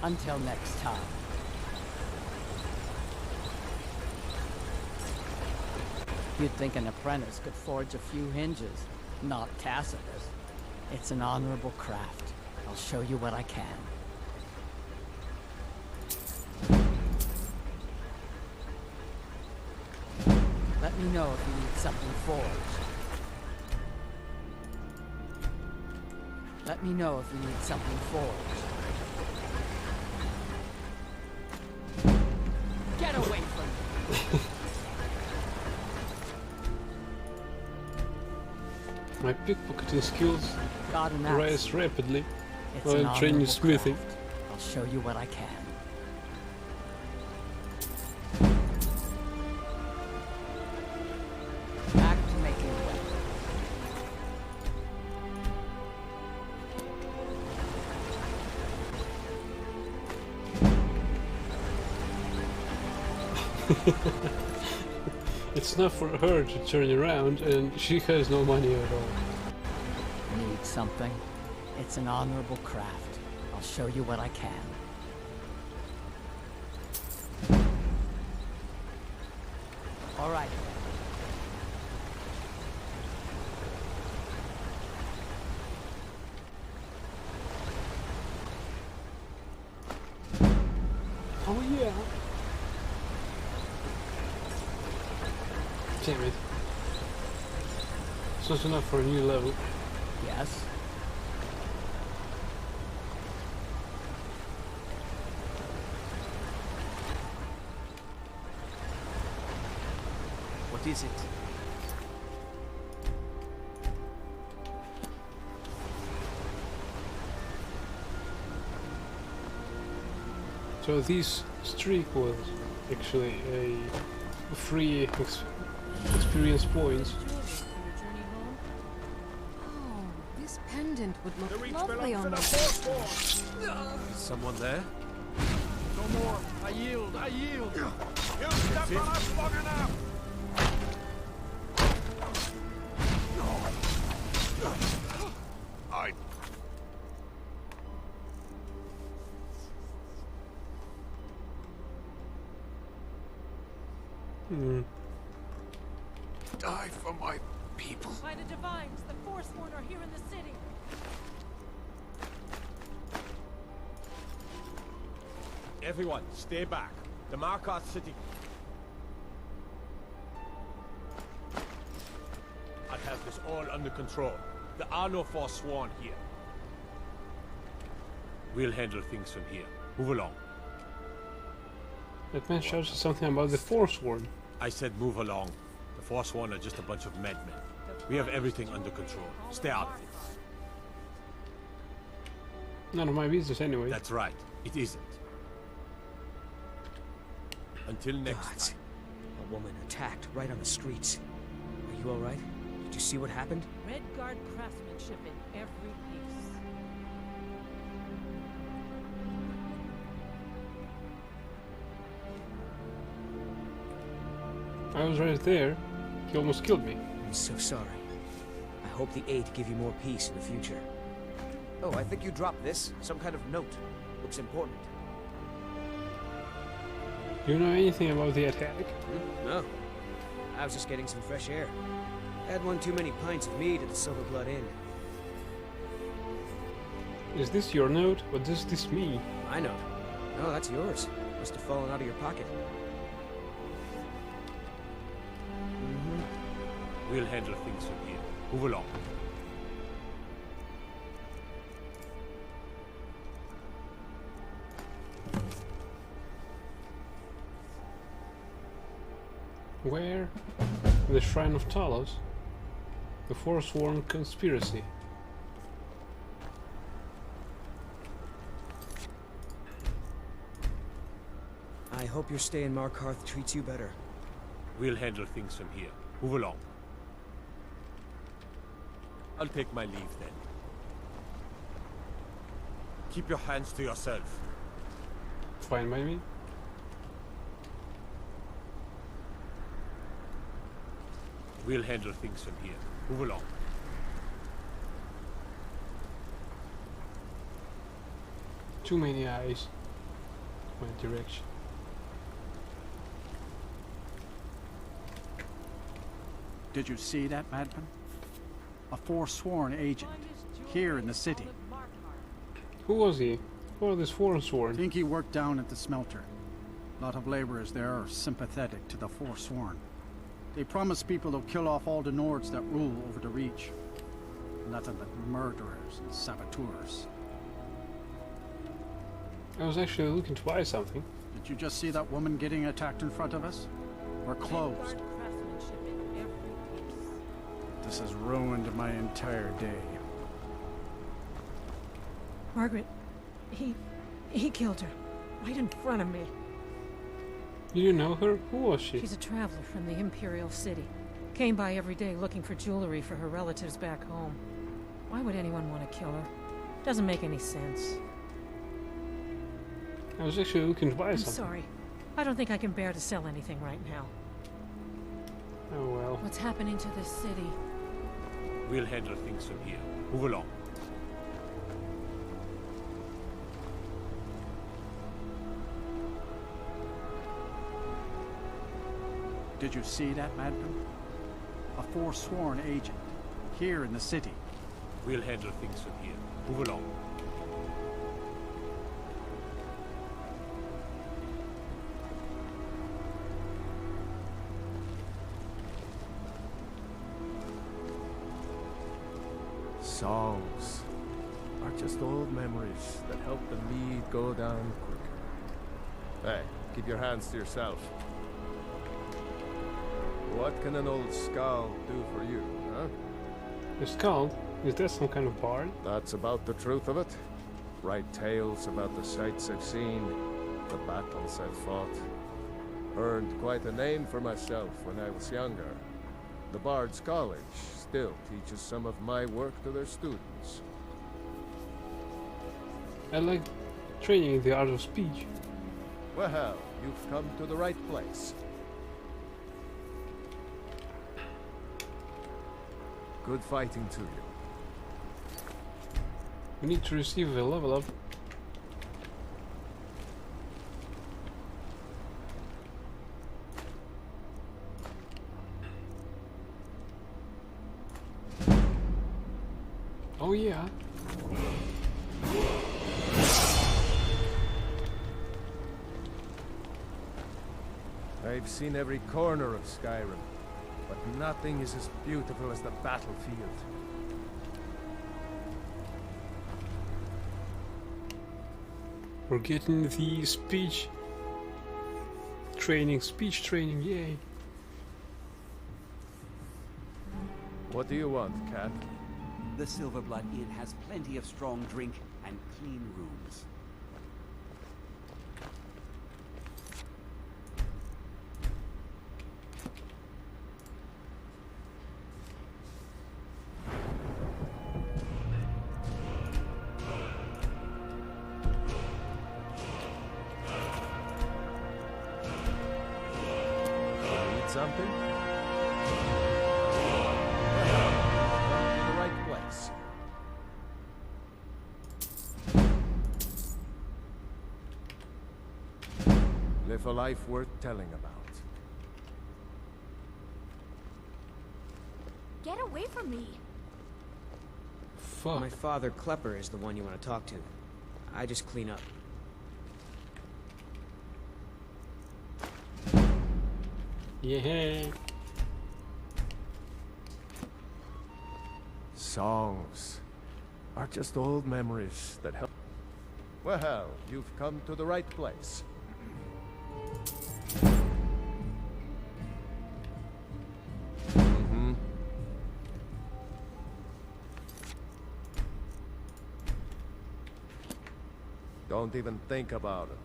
Until next time. You'd think an apprentice could forge a few hinges. Not Tacitus. It's an honorable craft. I'll show you what I can. Let me know if you need something forged. Let me know if you need something forged. Get away from me!
My pickpocketing skills rise rapidly while training smithing.
I'll show you what I can. Back to making weapons.
It's not for her to turn around, and she has no money at all.
Need something? It's an honorable craft. I'll show you what I can. All right.
Oh yeah. Damn it. It's not enough for a new level.
Yes.
What is it?
So this streak was actually a free experience points.
Oh, this pendant would look lovely on my
Is someone there?
No more. I yield. I yield.
You stepped on us long enough! I... Die for my people.
By the Divines, the Forsworn are here in the city.
Everyone, stay back. The Markarth city. I have this all under control. There are no Forsworn here. We'll handle things from here. Move along.
That man shouted something about the Forsworn.
I said move along. The Forsworn are just a bunch of madmen. We have everything under control. Stay out of it.
None of my business anyway.
That's right. It isn't. Until next time.
A woman attacked right on the streets. Are you alright? Did you see what happened?
Red Guard craftsmanship in every piece.
I was right there. He almost killed me.
I'm so sorry. I hope the Eight give you more peace in the future. Oh, I think you dropped this. Some kind of note. Looks important.
Do you know anything about the attack?
No. I was just getting some fresh air. Had one too many pints of mead at the Silver Blood Inn.
Is this your note? What does this mean?
My note? No, that's yours. Must have fallen out of your pocket.
We'll handle things from here. Move along.
Where? The Shrine of Talos? The Forsworn Conspiracy.
I hope your stay in Markarth treats you better.
We'll handle things from here. Move along. I'll take my leave then. Keep your hands to yourself.
Fine by me.
We'll handle things from here. Move along.
Too many eyes. My direction.
Did you see that, madman? A forsworn agent, here in the city.
Who was he? Who are this forsworn?
I think he worked down at the smelter. A lot of laborers there are sympathetic to the forsworn. They promise people they'll kill off all the Nords that rule over the Reach. Nothing but murderers and saboteurs.
I was actually looking to buy something.
Did you just see that woman getting attacked in front of us? We're closed. This has ruined my entire day.
Margaret, he killed her. Right in front of me.
Do you know her? Who was she?
She's a traveler from the Imperial City. Came by every day looking for jewelry for her relatives back home. Why would anyone want to kill her? Doesn't make any sense.
I was actually looking to buy
I'm
something.
sorry. I don't think I can bear to sell anything right now.
Oh well.
What's happening to this city?
We'll handle things from here. Move along.
Did you see that, madman? A forsworn agent, here in the city.
We'll handle things from here. Move along.
Songs are just old memories that help the mead go down quicker. Hey, keep your hands to yourself. What can an old skald do for you, huh?
A skald? Is that some kind of bard?
That's about the truth of it. Write tales about the sights I've seen, the battles I've fought. Earned quite a name for myself when I was younger. The Bard's College still teaches some of my work to their students.
I like training in the art of speech.
Well, you've come to the right place. Good fighting to you.
We need to receive a level up. Oh yeah.
I've seen every corner of Skyrim, but nothing is as beautiful as the battlefield.
We're getting the speech training, yay.
What do you want, cat?
The Silver Blood Inn has plenty of strong drink and clean rooms.
Need something? The right place. Live a life worth telling about.
on me.
Fuck.
My father, Klepper, is the one you want to talk to. I just clean up.
Yeah.
Songs are just old memories that help. Well, you've come to the right place. Don't even think about it.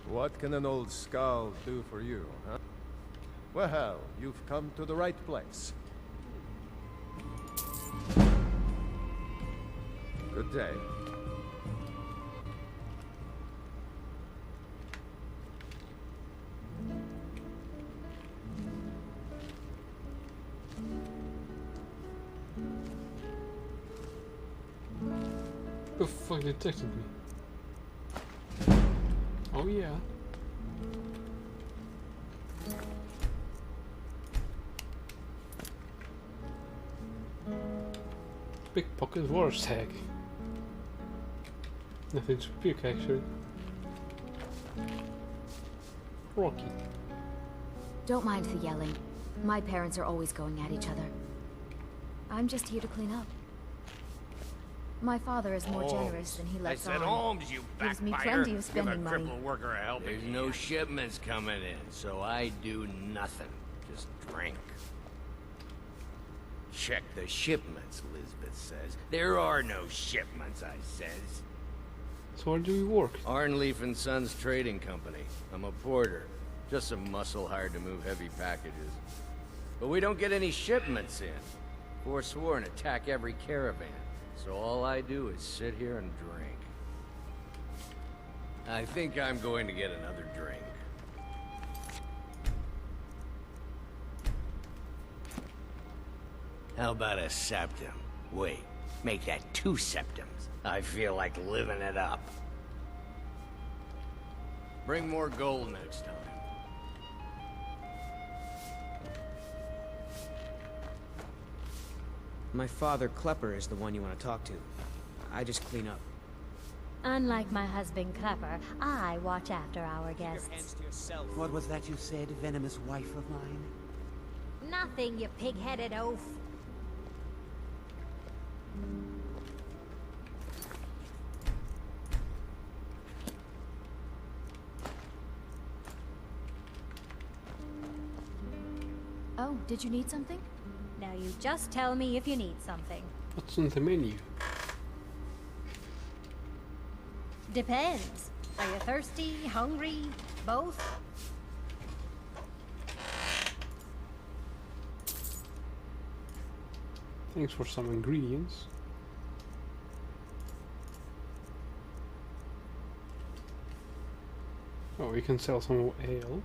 What can an old skull do for you, huh? Well, you've come to the right place. Good day.
The fuck detected me? Oh yeah. Pickpocket war tag. Nothing to pick actually. Rocky.
Don't mind the yelling. My parents are always going at each other. I'm just here to clean up. My father is more generous than he lets on.
I said Holmes, you
Gives me
backbiter.
plenty of spending
Give a
money.
crippled worker a helping. There's no shipments coming in, so I do nothing. Just drink. Check the shipments, Lisbeth says. There are no shipments, I says.
So where do you work?
Arnleaf and Sons Trading Company. I'm a porter. Just some muscle hired to move heavy packages. But we don't get any shipments in. Forsworn attack every caravan. So all I do is sit here and drink. I think I'm going to get another drink. How about a septum? Wait, make that 2 septums. I feel like living it up. Bring more gold next time.
My father, Klepper, is the one you want to talk to. I just clean up.
Unlike my husband, Klepper, I watch after our guests.
What was that you said, venomous wife of mine?
Nothing, you pig-headed oaf.
Oh, did you need something?
Now you just tell me if you need something.
What's on the menu?
Depends. Are you thirsty, hungry, both?
Thanks for some ingredients. Oh, we can sell some ale.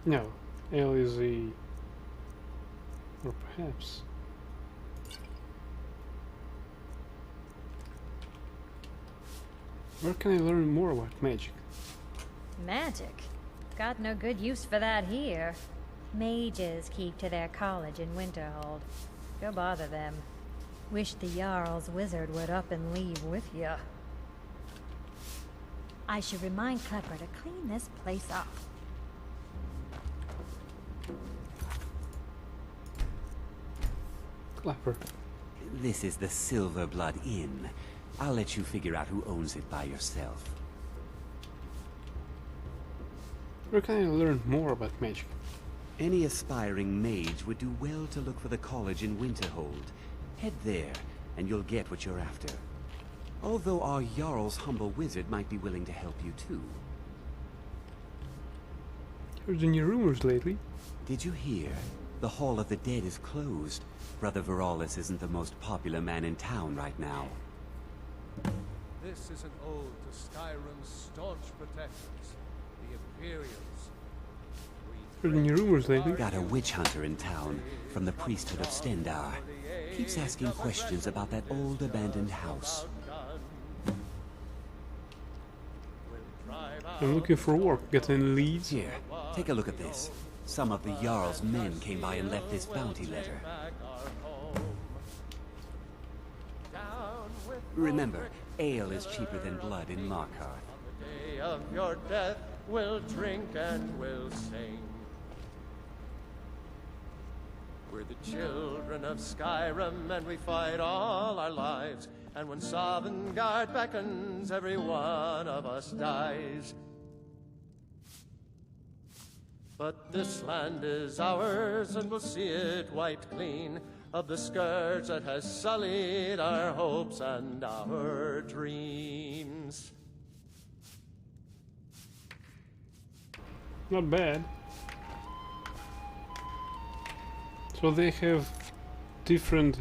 No, ale is a... or perhaps... Where can I learn more about magic?
Magic? Got no good use for that here. Mages keep to their college in Winterhold. Go bother them. Wish the Jarl's wizard would up and leave with you. I should remind Klepper to clean this place up.
Klepper.
This is the Silverblood Inn. I'll let you figure out who owns it by yourself.
Where can I learn more about magic?
Any aspiring mage would do well to look for the college in Winterhold. Head there, and you'll get what you're after. Although our Jarl's humble wizard might be willing to help you too.
Heard any rumors lately?
Did you hear? The Hall of the Dead is closed. Brother Veralis isn't the most popular man in town right now.
This is an ode to Skyrim's staunch protectors, the Imperials.
Heard any rumors lately?
Got a witch hunter in town, from the priesthood of Stendar. Keeps asking questions about that old abandoned house.
I'm looking for work. Got any leads?
Here, take a look at this. Some of the Jarl's men came by and left this bounty letter. Remember, ale is cheaper than blood in Lockhart.
Day of your death, we'll drink and we'll sing. We're the children of Skyrim, and we fight all our lives. And when Sovngarde beckons, every one of us dies. But this land is ours, and we'll see it wiped clean of the scourge that has sullied our hopes and our dreams.
Not bad. So they have different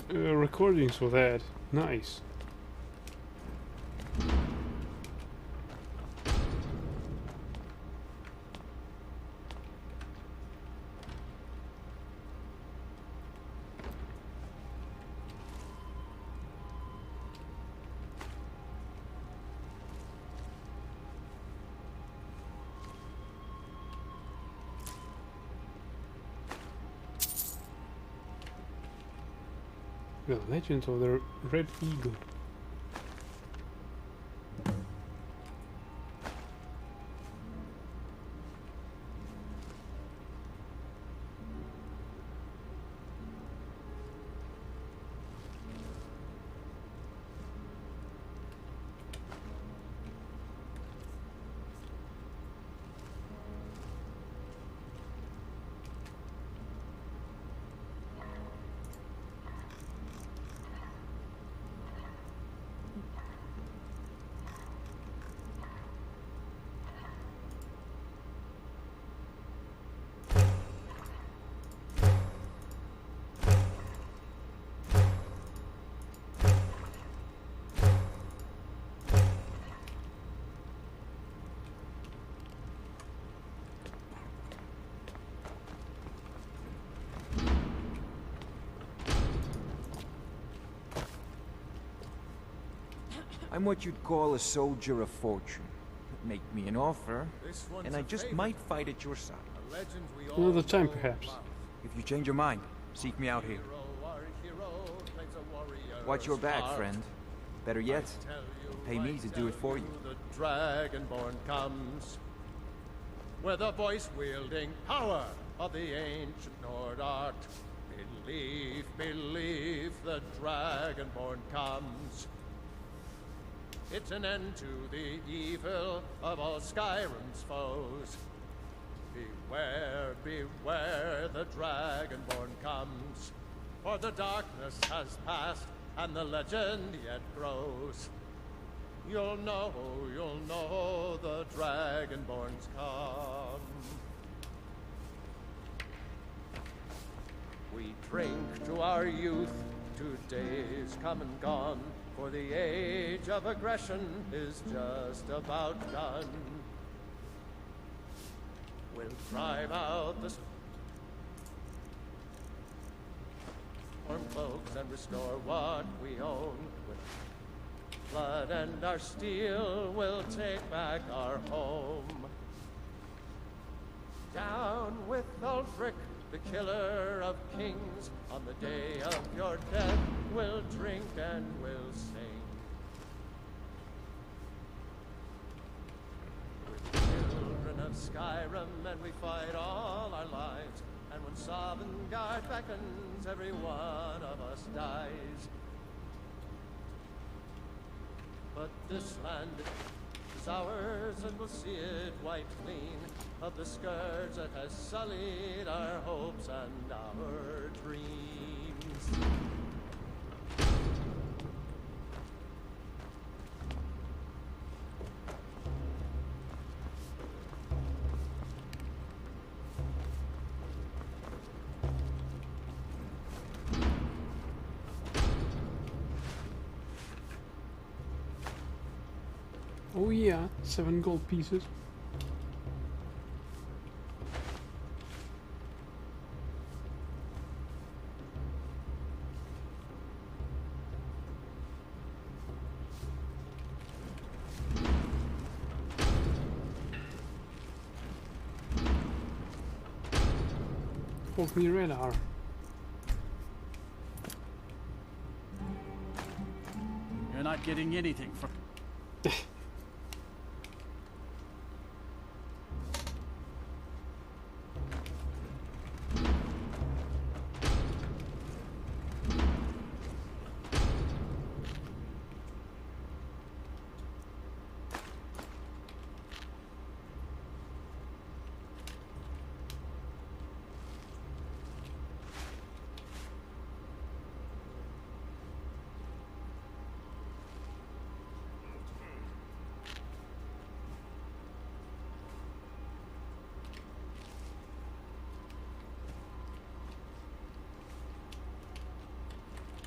recordings for that. Nice. The Legend of the Red Eagle.
I'm what you'd call a soldier of fortune. Make me an offer, and I just might fight at your side.
Another time, perhaps.
If you change your mind, seek me out here. Watch your back, friend. Better yet, pay me to do it for you.
The Dragonborn comes with a voice-wielding power of the ancient Nord art. Believe, believe, the Dragonborn comes. It's an end to the evil of all Skyrim's foes. Beware, beware, the Dragonborn comes. For the darkness has passed, and the legend yet grows. You'll know, the Dragonborn's come. We drink to our youth, to days come and gone. For the age of aggression is just about done. We'll drive out the storm folks and restore what we own. With blood and our steel, we'll take back our home. Down with Ulfric, the killer of kings. On the day of your death, we'll drink and we'll sing. We're children of Skyrim, and we fight all our lives. And when Sovngarde beckons, every one of us dies. But this land is ours, and we'll see it wiped clean of the scourge that has sullied our hopes and our dreams.
Oh yeah, 7 gold pieces. folk ni rädda här?
You're not getting anything from...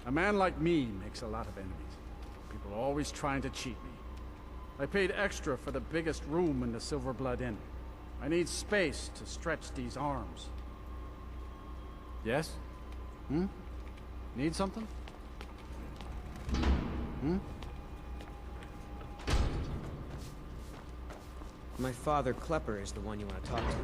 A man like me makes a lot of enemies. People are always trying to cheat me. I paid extra for the biggest room in the Silver Blood Inn. I need space to stretch these arms. Yes? Hmm? Need something? Hmm?
My father, Klepper, is the one you want to talk to.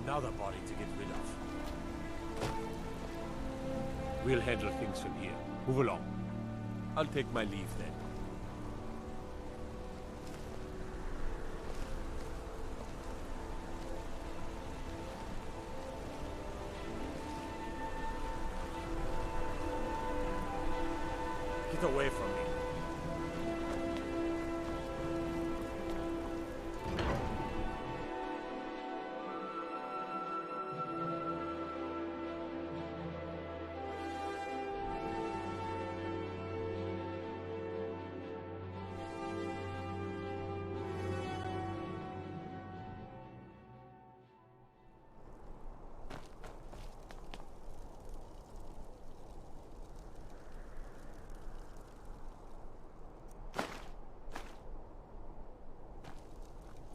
Another body to get rid of. We'll handle things from here. Move along. I'll take my leave then. Get away from me.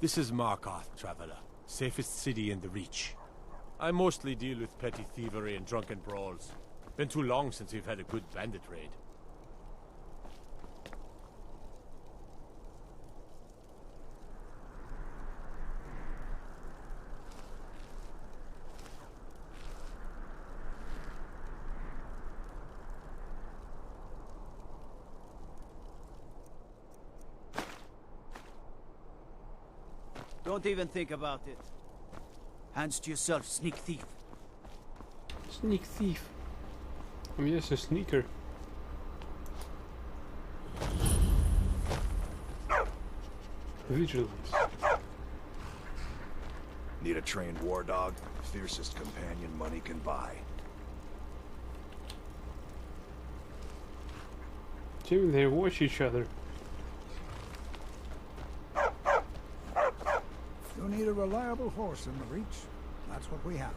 This is Markarth, Traveler. Safest city in the Reach. I mostly deal with petty thievery and drunken brawls. Been too long since we've had a good bandit raid.
Don't even think about it. Hands to yourself, sneak thief.
Sneak thief. I'm just a sneaker. Vigilance.
Need a trained war dog? Fiercest companion money can buy.
Jimmy, they watch each other.
You need a reliable horse in the Reach. That's what we have.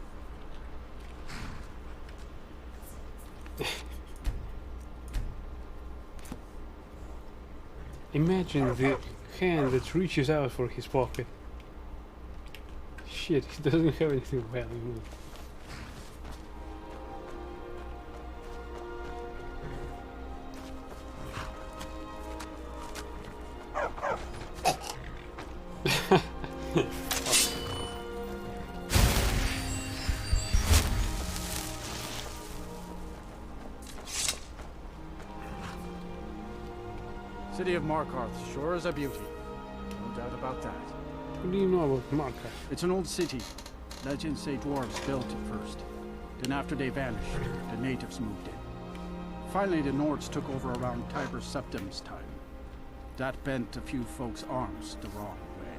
Imagine the hand that reaches out for his pocket. Shit, he doesn't have anything valuable.
City of Markarth sure is a beauty. No doubt about that.
What do you know about Markarth?
It's an old city. Legends say dwarves built it first. Then after they vanished, the natives moved in. Finally the Nords took over around Tiber Septim's time. That bent a few folks' arms the wrong way.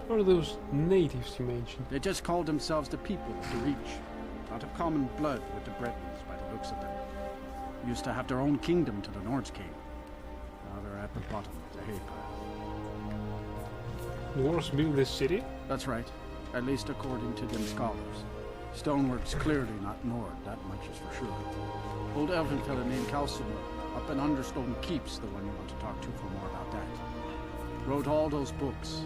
What are those natives you mentioned?
They just called themselves the people of the Reach. Not of common blood with the Bretons by the looks of them. Used to have their own kingdom till the Nords came. Now they're at the bottom of the hay pile.
Dwarves built this city?
That's right. At least according to them scholars. Stonework's clearly not Nord, that much is for sure. Old elven fella named Calcimer, up in Understone Keep's the one you want to talk to for more about that. Wrote all those books.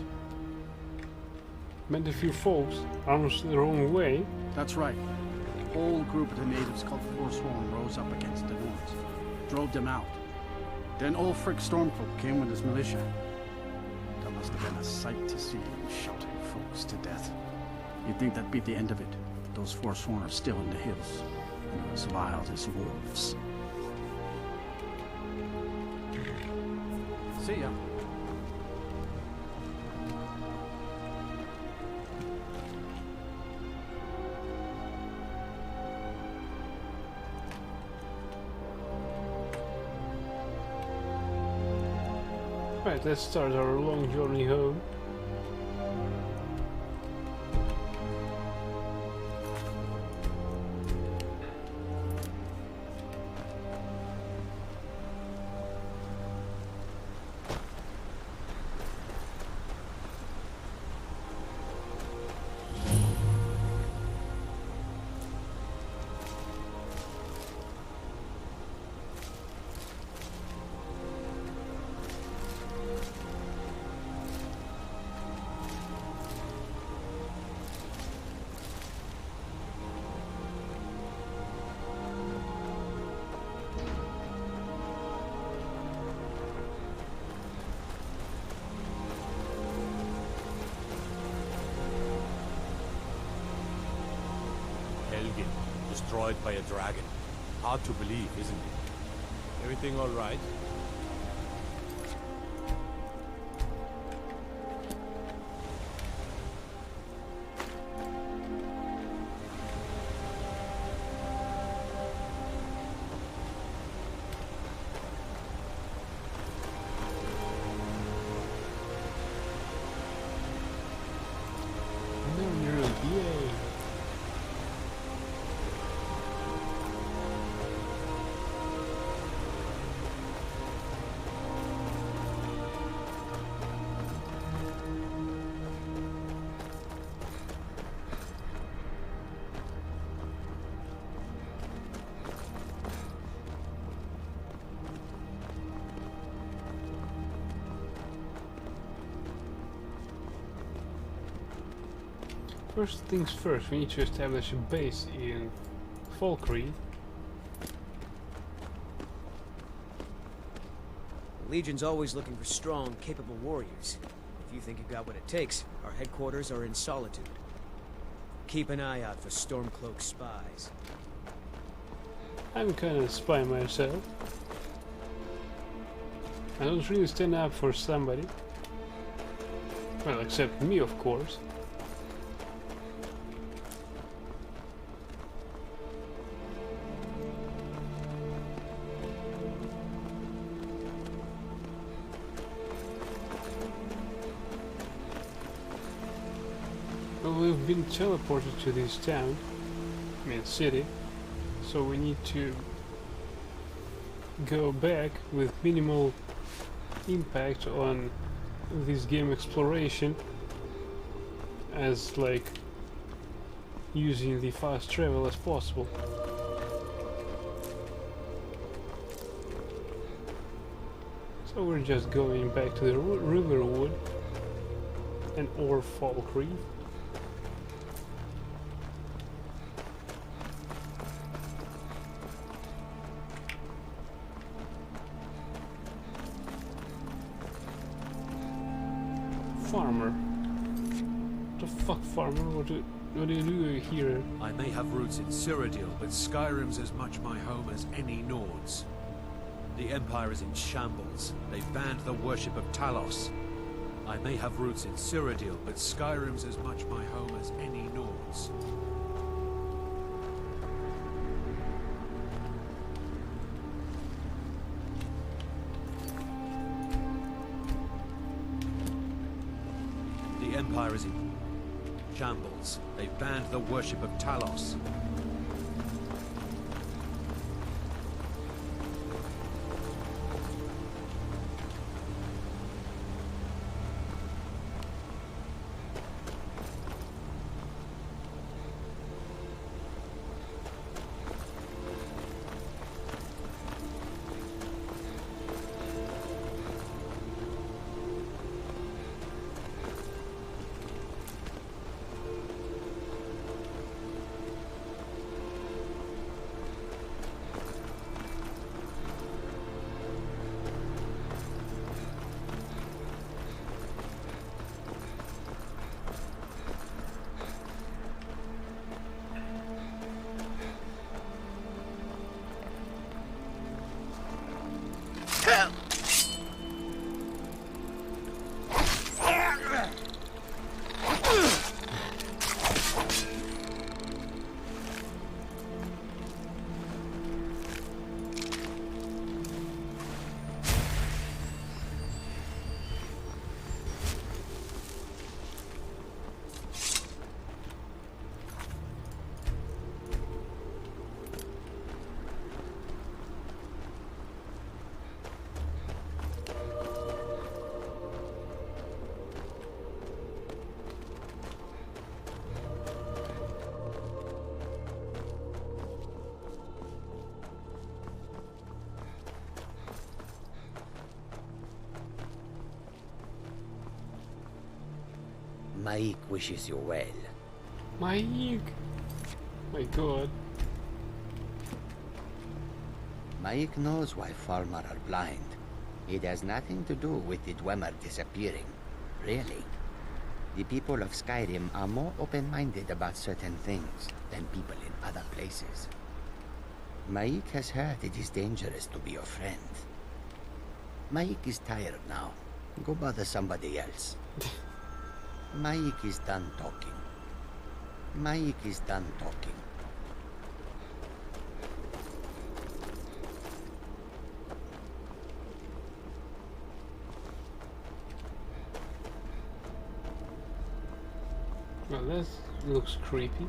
Met a few folks, almost their own way.
That's right. A whole group of the natives called the Forsworn rose up against the Nords. Drove them out. Then Ulfric Stormcloak came with his militia. That must have been a sight to see them shouting folks to death. You'd think that'd be the end of it. But those Forsworn are still in the hills. And are as wild as wolves. See ya.
Right, let's start our long journey home.
Destroyed by a dragon. Hard to believe, isn't it? Everything all right?
Yay! First things first, we need to establish a base in Falkreath.
The Legion's always looking for strong, capable warriors. If you think you've got what it takes, our headquarters are in Solitude. Keep an eye out for Stormcloak spies.
I'm kind of a spy myself. I don't really stand up for somebody. Well, except me, of course. Well, we've been teleported to this town, I mean city, so we need to go back with minimal impact on this game exploration, as like using the fast travel as possible. So we're just going back to the Riverwood and or Falkreath. Farmer. What the fuck, farmer? What do you do here?
I may have roots in Cyrodiil, but Skyrim's as much my home as any Nords. The Empire is in shambles. They've banned the worship of Talos. I may have roots in Cyrodiil, but Skyrim's as much my home as any Nords. The Empire is in shambles. They've banned the worship of Talos.
Mythic wishes you well.
Mythic! My god.
Mythic knows why Falmar are blind. It has nothing to do with the Dwemer disappearing. Really. The people of Skyrim are more open-minded about certain things than people in other places. Mythic has heard it is dangerous to be your friend. Mythic is tired now. Go bother somebody else. Mythic is done talking. Mythic is done talking.
Well, that looks creepy.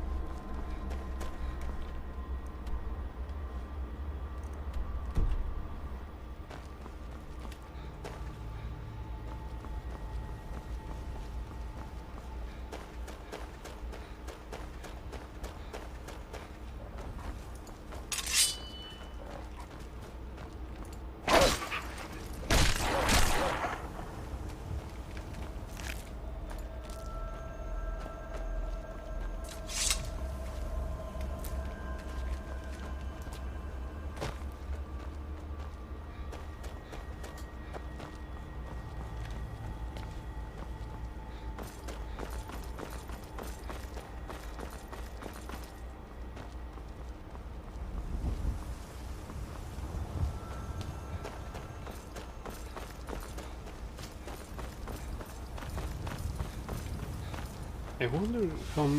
I wonder how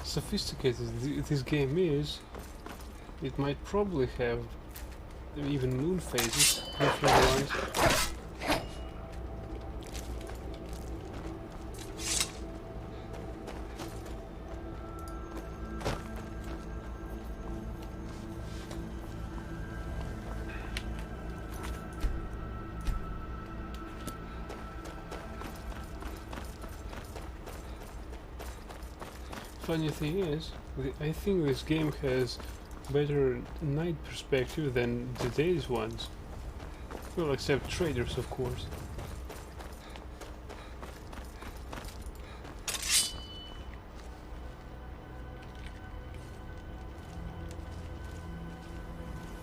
sophisticated this game is. It might probably have even moon phases, different ones. Funny thing is, I think this game has better night perspective than the day's ones. Well, except traders, of course.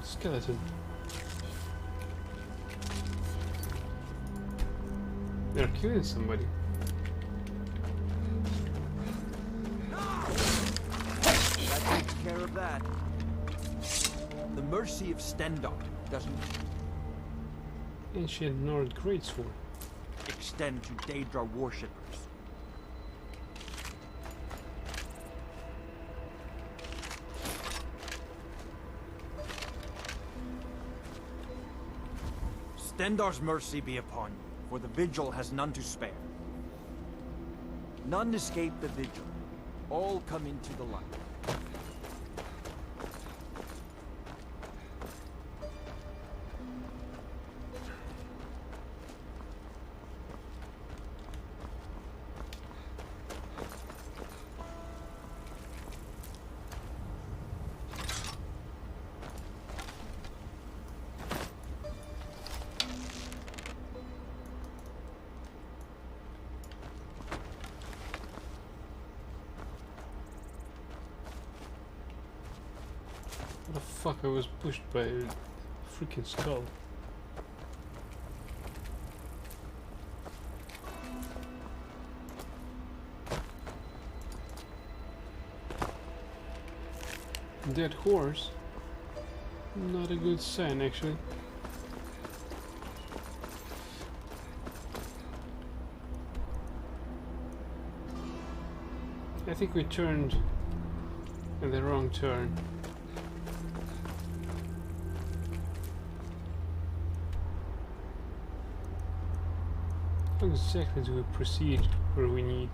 Skeleton. They're killing somebody.
Care of that. The mercy of Stendar doesn't
Ancient Nord greatsword
extend to Daedra worshippers. Stendar's mercy be upon you, for the vigil has none to spare. None escape the vigil. All come into the light.
What the fuck, I was pushed by a freaking skull. Dead horse? Not a good sign, actually. I think we turned in the wrong turn. How exactly do we proceed where we need?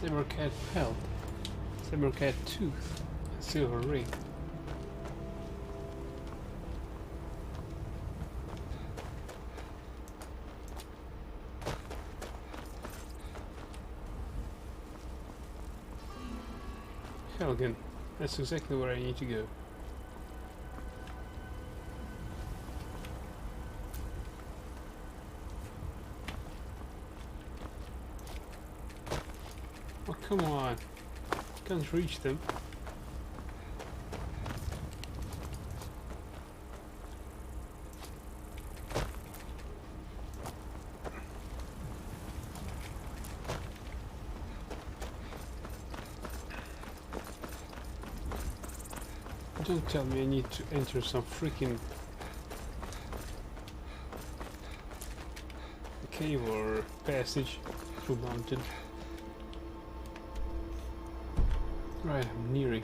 Sabercat pelt, Sabercat tooth, and silver ring. Helgen, that's exactly where I need to go. Oh, come on. Can't reach them. Don't tell me I need to enter some freaking cave or passage through mountain. Right, I'm nearing.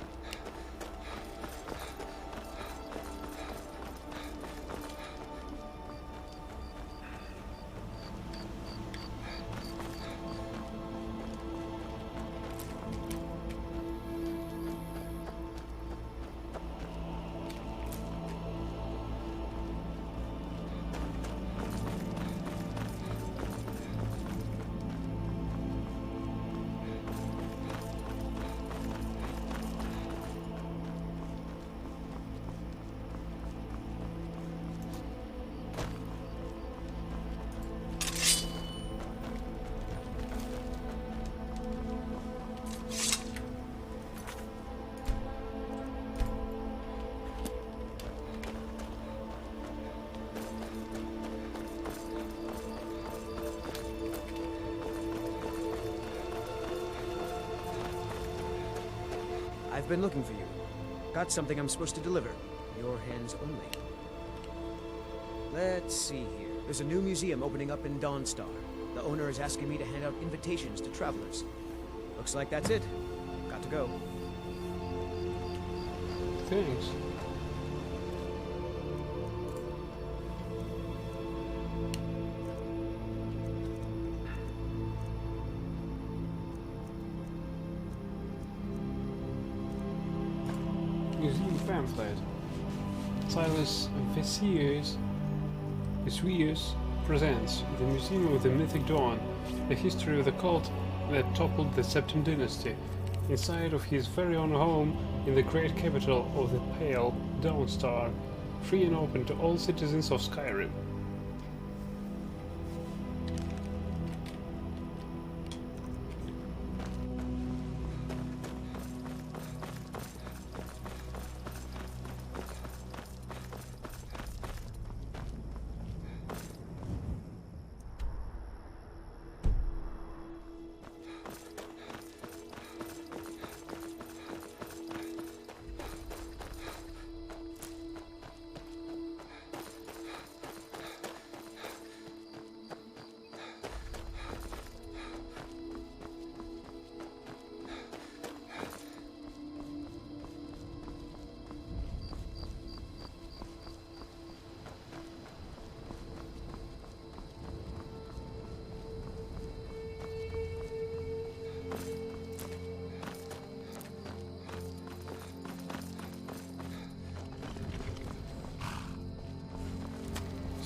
I've been looking for you. Got something I'm supposed to deliver. Your hands only. Let's see here. There's a new museum opening up in Dawnstar. The owner is asking me to hand out invitations to travelers. Looks like that's it. Got to go.
Thanks. Museum pamphlet. Silas Vesius presents the Museum of the Mythic Dawn, the history of the cult that toppled the Septim dynasty, inside of his very own home in the great capital of the Pale, Dawnstar, free and open to all citizens of Skyrim.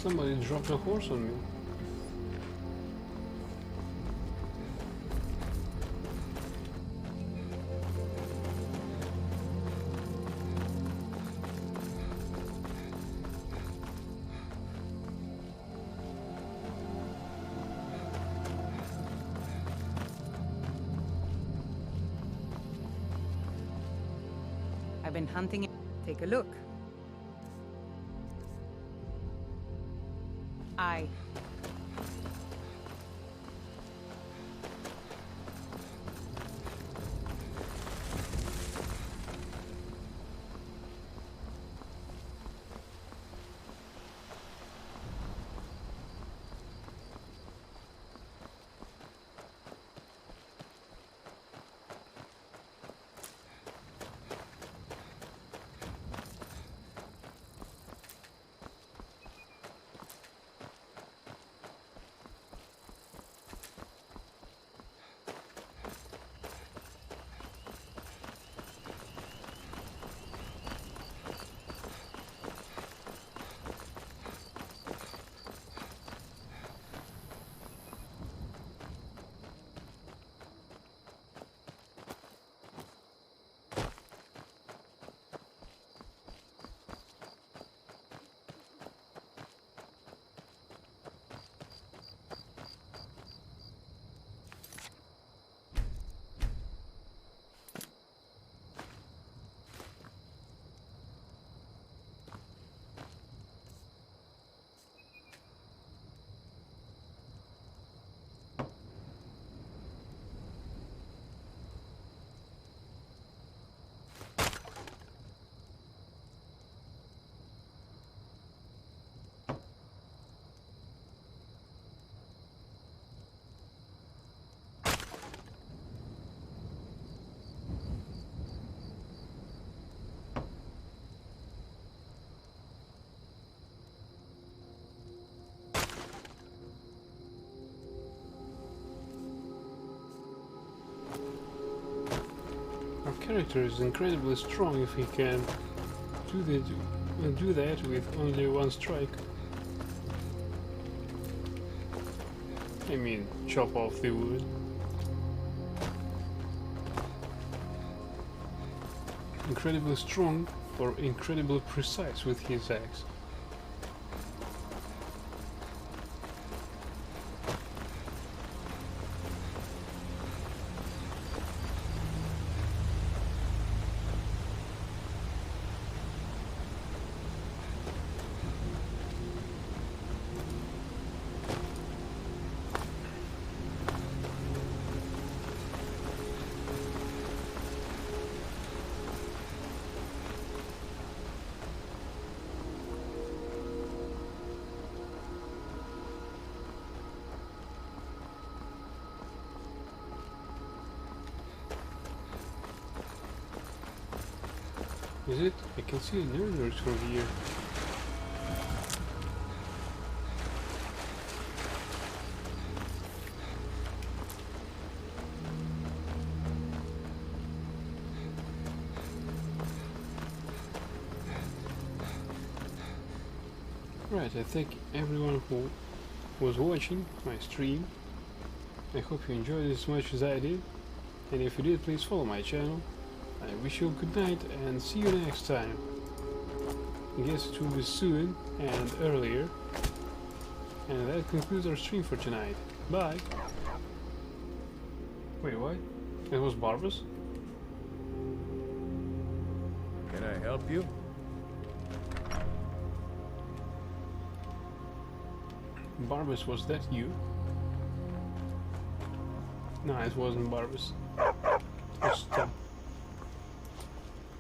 Somebody dropped a horse on me.
I've been hunting it. Take a look.
character is incredibly strong if he can do that with only one strike. I mean, chop off the wood. Incredibly strong or incredibly precise with his axe. Is it? I can see the nerders from here. Right, I thank everyone who was watching my stream. I hope you enjoyed it as much as I did. And if you did, please follow my channel. I wish you a good night and see you next time. I guess it will be soon and earlier. And that concludes our stream for tonight. Bye! Wait, what? It was Barbas?
Can I help you?
Barbas, was that you? No, it wasn't Barbas. It was Tom.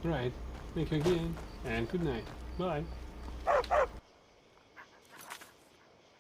Right, thank you again, and good night. Bye.